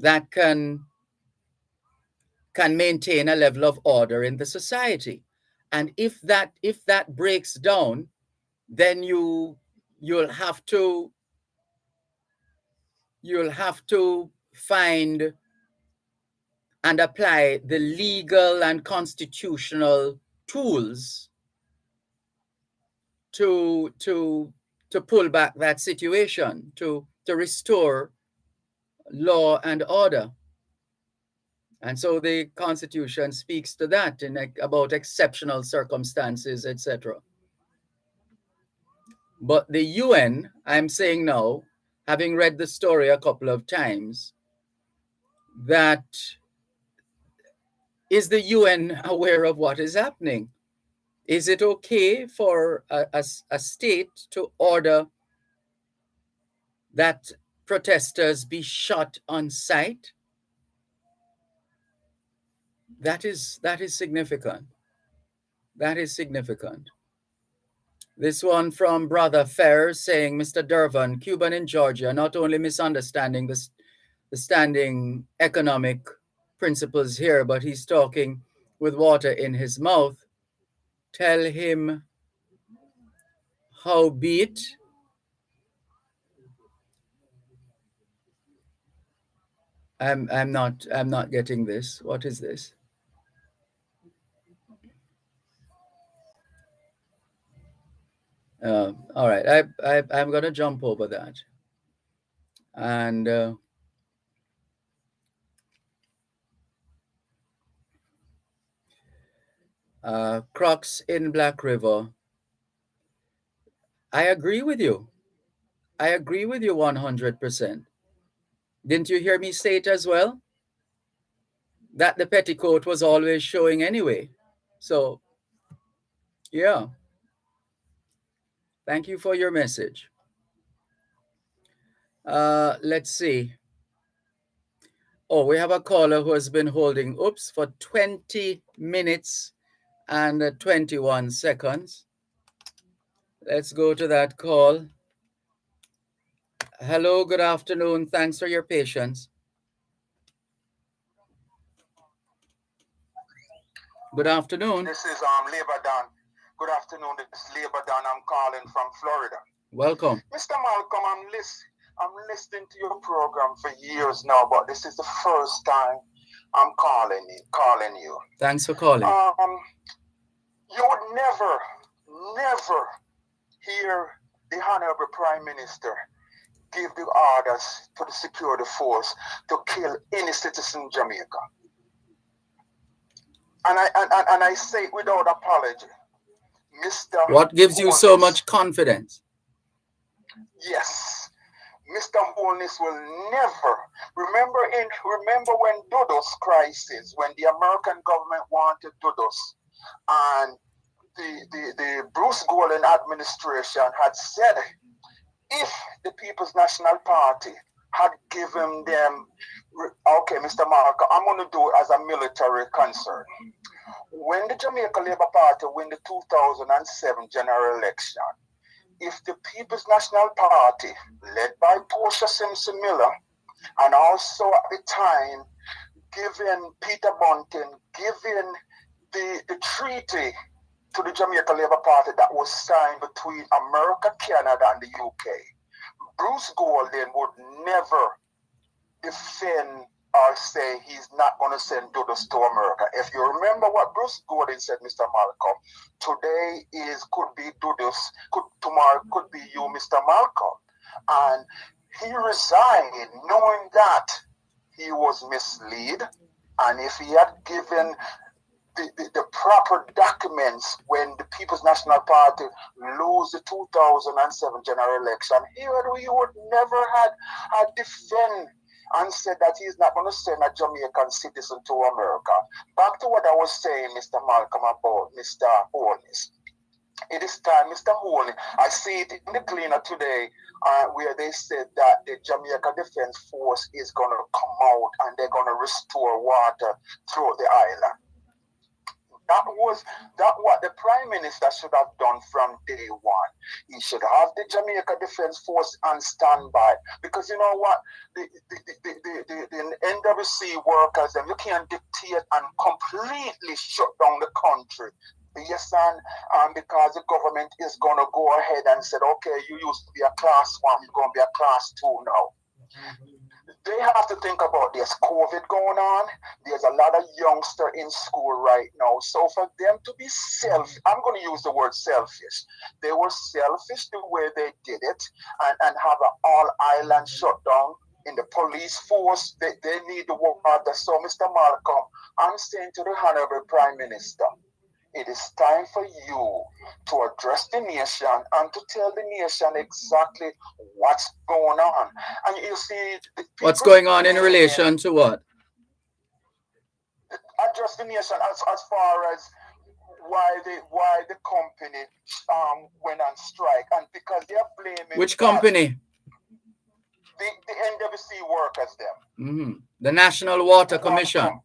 that can maintain a level of order in the society. And if that breaks down, then you'll have to find and apply the legal and constitutional tools to pull back that situation, to restore law and order. And so the Constitution speaks to that about exceptional circumstances, etc. But the UN, I'm saying now, having read the story a couple of times, that is the UN aware of what is happening? Is it okay for a state to order that protesters be shot on sight? That is significant. That is significant. This one from Brother Fair saying, Mr. Dervan, Cuban in Georgia, not only misunderstanding the standing economic principles here, but he's talking with water in his mouth. Tell him how be it. I'm not getting this. What is this? All right, I'm gonna jump over that. And Crocs in Black River. I agree with you. I agree with you 100%. Didn't you hear me say it as well? That the petticoat was always showing anyway. So, yeah. Thank you for your message. Let's see. Oh, we have a caller who has been holding, for 20 minutes and 21 seconds. Let's go to that call. Hello, good afternoon. Thanks for your patience. Good afternoon. This is Labor Don. Good afternoon. This is Labor Don. I'm calling from Florida. Welcome. Mr. Malcolm, I'm listening to your program for years now, but this is the first time I'm calling you. Thanks for calling. You would never hear the Honorable Prime Minister give the orders to the security force to kill any citizen in Jamaica. And I say it without apology. Mr. What gives you so much confidence? Yes. Mr. Holness will never remember when Dodos crisis, when the American government wanted Dodos, and the Bruce Golding administration had said if the People's National Party had given them, okay, Mr. Marco, I'm going to do it as a military concern. When the Jamaica Labour Party win the 2007 general election, if the People's National Party, led by Portia Simpson Miller, and also at the time, given Peter Bunting, given the treaty to the Jamaica Labour Party that was signed between America, Canada, and the UK, Bruce Golding would never defend or say he's not going to send Dodos to America. If you remember what Bruce Golding said, Mr. Malcolm, today could be Dodos, tomorrow could be you, Mr. Malcolm. And he resigned knowing that he was misled, and if he had given the proper documents when the People's National Party lose the 2007 general election, he would never had defend and said that he's not going to send a Jamaican citizen to America. Back to what I was saying, Mr. Malcolm, about Mr. Holness. It is time, Mr. Holness. I see it in the cleaner today where they said that the Jamaica Defense Force is going to come out and they're going to restore water throughout the island. That what the Prime Minister should have done from day one. He should have the Jamaica Defense Force on standby, because you know what, the NWC workers, you can't dictate and completely shut down the country. Yes, and because the government is going to go ahead and said, okay, you used to be a class 1, you're going to be a class 2 now. They have to think about there's COVID going on. There's a lot of youngsters in school right now. So for them to be I'm going to use the word selfish. They were selfish the way they did it and have an all-island shutdown in the police force. They need the water. So, Mr. Malcolm, I'm saying to the Honorable Prime Minister, it is time for you to address the nation and to tell the nation exactly what's going on. And you see, what's going on in relation to what? Address the nation as far as why the company went on strike, and because they're blaming which company? The NWC workers, them. Mm-hmm. The National Water Commission.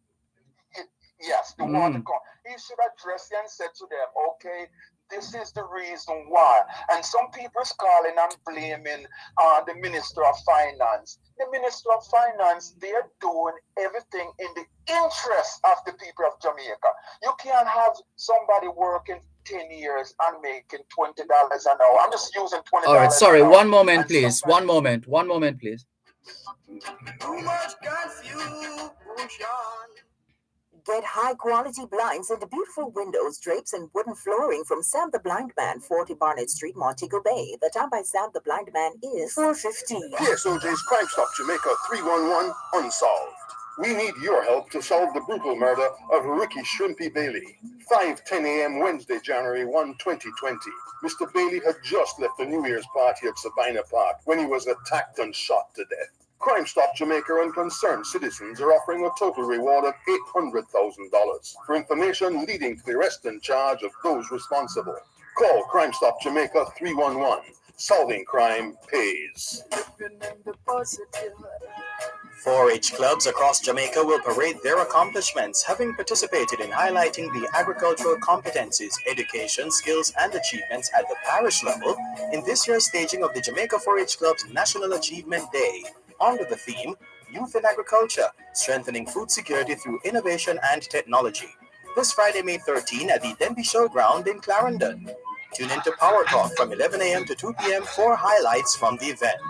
Yes, the water company. He should address it and say to them, okay, this is the reason why. And some people is calling and blaming the Minister of Finance. The Minister of Finance, they're doing everything in the interest of the people of Jamaica. You can't have somebody working 10 years and making $20 an hour. I'm just using $20. All right, sorry, one moment, please. One moment, please. Too much confusion. Get high-quality blinds and beautiful windows, drapes, and wooden flooring from Sam the Blind Man, 40 Barnett Street, Montego Bay. The time by Sam the Blind Man is 4:15. PSOJ's Crime Stop Jamaica 311 unsolved. We need your help to solve the brutal murder of Ricky Shrimpy Bailey. 5:10 a.m. Wednesday, January 1, 2020. Mr. Bailey had just left a New Year's party at Sabina Park when he was attacked and shot to death. Crime Stop Jamaica and concerned citizens are offering a total reward of $800,000 for information leading to the arrest and charge of those responsible. Call Crime Stop Jamaica 311. Solving crime pays. 4-H clubs across Jamaica will parade their accomplishments, having participated in highlighting the agricultural competencies, education, skills, and achievements at the parish level in this year's staging of the Jamaica 4-H Club's National Achievement Day, under the theme, Youth in Agriculture, Strengthening Food Security Through Innovation and Technology. this Friday, May 13 at the Denby Showground in Clarendon. Tune into Power Talk from 11 a.m. to 2 p.m. for highlights from the event.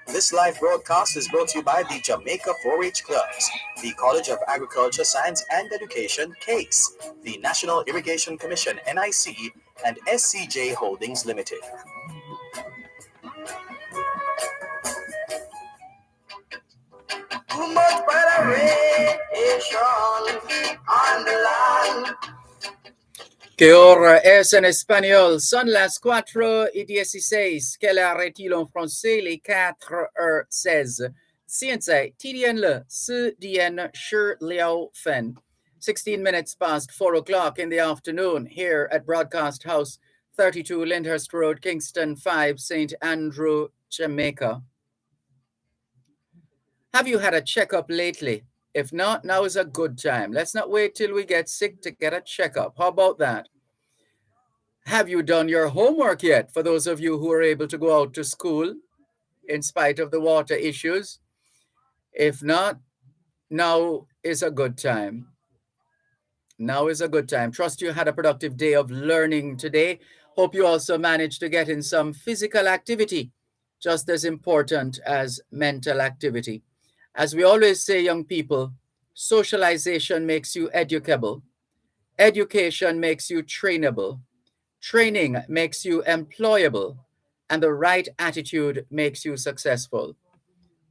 This live broadcast is brought to you by the Jamaica 4-H Clubs, the College of Agriculture, Science and Education, CASE, the National Irrigation Commission, NIC, and SCJ Holdings Limited. Too much moderation on the land. Que hora es en español? Son las 4:16. Quelle heure est-il en français? Les 4:16. Science, TDN 16 minutes past 4 o'clock in the afternoon here at Broadcast House, 32 Lyndhurst Road, Kingston 5, St. Andrew, Jamaica. Have you had a checkup lately? If not, now is a good time. Let's not wait till we get sick to get a checkup. How about that? Have you done your homework yet? For those of you who are able to go out to school in spite of the water issues. If not, now is a good time. Now is a good time. Trust you had a productive day of learning today. Hope you also managed to get in some physical activity, just as important as mental activity. As we always say, young people, socialization makes you educable. Education makes you trainable. Training makes you employable. And the right attitude makes you successful.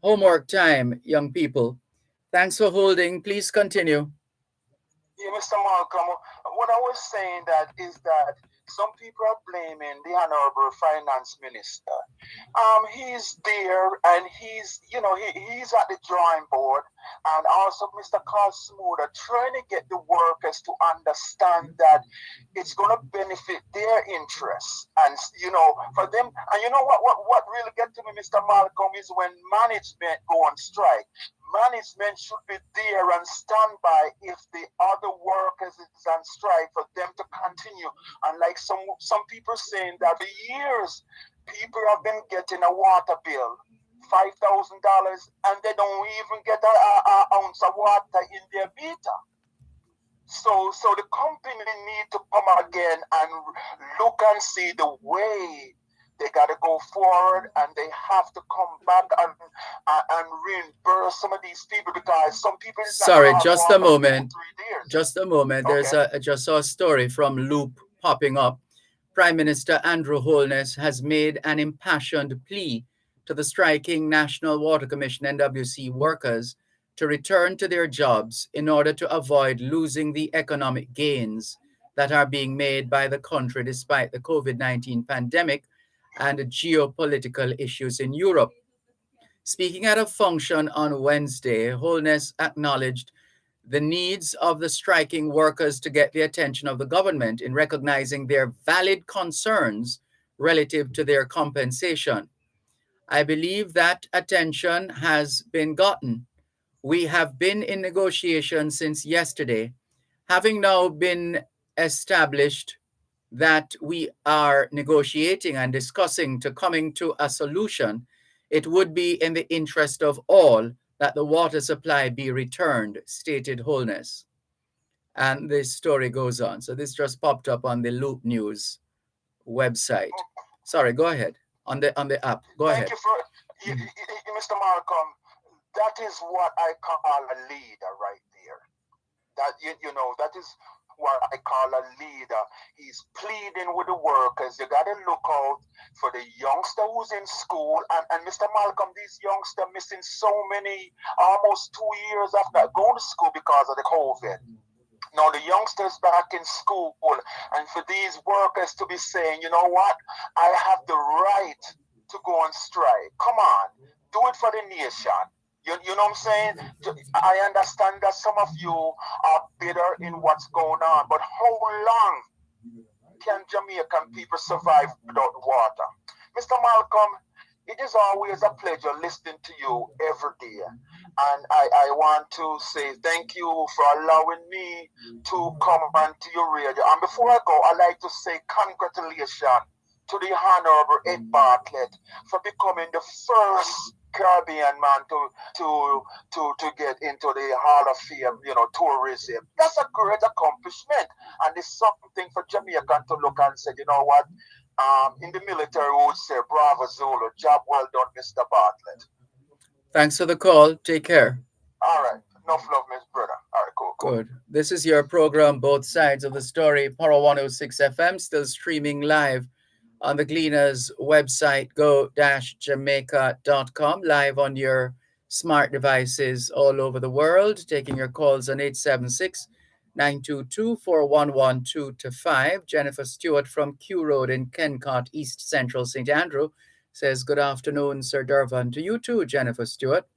Homework time, young people. Thanks for holding. Please continue. Yeah, Mr. Malcolm, what I was saying that is that some people are blaming the Honorable Finance Minister. He's there and he's at the drawing board, and also Mr. Carl Smoother trying to get the workers to understand that it's going to benefit their interests, and for them. And you know what really gets to me, Mr. Malcolm, is when management go on strike. Management should be there and stand by if the other workers is on strike for them to continue. And like some people saying that for years, people have been getting a water bill, $5,000, and they don't even get an ounce of water in their meter. So the company need to come again and look and see the way they got to go forward, and they have to come back and reimburse some of these people, because some people. Sorry, just a moment. Just a moment. Okay. There's I just saw a story from Loop popping up. Prime Minister Andrew Holness has made an impassioned plea to the striking National Water Commission NWC workers to return to their jobs in order to avoid losing the economic gains that are being made by the country despite the COVID-19 pandemic and the geopolitical issues in Europe. Speaking at a function on Wednesday, Holness acknowledged the needs of the striking workers to get the attention of the government in recognizing their valid concerns relative to their compensation. I believe that attention has been gotten. We have been in negotiations since yesterday, having now been established that we are negotiating and discussing to coming to a solution. It would be in the interest of all that the water supply be returned, stated Holness. And this story goes on. So this just popped up on the Loop News website. Sorry, go ahead. On the app. Go ahead. Thank you for Mr. Malcolm. That is what I call a leader right there. That that is what I call a leader. He's pleading with the workers. You got to look out for the youngster who's in school. And Mr. Malcolm, these youngsters missing so many, almost 2 years after going to school because of the COVID. Now the youngsters back in school, and for these workers to be saying, you know what, I have the right to go on strike. Come on, do it for the nation. You know what I'm saying? I understand that some of you are bitter in what's going on, but how long can Jamaican people survive without water? Mr. Malcolm, it is always a pleasure listening to you every day. And I want to say thank you for allowing me to come onto your radio. And before I go, I'd like to say congratulations to the Honorable Ed Bartlett for becoming the first Caribbean man to get into the Hall of Fame, tourism. That's a great accomplishment, and it's something for Jamaican to look and say, you know what? In the military, we would say, "Bravo Zulu, job well done, Mr. Bartlett." Thanks for the call. Take care. All right, enough love, Miss Brother. All right, cool. Good. This is your program, Both Sides of the Story, Power 106 FM, still streaming live on the Gleaners website, go-jamaica.com, live on your smart devices all over the world, taking your calls on 876-922-4112-5. Jennifer Stewart from Q Road in Kencott, East Central St. Andrew, says, good afternoon, Sir Dervan. To you too, Jennifer Stewart.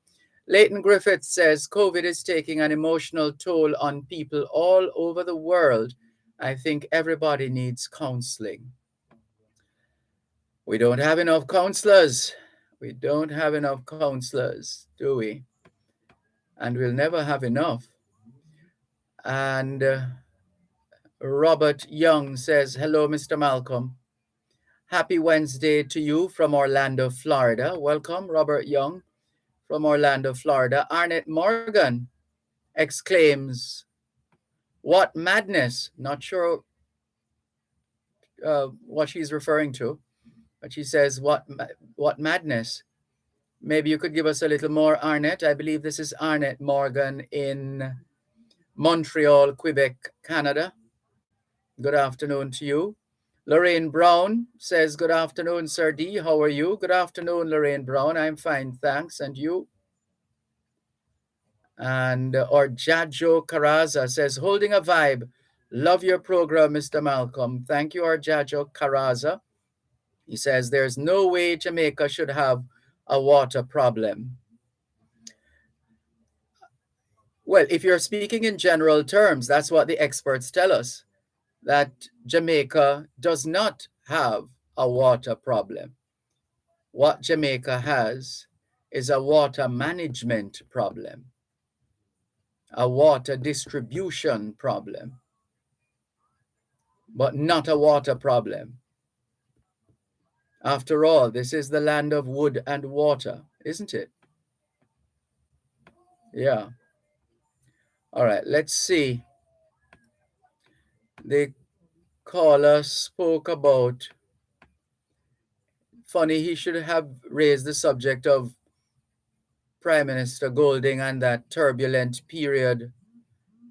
Leighton Griffith says, COVID is taking an emotional toll on people all over the world. I think everybody needs counseling. We don't have enough counselors. We don't have enough counselors, do we? And we'll never have enough. And Robert Young says, hello, Mr. Malcolm. Happy Wednesday to you from Orlando, Florida. Welcome, Robert Young from Orlando, Florida. Arnett Morgan exclaims, what madness? Not sure what she's referring to, but she says, what madness? Maybe you could give us a little more, Arnett. I believe this is Arnett Morgan in Montreal, Quebec, Canada. Good afternoon to you. Lorraine Brown says, good afternoon, Sir D. How are you? Good afternoon, Lorraine Brown. I'm fine, thanks. And you? And or Jajo Caraza says, holding a vibe. Love your program, Mr. Malcolm. Thank you, Jajo Caraza. He says, there's no way Jamaica should have a water problem. Well, if you're speaking in general terms, that's what the experts tell us, that Jamaica does not have a water problem. What Jamaica has is a water management problem, a water distribution problem, but not a water problem. After all, this is the land of wood and water, isn't it? Yeah. All right, let's see. The caller spoke about, funny, he should have raised the subject of Prime Minister Golding and that turbulent period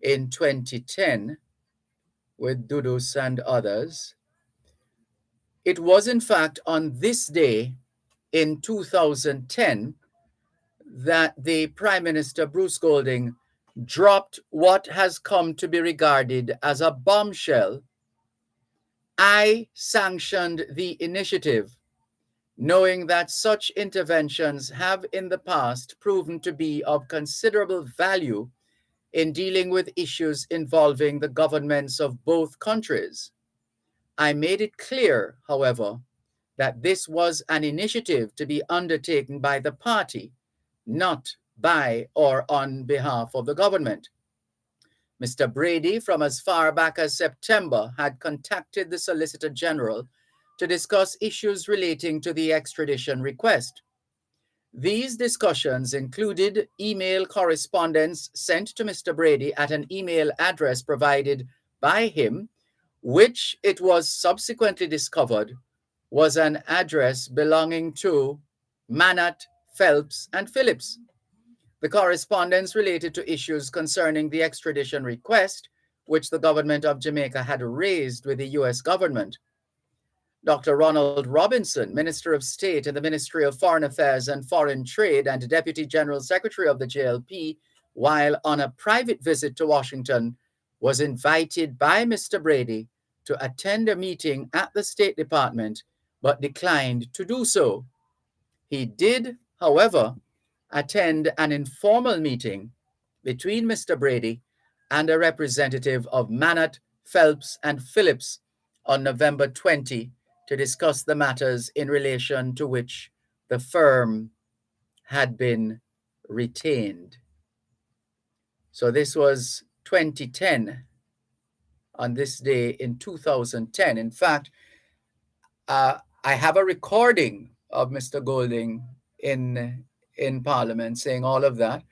in 2010 with Dudus and others. It was, in fact, on this day in 2010 that the Prime Minister, Bruce Golding, dropped what has come to be regarded as a bombshell. I sanctioned the initiative, knowing that such interventions have in the past proven to be of considerable value in dealing with issues involving the governments of both countries. I made it clear, however, that this was an initiative to be undertaken by the party, not by or on behalf of the government. Mr. Brady, from as far back as September, had contacted the Solicitor General to discuss issues relating to the extradition request. These discussions included email correspondence sent to Mr. Brady at an email address provided by him, which it was subsequently discovered was an address belonging to Manat, Phelps, and Phillips. The correspondence related to issues concerning the extradition request, which the government of Jamaica had raised with the U.S. government. Dr. Ronald Robinson, Minister of State in the Ministry of Foreign Affairs and Foreign Trade and Deputy General Secretary of the JLP, while on a private visit to Washington, was invited by Mr. Brady to attend a meeting at the State Department, but declined to do so. He did, however, attend an informal meeting between Mr. Brady and a representative of Manat, Phelps, and Phillips on November 20 to discuss the matters in relation to which the firm had been retained. So this was 2010, on this day in 2010. In fact, I have a recording of Mr. Golding in in Parliament saying all of that.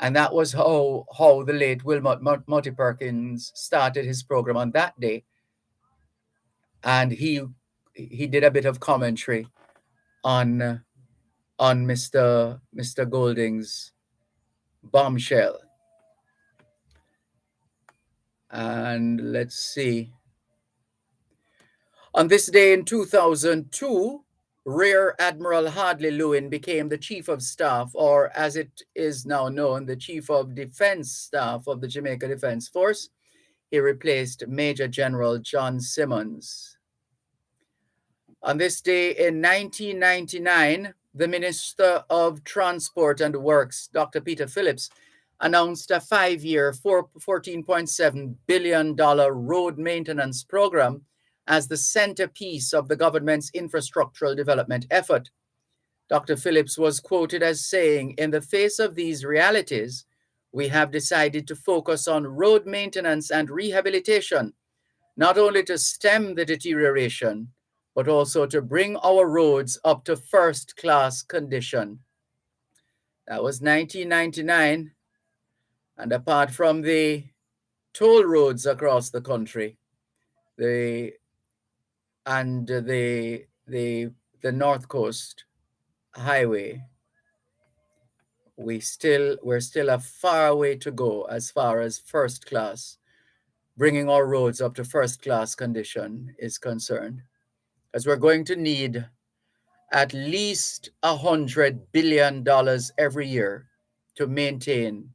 And that was how the late Wilmot Murty Perkins started his program on that day. And he did a bit of commentary on Mr. Golding's bombshell. And let's see. On this day in 2002, Rear Admiral Hadley Lewin became the Chief of Staff, or as it is now known, the Chief of Defense Staff of the Jamaica Defense Force. He replaced Major General John Simmons. On this day in 1999, the Minister of Transport and Works, Dr. Peter Phillips, announced a 5-year, $14.7 billion road maintenance program as the centerpiece of the government's infrastructural development effort. Dr. Phillips was quoted as saying, "In the face of these realities, we have decided to focus on road maintenance and rehabilitation, not only to stem the deterioration, but also to bring our roads up to first-class condition." That was 1999. And apart from the toll roads across the country, the North Coast Highway, we're still a far way to go as far as first class, bringing our roads up to first class condition is concerned, as we're going to need at least $100 billion every year to maintain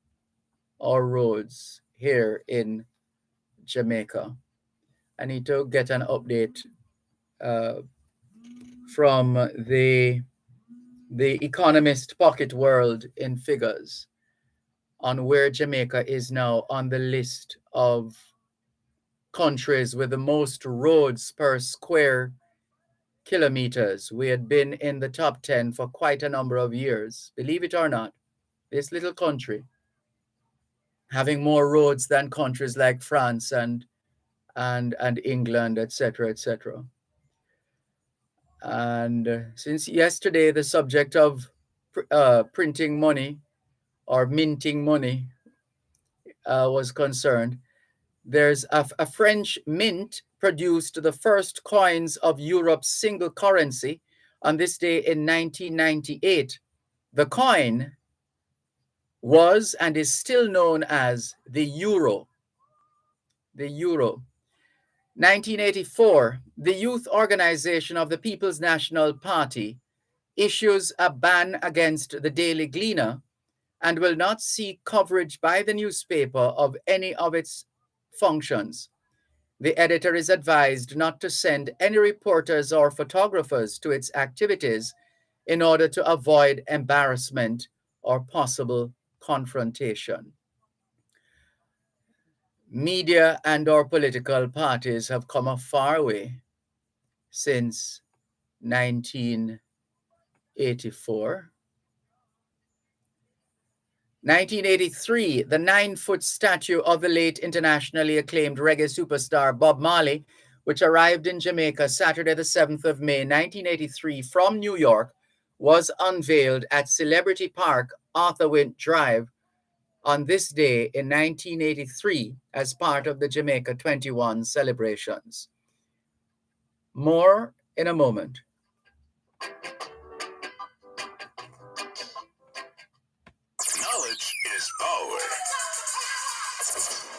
our roads here in Jamaica. I need to get an update from the Economist Pocket World in figures on where Jamaica is now on the list of countries with the most roads per square kilometers. We had been in the top 10 for quite a number of years. Believe it or not, this little country having more roads than countries like France and England, etc., etc. And since yesterday, the subject of printing money or minting money was concerned, there's a French mint produced the first coins of Europe's single currency on this day in 1998. The coin was and is still known as the euro. The euro. 1984, the youth organization of the People's National Party issues a ban against the Daily Gleaner and will not seek coverage by the newspaper of any of its functions. The editor is advised not to send any reporters or photographers to its activities in order to avoid embarrassment or possible confrontation. Media and our political parties have come a far way since 1984. 1983, the 9-foot statue of the late internationally acclaimed reggae superstar Bob Marley, which arrived in Jamaica Saturday the 7th of May, 1983 from New York, was unveiled at Celebrity Park, Arthur Wint Drive, on this day in 1983 as part of the Jamaica 21 celebrations. More in a moment. Knowledge is power.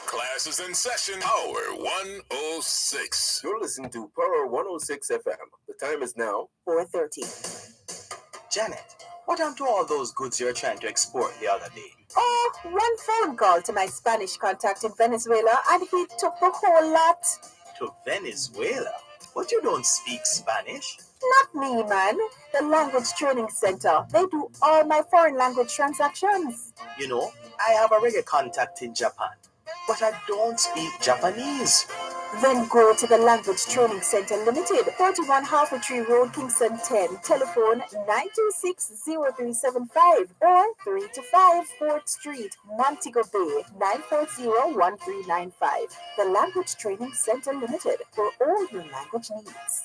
Class is in session. Power 106. You're listening to Power 106 FM. The time is now 4:30. Janet, what happened to all those goods you were trying to export the other day? Oh, one phone call to my Spanish contact in Venezuela and he took the whole lot. To Venezuela? But you don't speak Spanish? Not me, man. The Language Training Center. They do all my foreign language transactions. You know, I have a reggae contact in Japan, but I don't speak Japanese. Then go to the Language Training Center Limited, 31 Halfway Tree Road, Kingston 10. Telephone 926-0375 or 3 to 5 4th Street, Montego Bay, 940-1395. The Language Training Center Limited for all your language needs.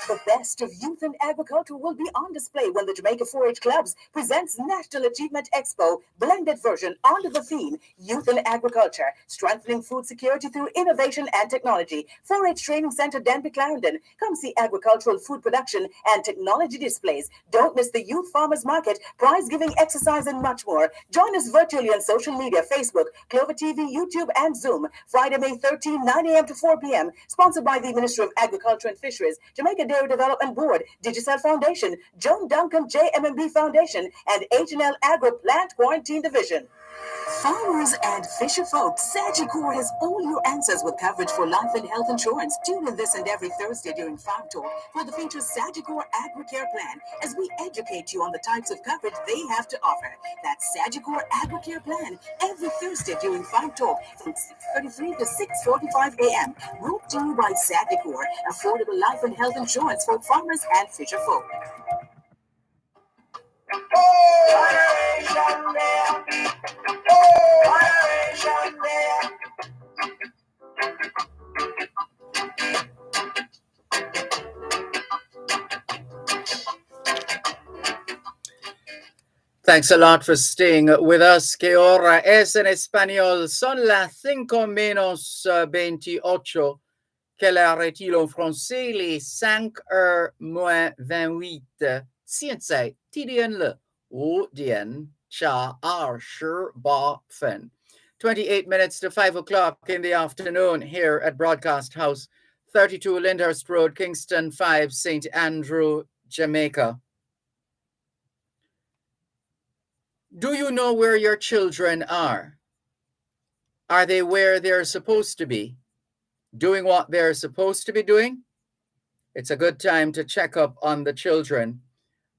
The best of youth and agriculture will be on display when the Jamaica 4-H Clubs presents National Achievement Expo blended version under the theme Youth and Agriculture, strengthening food security through innovation and technology. 4-H Training Center, Denby, Clarendon. Come see agricultural food production and technology displays. Don't miss the Youth Farmers Market, prize-giving exercise, and much more. Join us virtually on social media, Facebook, Clover TV, YouTube, and Zoom. Friday, May 13, 9 a.m. to 4 p.m. Sponsored by the Ministry of Agriculture and Fisheries, Jamaica Dairy Development Board, Digicel Foundation, Joan Duncan JMMB Foundation, and H&L Agro Plant Quarantine Division. Farmers and fisher folks, Sagicor has all your answers with coverage for life and health insurance. Tune in this and every Thursday during Farm Talk for the featured Sagicor AgriCare Plan as we educate you on the types of coverage they have to offer. That's Sagicor AgriCare Plan every Thursday during Farm Talk from 6:33 to 6:45 a.m. Brought to you by Sagicor, affordable life and health insurance for farmers and fisher folk. Thanks a lot for staying with us. Que hora es en español? Son las 5 menos 28. Quelle heure est-il en français? Les 5h moins 28. 现在几点了？5点28分. 28 minutes to 5 o'clock in the afternoon here at Broadcast House, 32 Lyndhurst Road, Kingston 5, St. Andrew, Jamaica. Do you know where your children are? Are they where they're supposed to be? Doing what they're supposed to be doing? It's a good time to check up on the children.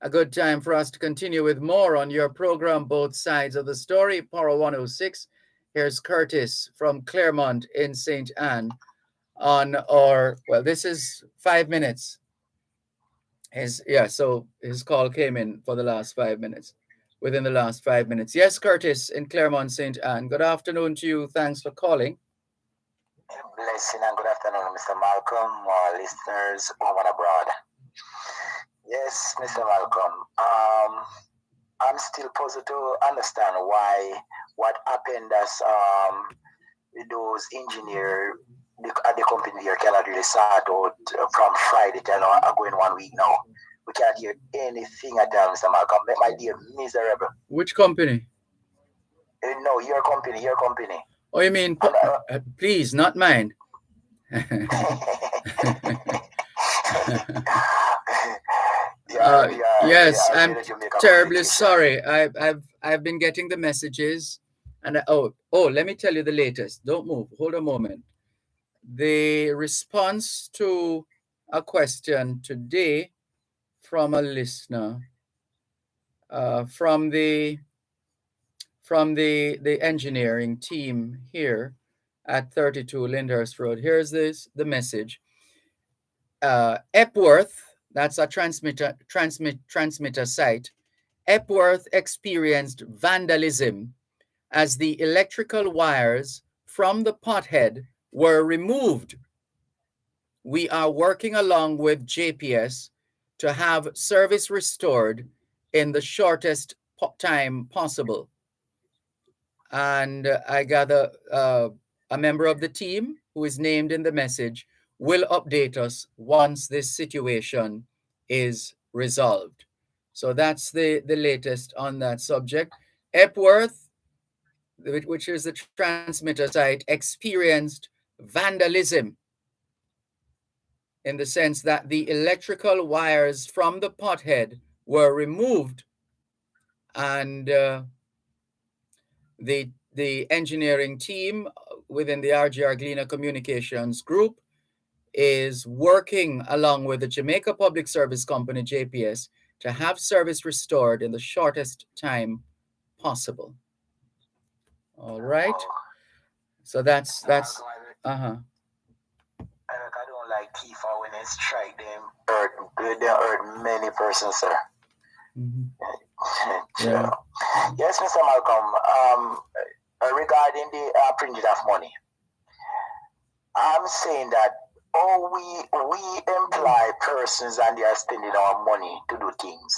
A good time for us to continue with more on your program, Both Sides of the Story, Power 106. Here's Curtis from Claremont in St. Anne on our, well, this is 5 minutes. So his call came in for the last 5 minutes. Within the last 5 minutes. Yes, Curtis in Claremont, St. Anne. Good afternoon to you. Thanks for calling. Blessing and good afternoon, Mr. Malcolm, our listeners home and abroad. Yes, Mr. Malcolm. I'm still puzzled to understand what happened as those engineers at the company here cannot really start out from Friday till going 1 week now. We can't hear anything at all, Mr. Malcolm. My dear, miserable. Which company? No, your company. Oh, you mean, please, not mine. Yes, I'm terribly sorry. I've been getting the messages, and let me tell you the latest. Don't move. Hold a moment. The response to a question today from a listener, from the engineering team here at 32 Lyndhurst Road. Here's the message. Epworth, that's a transmitter site. Epworth experienced vandalism as the electrical wires from the pothead were removed. We are working along with JPS to have service restored in the shortest time possible. And I gather a member of the team who is named in the message will update us once this situation is resolved. So that's the latest on that subject. Epworth, which is the transmitter site, experienced vandalism in the sense that the electrical wires from the pothead were removed, and the engineering team within the RGR Gleaner Communications Group is working along with the Jamaica Public Service Company, JPS, to have service restored in the shortest time possible. All right. So that's I don't like Tifa when they strike them. They hurt many persons, sir. Yeah. Yes, Mr. Malcolm. Regarding the printing of money, I'm saying that Or we employ persons and they are spending our money to do things.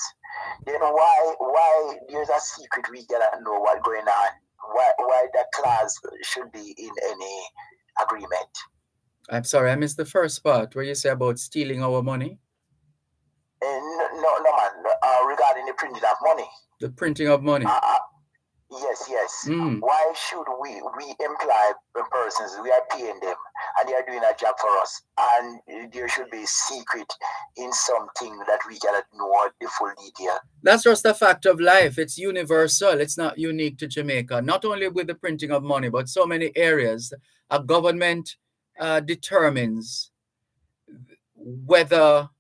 You know why there's a secret we cannot know what's going on. Why that clause should be in any agreement. I'm sorry, I missed the first part where you say about stealing our money. No, man. Regarding the printing of money. The printing of money. Yes. Why should we employ persons? We are paying them, and they are doing a job for us. And there should be secret in something that we cannot know the full detail. That's just a fact of life. It's universal. It's not unique to Jamaica. Not only with the printing of money, but so many areas. A government determines whether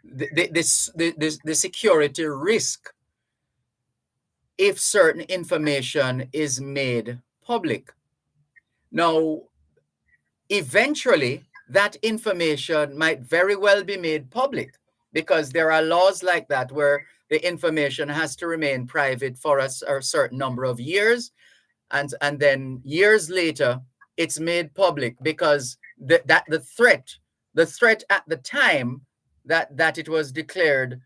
the security risk if certain information is made public. Now, eventually, that information might very well be made public because there are laws like that where the information has to remain private for a certain number of years. And then years later, it's made public because the threat at the time that it was declared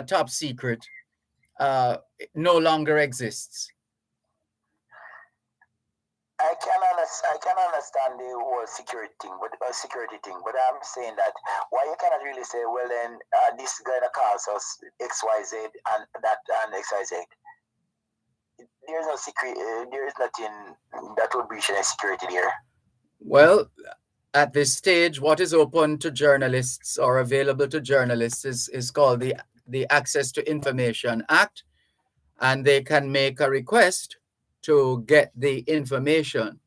top secret no longer exists. I can understand the whole security thing, but I'm saying that why you cannot really say, well then this is gonna cost us XYZ and that and XYZ. There's no secret. There is nothing that would breach any security there. Well, at this stage, what is open to journalists or available to journalists is called the Access to Information Act, and they can make a request to get the information,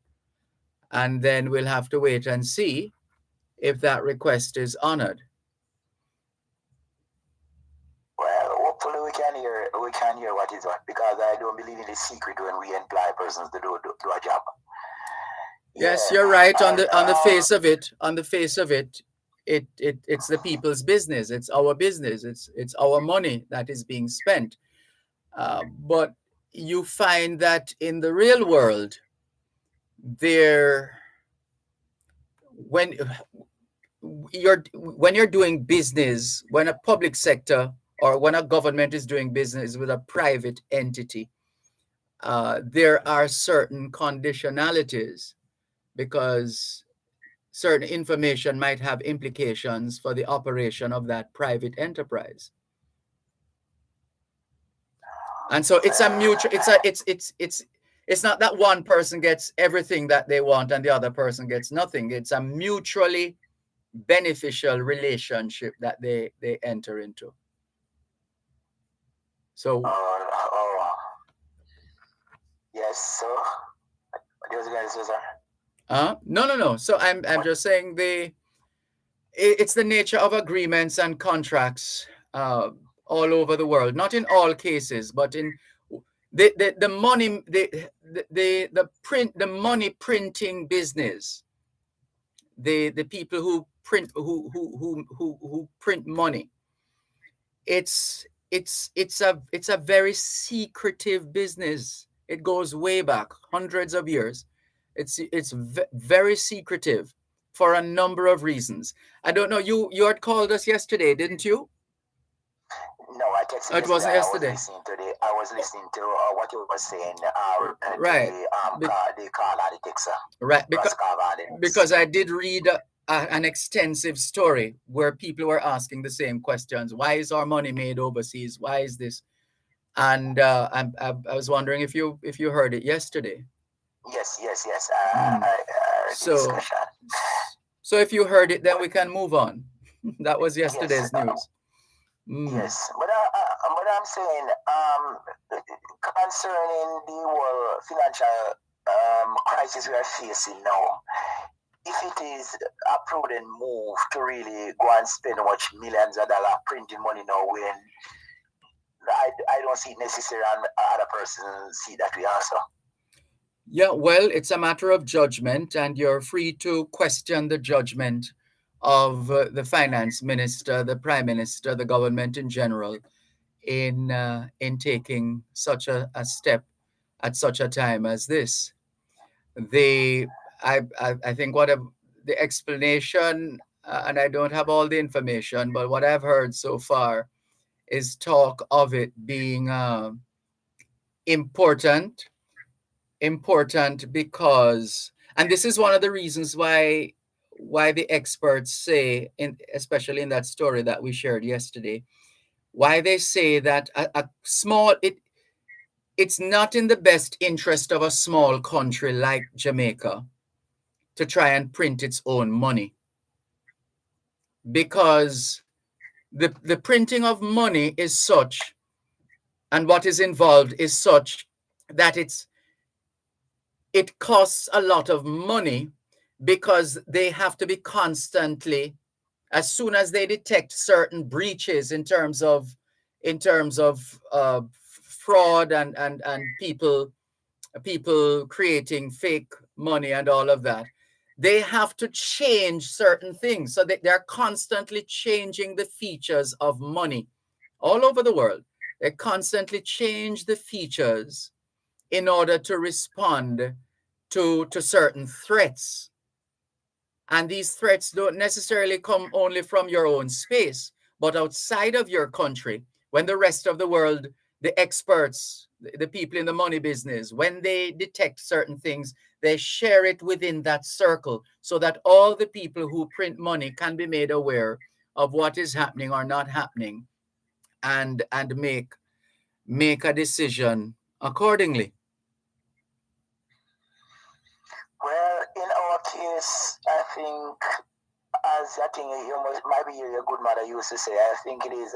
and then we'll have to wait and see if that request is honored. Well, hopefully we can hear what is what, because I don't believe in the secret when we employ persons to do a job. Yes, you're right. On the face of it, it's the people's business. It's our business. It's our money that is being spent. But you find that in the real world, when you're doing business, when a public sector or when a government is doing business with a private entity, there are certain conditionalities because certain information might have implications for the operation of that private enterprise. And so it's a mutual, it's not that one person gets everything that they want and the other person gets nothing. It's a mutually beneficial relationship that they enter into. So yes, so what was going to say, sir? No. So I'm just saying it's the nature of agreements and contracts all over the world. Not in all cases, but in the money printing business. The people who print who print money. It's a very secretive business. It goes way back hundreds of years. It's very secretive for a number of reasons. I don't know. You had called us yesterday, didn't you? No, I texted. It wasn't yesterday. I was listening to what you were saying. Right. The call and the text. Right. Because I did read an extensive story where people were asking the same questions. Why is our money made overseas? Why is this? And I was wondering if you heard it yesterday. Yes. So if you heard it, then we can move on. That was yesterday's news. Yes, but I'm saying concerning the whole financial crisis we are facing now, if it is a prudent move to really go and spend much millions of dollars printing money now, when I don't see it necessary and other persons see that we also. Yeah, well, it's a matter of judgment, and you're free to question the judgment of the finance minister, the prime minister, the government in general, in taking such a step at such a time as this. I think the explanation and I don't have all the information, but what I've heard so far is talk of it being important because, and this is one of the reasons why the experts say, especially in that story that we shared yesterday, why they say that a small, it's not in the best interest of a small country like Jamaica to try and print its own money, because the printing of money is such, and what is involved is such, that it costs a lot of money, because they have to be constantly, as soon as they detect certain breaches in terms of fraud and people creating fake money and all of that, they have to change certain things. So they're constantly changing the features of money all over the world. They constantly change the features in order to respond to certain threats. And these threats don't necessarily come only from your own space, but outside of your country. When the rest of the world, the experts, the people in the money business, when they detect certain things, they share it within that circle, so that all the people who print money can be made aware of what is happening or not happening, and make a decision accordingly. Well, in our case, I think, as I think maybe your good mother used to say, I think it is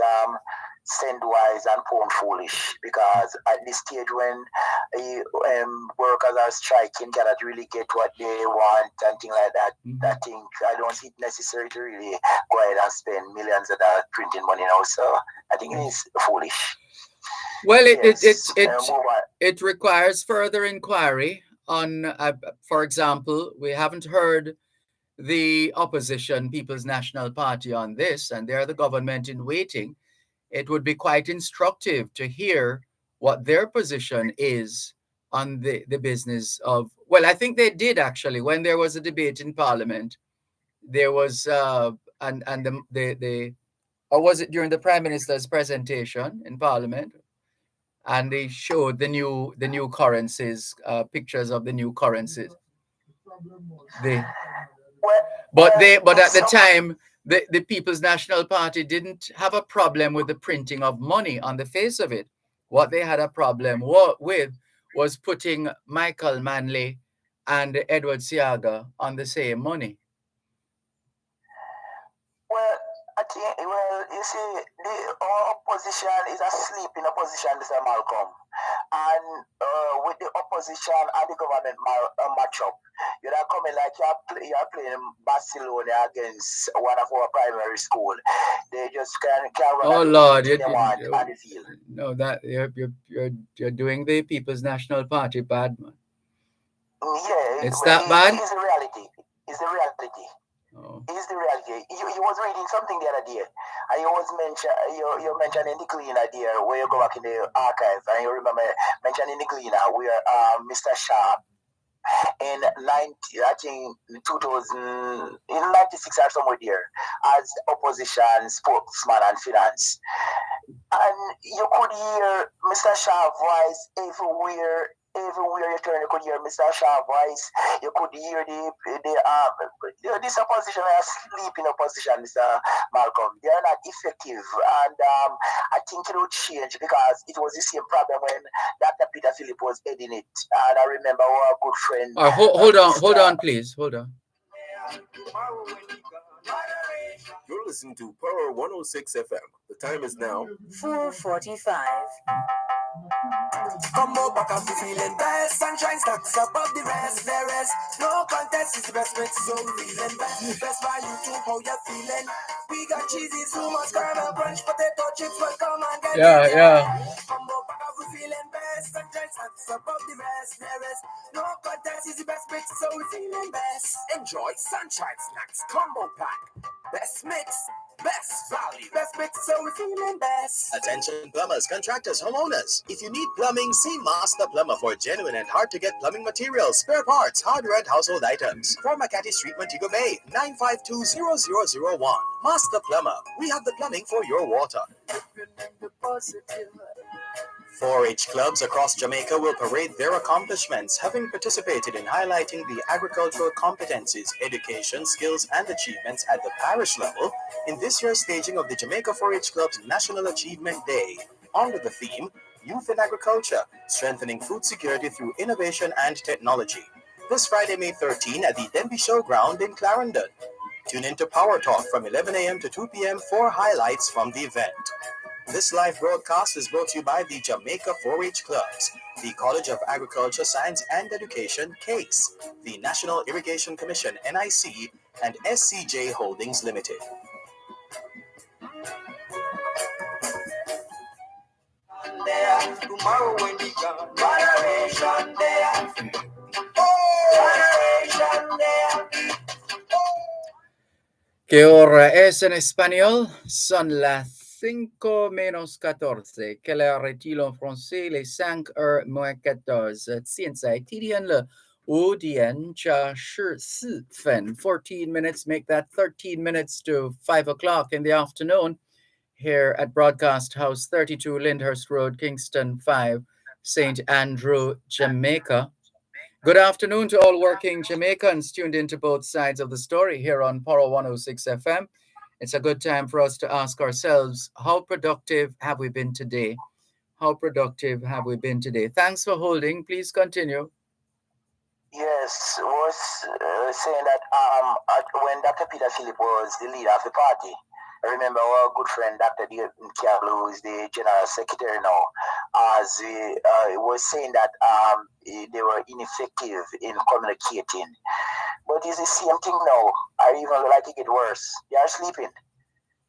send wise and pound foolish, because at this stage when workers are striking, cannot really get what they want and things like that. I don't think necessary to really go ahead and spend millions of dollars printing money now. So I think it is foolish. Well, it requires further inquiry on, for example, we haven't heard the opposition People's National Party on this, and they're the government in waiting. It would be quite instructive to hear what their position is on the business of, well, I think they did actually, when there was a debate in Parliament, there was, or was it during the Prime Minister's presentation in Parliament? And they showed the new currencies, pictures of the new currencies. But at the time, the People's National Party didn't have a problem with the printing of money on the face of it. What they had a problem with was putting Michael Manley and Edward Seaga on the same money. Well, I think, you see, our opposition is asleep in opposition, Mr. Malcolm. And with the opposition and the government matchup, you're not coming like you're playing Barcelona against one of our primary school. They just can't run. Oh Lord, on the field. No, that you're doing the People's National Party bad, man. Yeah, it's that bad. It's the reality. It's the reality. Oh. It's the reality. You was reading something the other day, and you mentioning the Queen idea where you go back in the archive, and you remember mentioning the Queen where Mr. Sharp in 96 or somewhere there as opposition spokesman and finance, and you could hear Mr. Sharp's voice everywhere you turn. You could hear Mr. Sharp's voice. You could hear this opposition are sleeping opposition, Mr. Malcolm. They are not effective, and I think it will change, because it was the same problem when Dr. Peter Philip was heading it, and I remember our good friend. Hold on, please. Hold on. You're listening to Power 106 FM. The time is now 4:45. Come up back up, feeling best. Sunshine stacks above the rest. No contest is the best way, so we feeling best. Best value to how you're feeling. We got cheesy, so much caramel brunch, potato chips, welcome and get it. Come up back up, we feeling best. Sunshine stacks above the rest. No contest is the best mix, so we feeling best. Enjoy Sunshine Snacks Combo Pack. Best mix, Best value, best mix, so we're feeling best. Attention plumbers, contractors, homeowners. If you need plumbing, see Master Plumber for genuine and hard-to-get plumbing materials, spare parts, hardware, and household items. For Makati Street, Montego Bay, 952-0001. Master Plumber, we have the plumbing for your water. 4-H clubs across Jamaica will parade their accomplishments, having participated in highlighting the agricultural competencies, education, skills, and achievements at the parish level in this year's staging of the Jamaica 4-H Club's National Achievement Day, under the theme, Youth in Agriculture, Strengthening Food Security Through Innovation and Technology. This Friday, May 13 at the Denby Showground in Clarendon. Tune into Power Talk from 11 a.m. to 2 p.m. for highlights from the event. This live broadcast is brought to you by the Jamaica 4-H Clubs, the College of Agriculture, Science and Education, CASE, the National Irrigation Commission, NIC, and SCJ Holdings Limited. Tomorrow when we gone, moderation there. Moderation there. ¿Qué hora es en español? Son las 5:14. Quelle heure est-il en français? Les 5:14. 现在提点了5点加14分. 14 minutes, make that 13 minutes to 5 o'clock in the afternoon here at Broadcast House 32 Lyndhurst Road, Kingston 5, St. Andrew, Jamaica. Good afternoon to all working Jamaicans tuned into both sides of the story here on Poro 106 FM. It's a good time for us to ask ourselves, how productive have we been today? How productive have we been today? Thanks for holding. Please continue. Yes, was saying that when Dr. Peter Philip was the leader of the party, I remember our good friend Dr. Diablo, who is the general secretary now, as was saying that they were ineffective in communicating. But it's the same thing now. I even like it get worse. They are sleeping.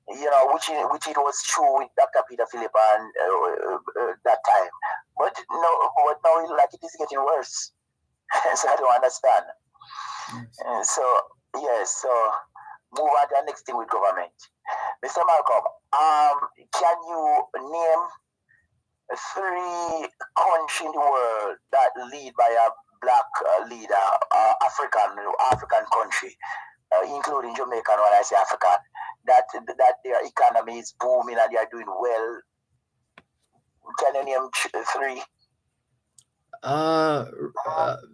You know, which it was true with Dr. Peter Philip and that time. But now like it is getting worse. So I don't understand. So move on to the next thing with government. Mr. Malcolm, can you name 3 countries in the world that lead by a black leader, African country, including Jamaica, and when I say African, that their economy is booming and they are doing well? Can you name 3?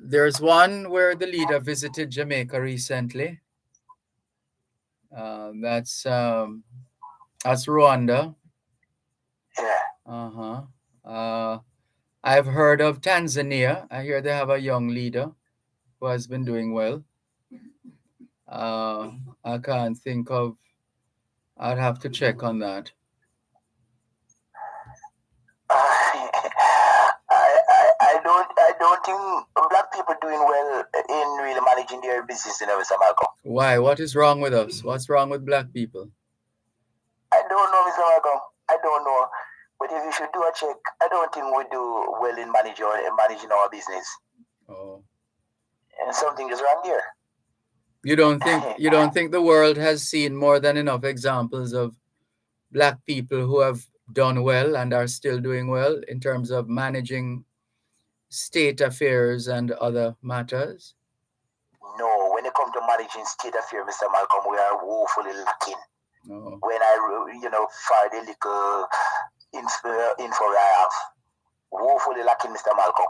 There's one where the leader visited Jamaica recently. That's Rwanda. Yeah. I've heard of Tanzania. I hear they have a young leader who has been doing well. I can't think of. I'd have to check on that. I don't think black people doing well in really managing their business in Mr. Malcolm. Why? What is wrong with us? What's wrong with black people? I don't know, Mr. Malcolm. I don't know. But if you should do a check, I don't think we do well in managing our business. Oh. And something is wrong here. You don't think the world has seen more than enough examples of black people who have done well and are still doing well in terms of managing state affairs and other matters? No, when it comes to managing state affairs, Mr. Malcolm, we are woefully lacking. Oh. When I, find a little info I have, woefully lacking, Mr. Malcolm.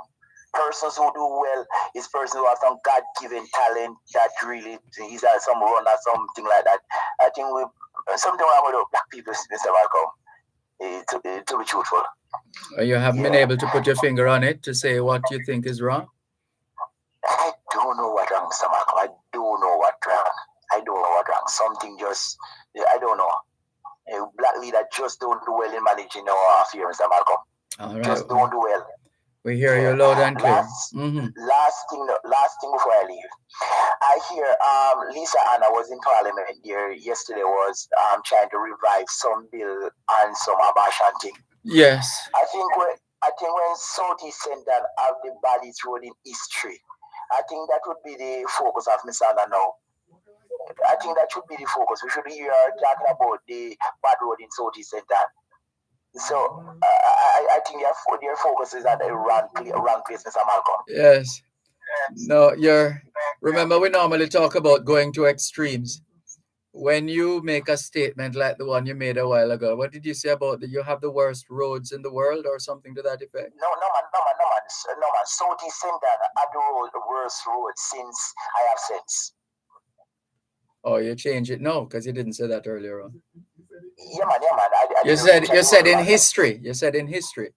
Persons who do well is persons who have some God-given talent that really is some run or something like that. I think something wrong with black people, Mr. Malcolm, to be truthful. You haven't been able to put your finger on it to say what you think is wrong? I don't know what wrong, Mr. Malcolm. I don't know what wrong. Something just, I don't know. A black leader just don't do well in managing our affairs, Mr. Malcolm. All right. Just don't do well. We hear you loud and clear. Last thing before I leave. I hear Lisa Anna was in Parliament here yesterday, was trying to revive some bill and some abortion thing. Yes. I think when Southeast Center have the baddest road in history, I think that would be the focus of Miss Anna now. I think that should be the focus. We should be here talking about the bad road in Southeast Center. So I think their focus is at the wrong place, Mr. Malcolm. Yes. No, remember we normally talk about going to extremes. When you make a statement like the one you made a while ago, what did you say about you have the worst roads in the world or something to that effect? No, man. Southeast Center had the worst road since I have sense. Oh, you change it? No, because you didn't say that earlier on. Yeah, man. You said in history. You said in history.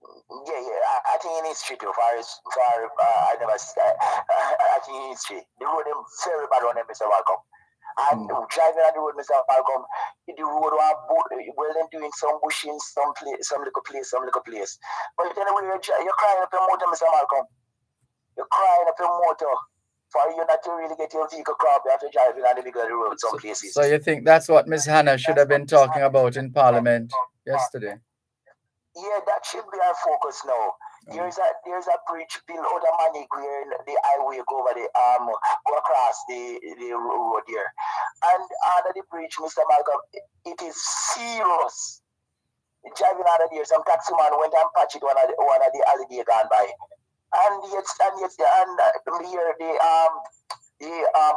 Yeah. I think in history too. I think in history the road them very bad on them, Mr. Malcolm. And driving on the road, Mr. Malcolm, the road well them doing some bushing, some little place. But anyway, you're crying up your motor, Mr. Malcolm. You're crying up your motor. For you not to really get your vehicle crowd after driving on the bigger road some places. So you think that's what Ms. Hannah should have been talking about in Parliament yesterday? Yeah, that should be our focus now. There's a bridge built out of money where the highway go over go across the road here. And under the bridge, Mr. Malcolm, it is serious. Driving out of there, some taxi man went and patched one of the holiday gone by. And here the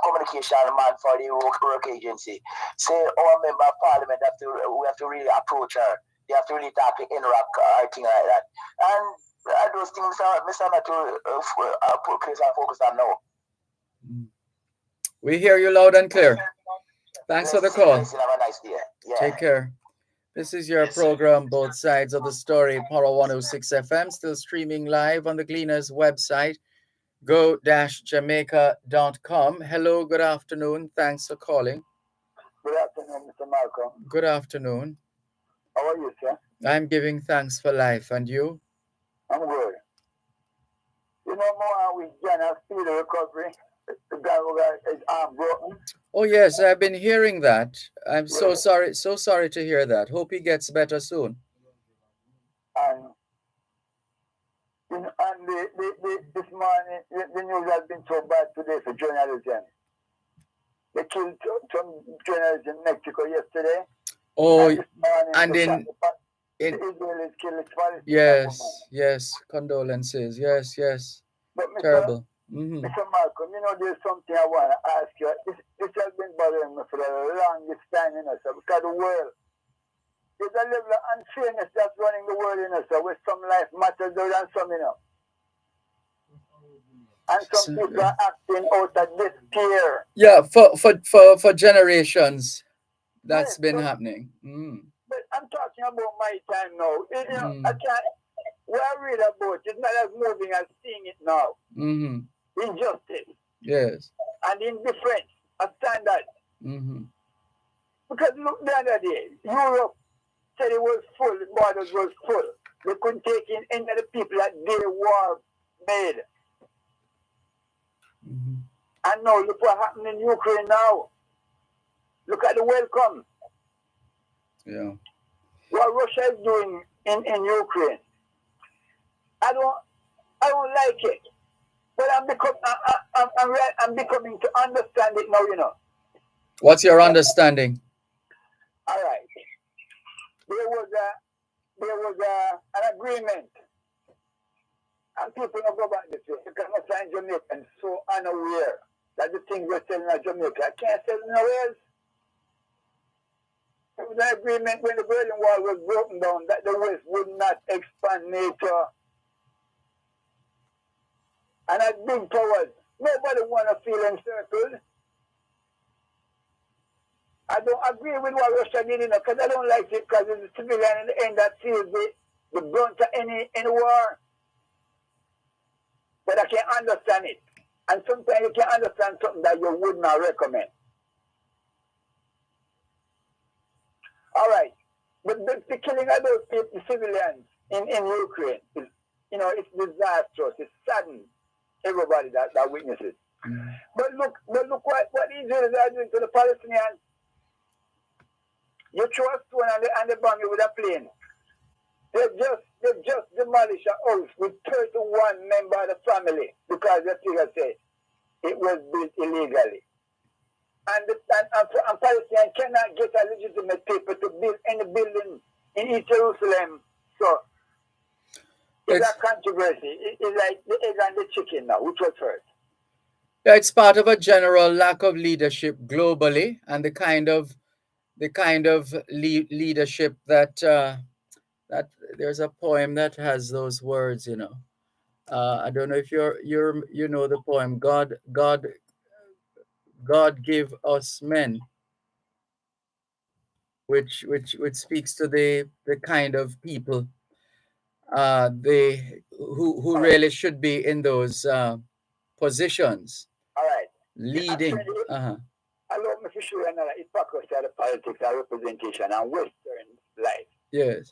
communication man for the work agency say our member of parliament we have to really approach her. They have to really talk to Iraq, thing like that. And those things are Mr. Not to put place and focus on now. We hear you loud and clear. Thanks for the call. Have a nice day. Yeah. Take care. This is your program, Both Sides of the Story, Power 106 FM, still streaming live on the Gleaners website, go-jamaica.com. Hello, good afternoon. Thanks for calling. Good afternoon, Mr. Malcolm. Good afternoon. How are you, sir? I'm giving thanks for life. And you? I'm good. You know, more with Jenna speed recovery. The guy who got his arm broken. Oh, yes, I've been hearing that. I'm so sorry to hear that. Hope he gets better soon. And this morning, the news has been so bad today for journalism. They killed some journalists in Mexico yesterday. Oh, and in the Israelis killed yes, condolences. Yes. But Terrible. Mr. Malcolm, you know, there's something I want to ask you. This has been bothering me for the longest time, because the world, there's a level of unfairness that's running the world, where some life matters more than some, And some people are acting out of despair. Yeah, for generations, that's been happening. But I'm talking about my time now. I can't. What I read about it's not as moving as seeing it now. Injustice. Yes. And indifference. A standard. Because look the other day, Europe said it was full, the borders was full. They couldn't take in any of the people that their war made. And now look what happened in Ukraine now. Look at the welcome. Yeah. What Russia is doing in Ukraine. I don't like it. But I'm becoming to understand it now, What's your understanding? All right. There was an agreement. And people don't go back this way. You cannot find Jamaicans so unaware that the things we're selling at Jamaica, I can't sell nowhere else. There was an agreement when the Berlin Wall was broken down that the West would not expand NATO. And as big powers, nobody want to feel encircled. I don't agree with what Russia did, because I don't like it, because it's the civilian in the end that feels the brunt of any war. But I can understand it. And sometimes you can understand something that you would not recommend. All right. But the killing of those people, civilians in Ukraine, is, it's disastrous. It saddens everybody that witnesses. But look what Israelis are doing to the Palestinians. You throw a stone and they bomb you with a plane. They just demolished a house with 31 members of the family because the figure said it was built illegally. and Palestine cannot get a legitimate paper to build any building in East Jerusalem. So it's a controversy. It's like the egg and the chicken now. Which was first? Yeah, it's part of a general lack of leadership globally, and the kind of leadership that that there's a poem that has those words. I don't know if you know the poem. God give us men, which speaks to the kind of people they who really should be in those positions. All right. Leading. I love me for sure another hypocrisy of the politics and representation and Western life. Yes.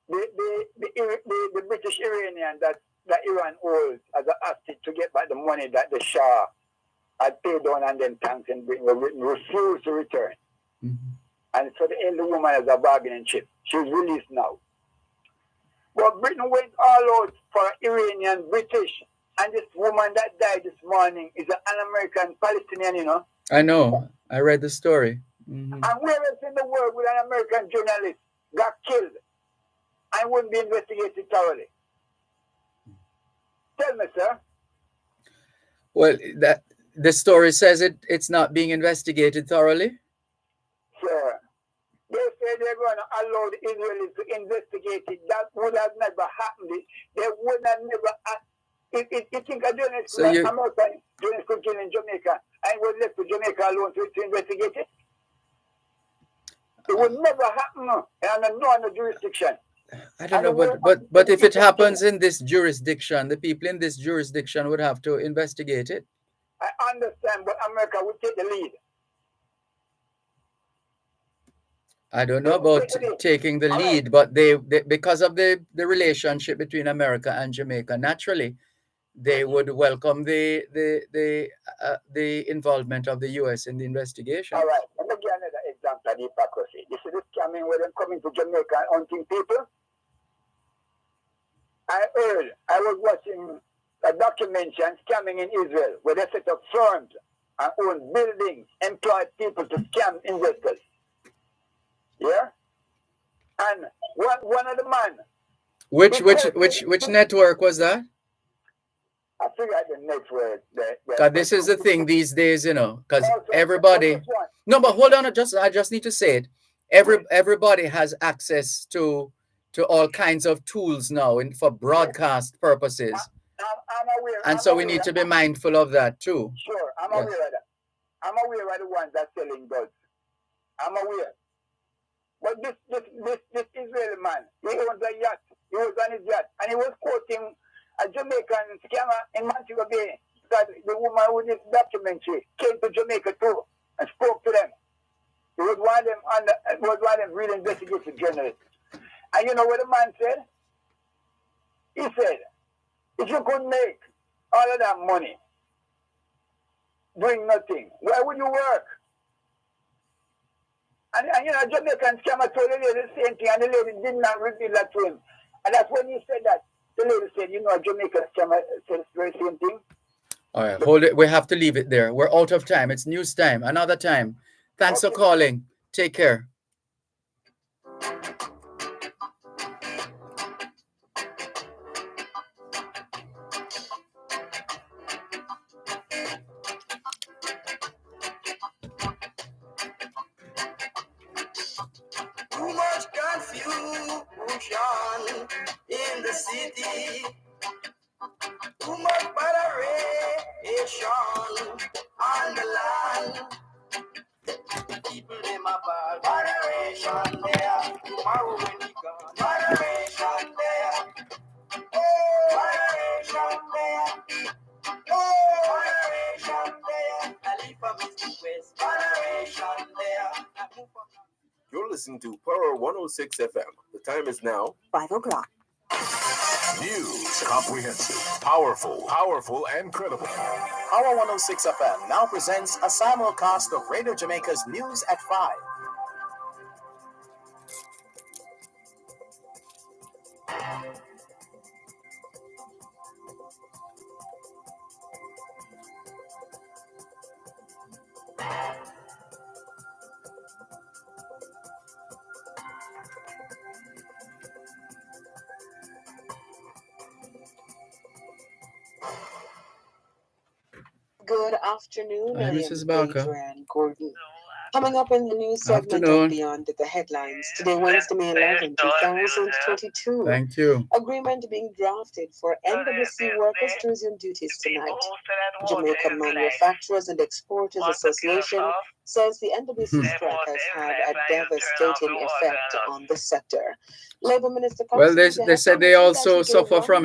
The British Iranian that Iran owes as a hostage to get back the money that the Shah had paid down on them tanks and refused to return. Mm-hmm. And so the elder woman has a bargaining chip. She's released now. But Britain went all out for Iranian British. And this woman that died this morning is an American Palestinian, I know. I read the story. Mm-hmm. And where else in the world would an American journalist got killed and wouldn't be investigated thoroughly? Tell me, sir. Well, that the story says it's not being investigated thoroughly. Sir, they say they're going to allow the Israelis to investigate it. That would have never happened. They would have never. If you think a journalist, American journalist could kill in Jamaica, and was left to Jamaica alone to investigate it, it would never happen in no other jurisdiction. I don't know, but if it happens in this jurisdiction, the people in this jurisdiction would have to investigate it. I understand, but America would take the lead. I don't know about taking the lead, but they because of the relationship between America and Jamaica, naturally, they would welcome the involvement of the U.S. in the investigation. All right, let me give another example of hypocrisy. You see this scamming where they're coming to Jamaica and hunting people? I was watching a documentary on scamming in Israel where they set up firms and own buildings, employ people to scam investors. Yeah? And one of the men. Which network was that? I forgot the network. Because this is the thing these days, because everybody. No, but hold on, I just need to say it. Everybody has access to all kinds of tools now for broadcast purposes. I'm aware. And so we need to be mindful of that too. Sure, I'm aware of that. I'm aware of the ones that are selling goods. I'm aware. But this Israeli man, he owns a yacht. He was on his yacht, and he was quoting a Jamaican scammer in Montego Bay. That the woman with this documentary came to Jamaica too and spoke to them. He was one of them real investigative journalists. And you know what the man said? He said, if you could make all of that money doing nothing, why would you work? And Jamaican scammer told the lady the same thing, and the lady did not reveal that to him. And that's when he said that. The lady said, a Jamaican scammer said the very same thing. All right, hold it. We have to leave it there. We're out of time. It's news time. Another time. Thanks for calling. Take care. Too much confusion in the city. Too much moderation on the land. People them about moderation there. Tomorrow when we gone, moderation there. Oh, moderation there. Oh, moderation there. I leave from east to west, moderation there. You're listening to Power 106 FM. The time is now 5 o'clock. News, comprehensive, powerful, and credible. Power 106 FM now presents a simulcast of Radio Jamaica's News at 5. Good afternoon. Hi, I Mrs. am Barker. Adrian Gordon. Coming up in the news segment Afternoon. of Beyond the Headlines, today, Wednesday, May 11, 2022. Thank you. Agreement being drafted for NWC workers to resume duties tonight. Jamaica Manufacturers and Exporters Association says the NWC strike has had a devastating effect on the sector. Labour Minister Well, they said they also suffer from it.